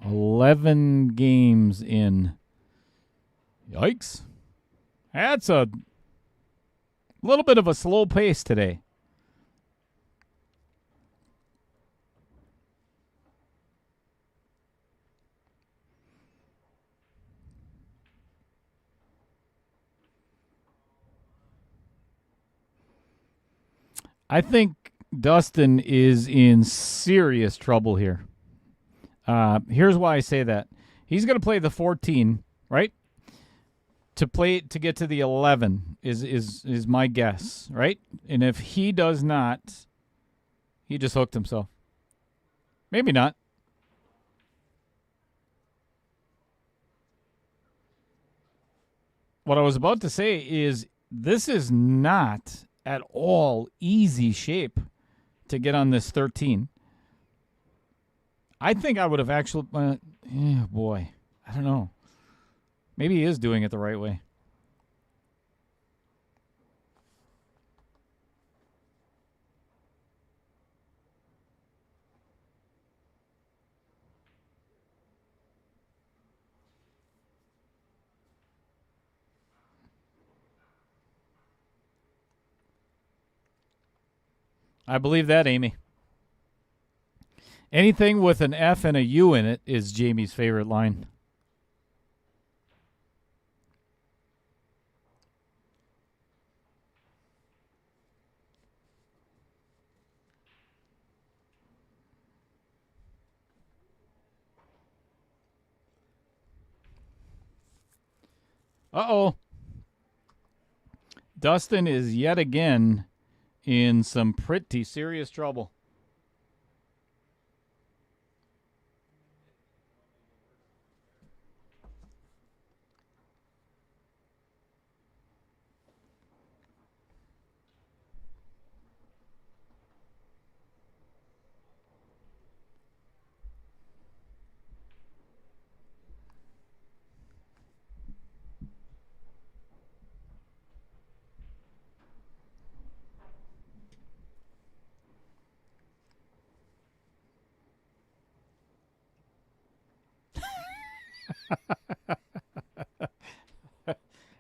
11 games in. Yikes. That's a little bit of a slow pace today. I think Dustin is in serious trouble here. Here's why I say that. He's going to play the 14, right? To get to the 11 is my guess, right? And if he does not, he just hooked himself. Maybe not. What I was about to say is this is not at all easy shape to get on this 13. I think I would have actually, boy, I don't know. Maybe he is doing it the right way. I believe that, Amy. Anything with an F and a U in it is Jamie's favorite line. Uh-oh. Dustin is yet again in some pretty serious trouble.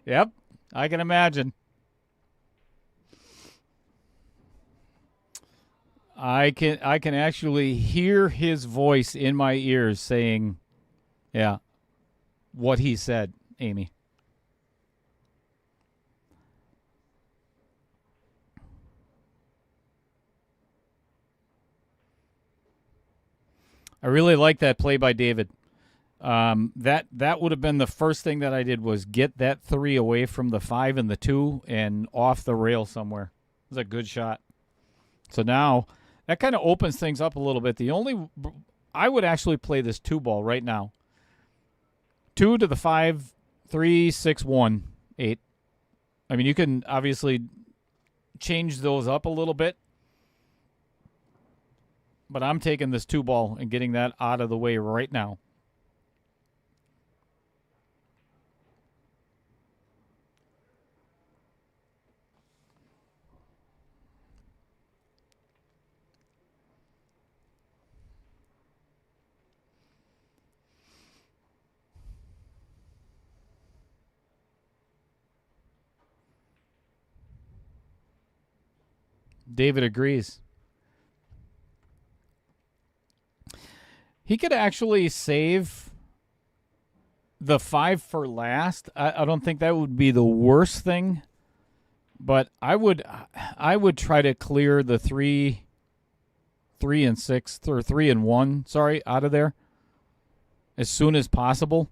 Yep, I can imagine. I can actually hear his voice in my ears saying, yeah, what he said, Amy. I really like that play by David. That would have been the first thing that I did was get that 3 away from the 5 and the 2 and off the rail somewhere. It was a good shot. So now that kind of opens things up a little bit. I would actually play this 2 ball right now. 2 to the 5, 3, 6, 1, 8. I mean, you can obviously change those up a little bit. But I'm taking this 2 ball and getting that out of the way right now. David agrees. He could actually save the 5 for last. I don't think that would be the worst thing, but I would try to clear the 3 and 6 or 3 and 1, out of there as soon as possible.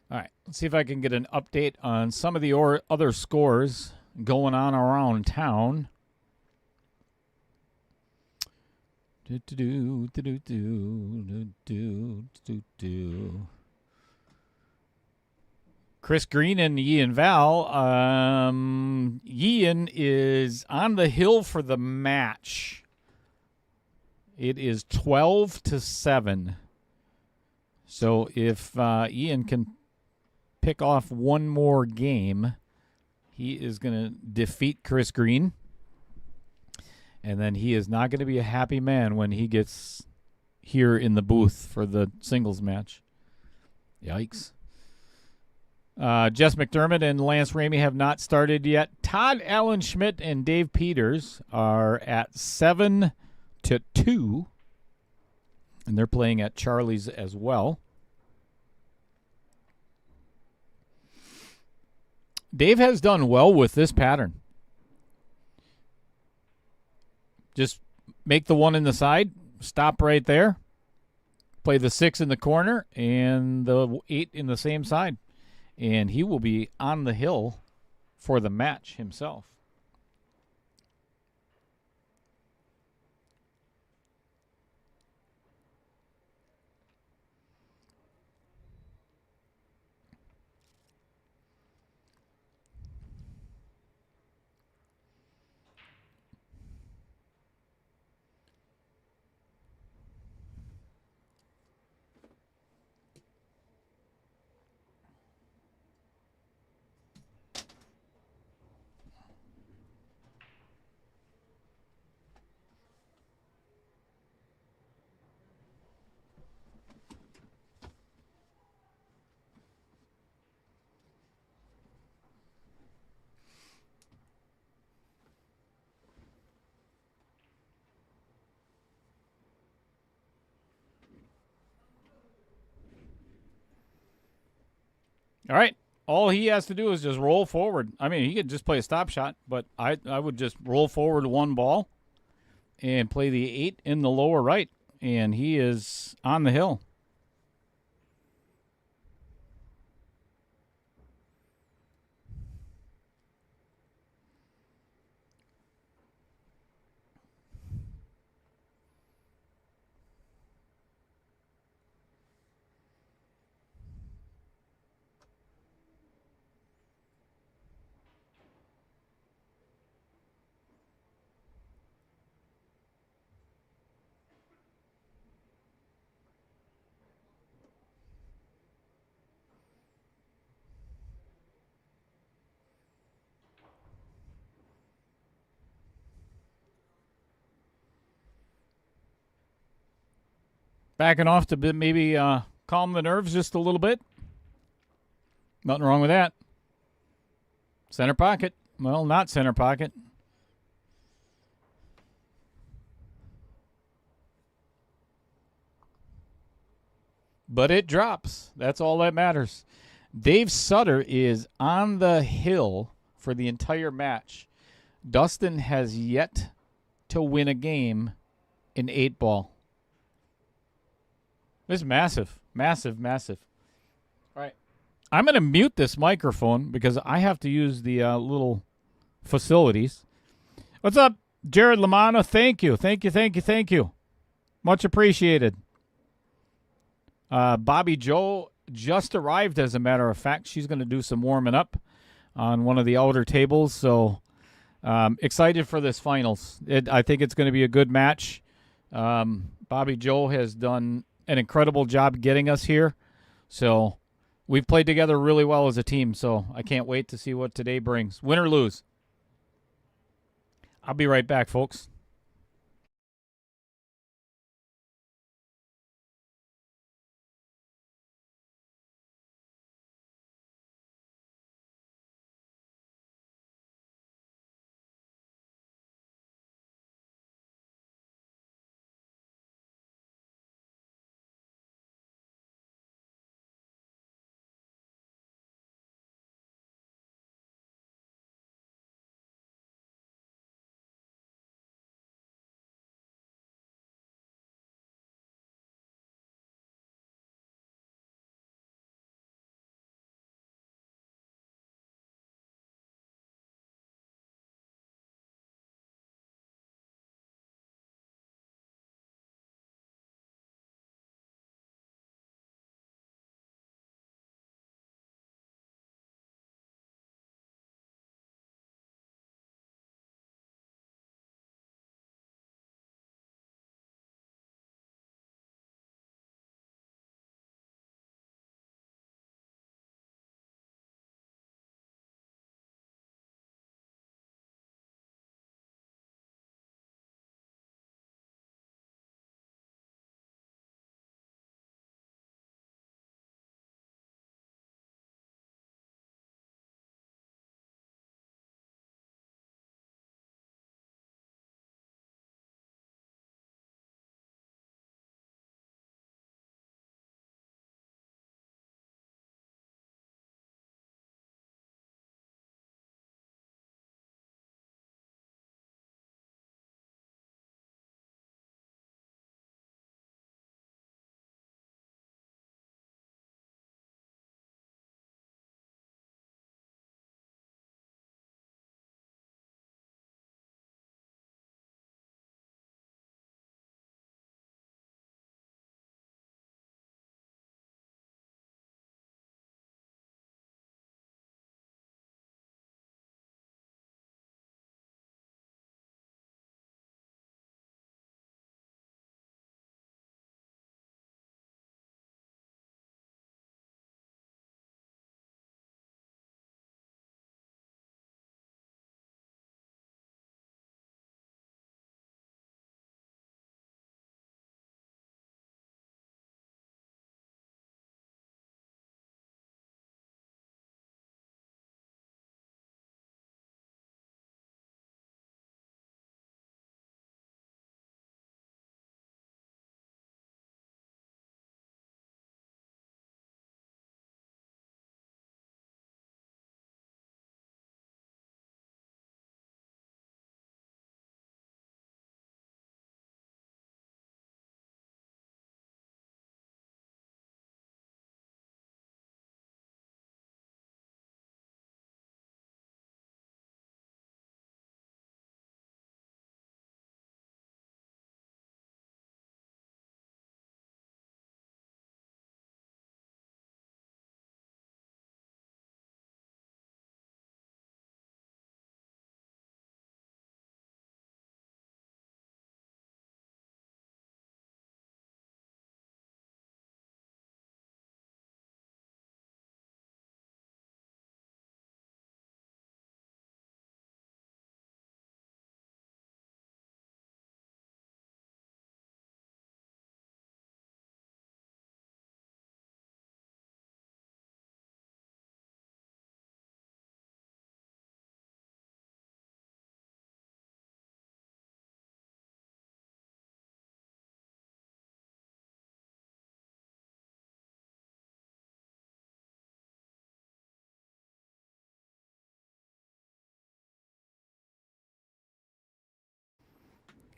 All right, let's see if I can get an update on some of the other scores going on around town. Chris Green and Ian Val. Ian is on the hill for the match. It is 12-7. So if Ian can pick off one more game, he is going to defeat Chris Green. And then he is not going to be a happy man when he gets here in the booth for the singles match. Yikes. Jess McDermott and Lance Ramey have not started yet. Todd Allen Schmidt and Dave Peters are at 7-2, and they're playing at Charlie's as well. Dave has done well with this pattern. Just make the 1 in the side, stop right there, play the 6 in the corner, and the 8 in the same side. And he will be on the hill for the match himself. All right. All he has to do is just roll forward. I mean, he could just play a stop shot, but I would just roll forward 1 ball and play the 8 in the lower right, and he is on the hill. Backing off to maybe calm the nerves just a little bit. Nothing wrong with that. Center pocket. Well, not center pocket. But it drops. That's all that matters. Dave Sutter is on the hill for the entire match. Dustin has yet to win a game in 8-ball. This is massive, massive, massive. All right. I'm going to mute this microphone because I have to use the little facilities. What's up, Jared Lamana? Thank you. Thank you, thank you, thank you. Much appreciated. Bobby Joe just arrived, as a matter of fact. She's going to do some warming up on one of the outer tables. So excited for this finals. I think it's going to be a good match. Bobby Joe has done an incredible job getting us here. So we've played together really well as a team. So I can't wait to see what today brings. Win or lose. I'll be right back, folks.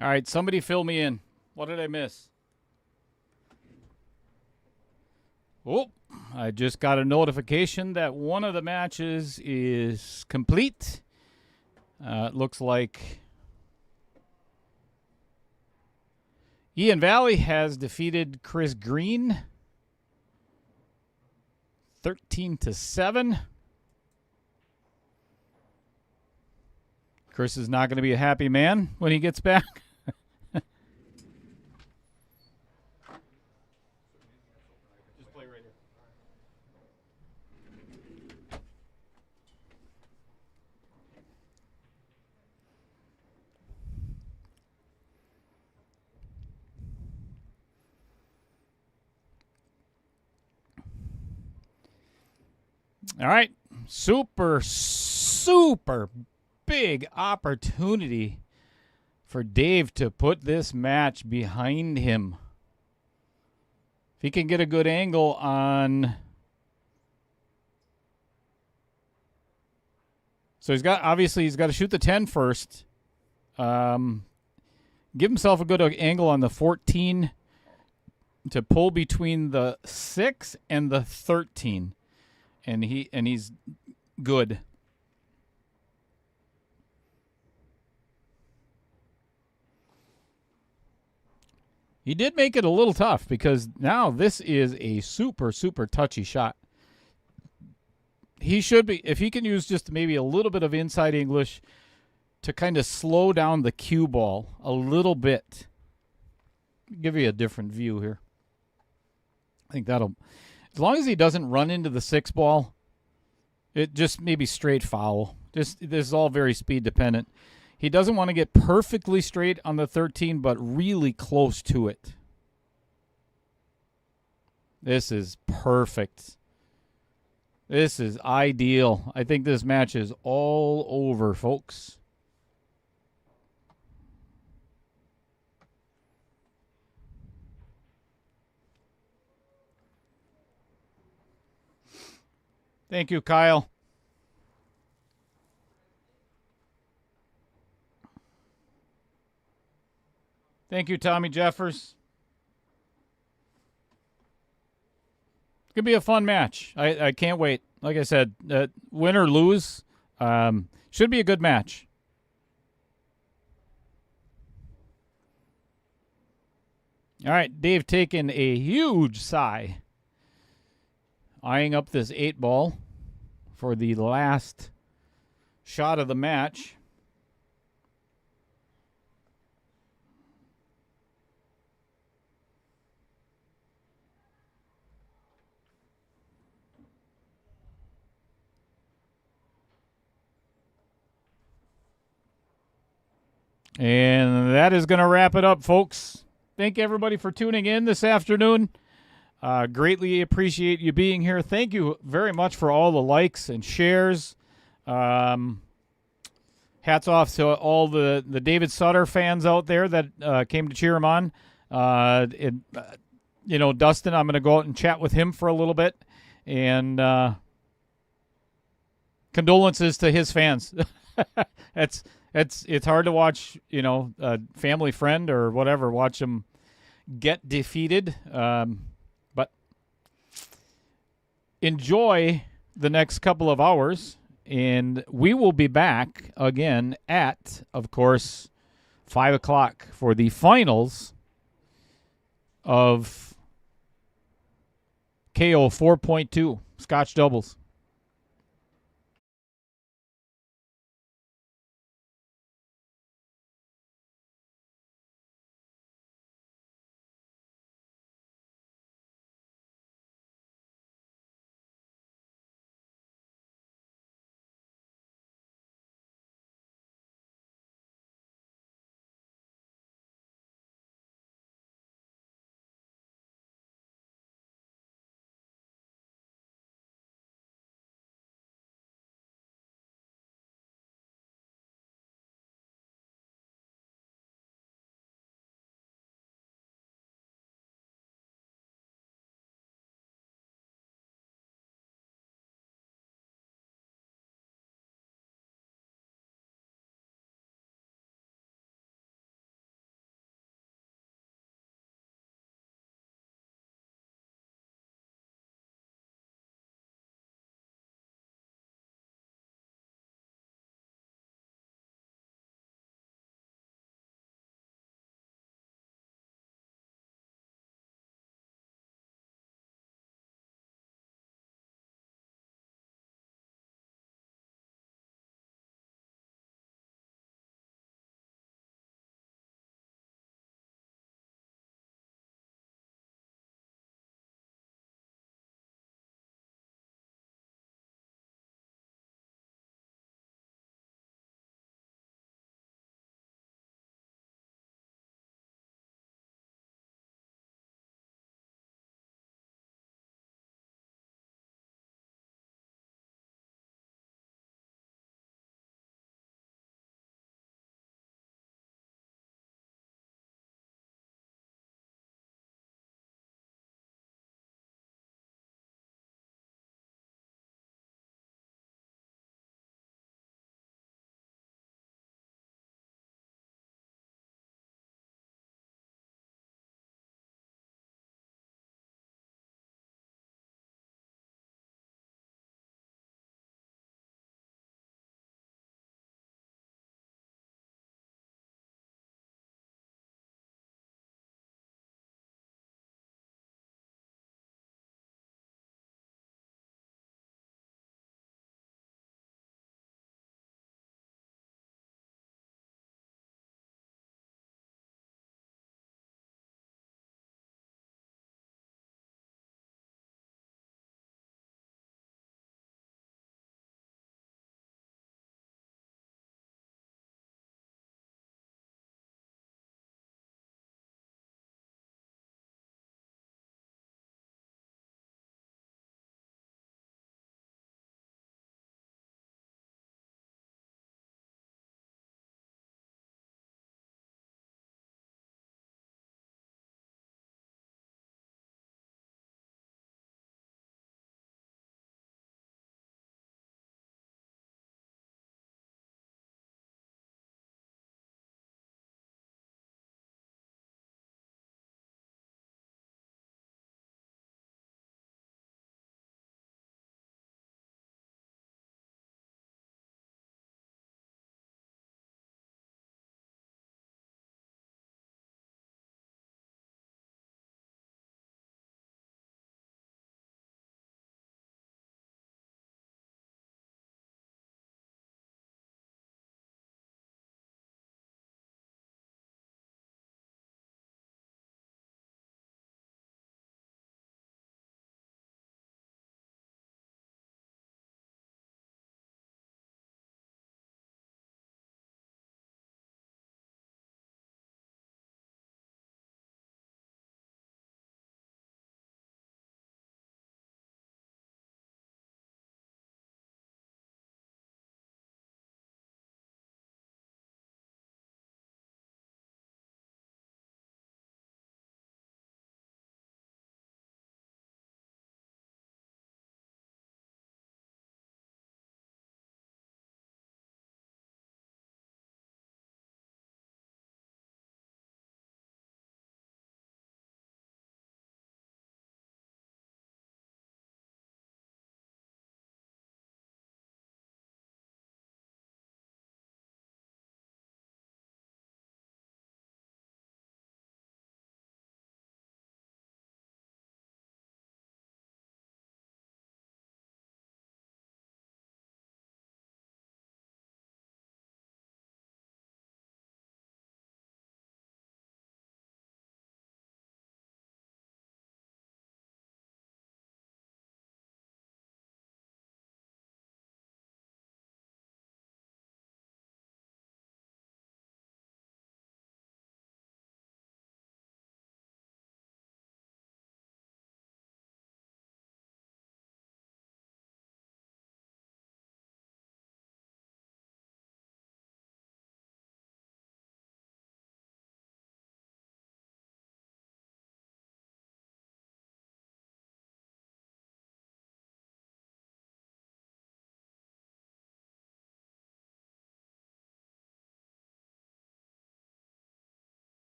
All right, somebody fill me in. What did I miss? Oh, I just got a notification that one of the matches is complete. It looks like Ian Valley has defeated Chris Green 13-7. Chris is not going to be a happy man when he gets back. Just play right here. All right. Super big opportunity for Dave to put this match behind him. If he can get a good angle on... So he's got to shoot the 10 first. Give himself a good angle on the 14 to pull between the 6 and the 13. And he's good. He did make it a little tough because now this is a super touchy shot. He should be, if he can use just maybe a little bit of inside English to kind of slow down the cue ball a little bit. Give you a different view here. I think that'll, as long as he doesn't run into the 6 ball, it just maybe straight foul. This is all very speed dependent. He doesn't want to get perfectly straight on the 13, but really close to it. This is perfect. This is ideal. I think this match is all over, folks. Thank you, Kyle. Thank you, Tommy Jeffers. It's going to be a fun match. I can't wait. Like I said, win or lose, should be a good match. All right, Dave taking a huge sigh. Eyeing up this 8 ball for the last shot of the match. And that is going to wrap it up, folks. Thank everybody for tuning in this afternoon. Greatly appreciate you being here. Thank you very much for all the likes and shares. Hats off to all the David Sutter fans out there that came to cheer him on. Dustin, I'm going to go out and chat with him for a little bit. And condolences to his fans. It's hard to watch, a family friend or whatever, watch them get defeated. But enjoy the next couple of hours, and we will be back again at, of course, 5 o'clock for the finals of KO 4.2 Scotch Doubles.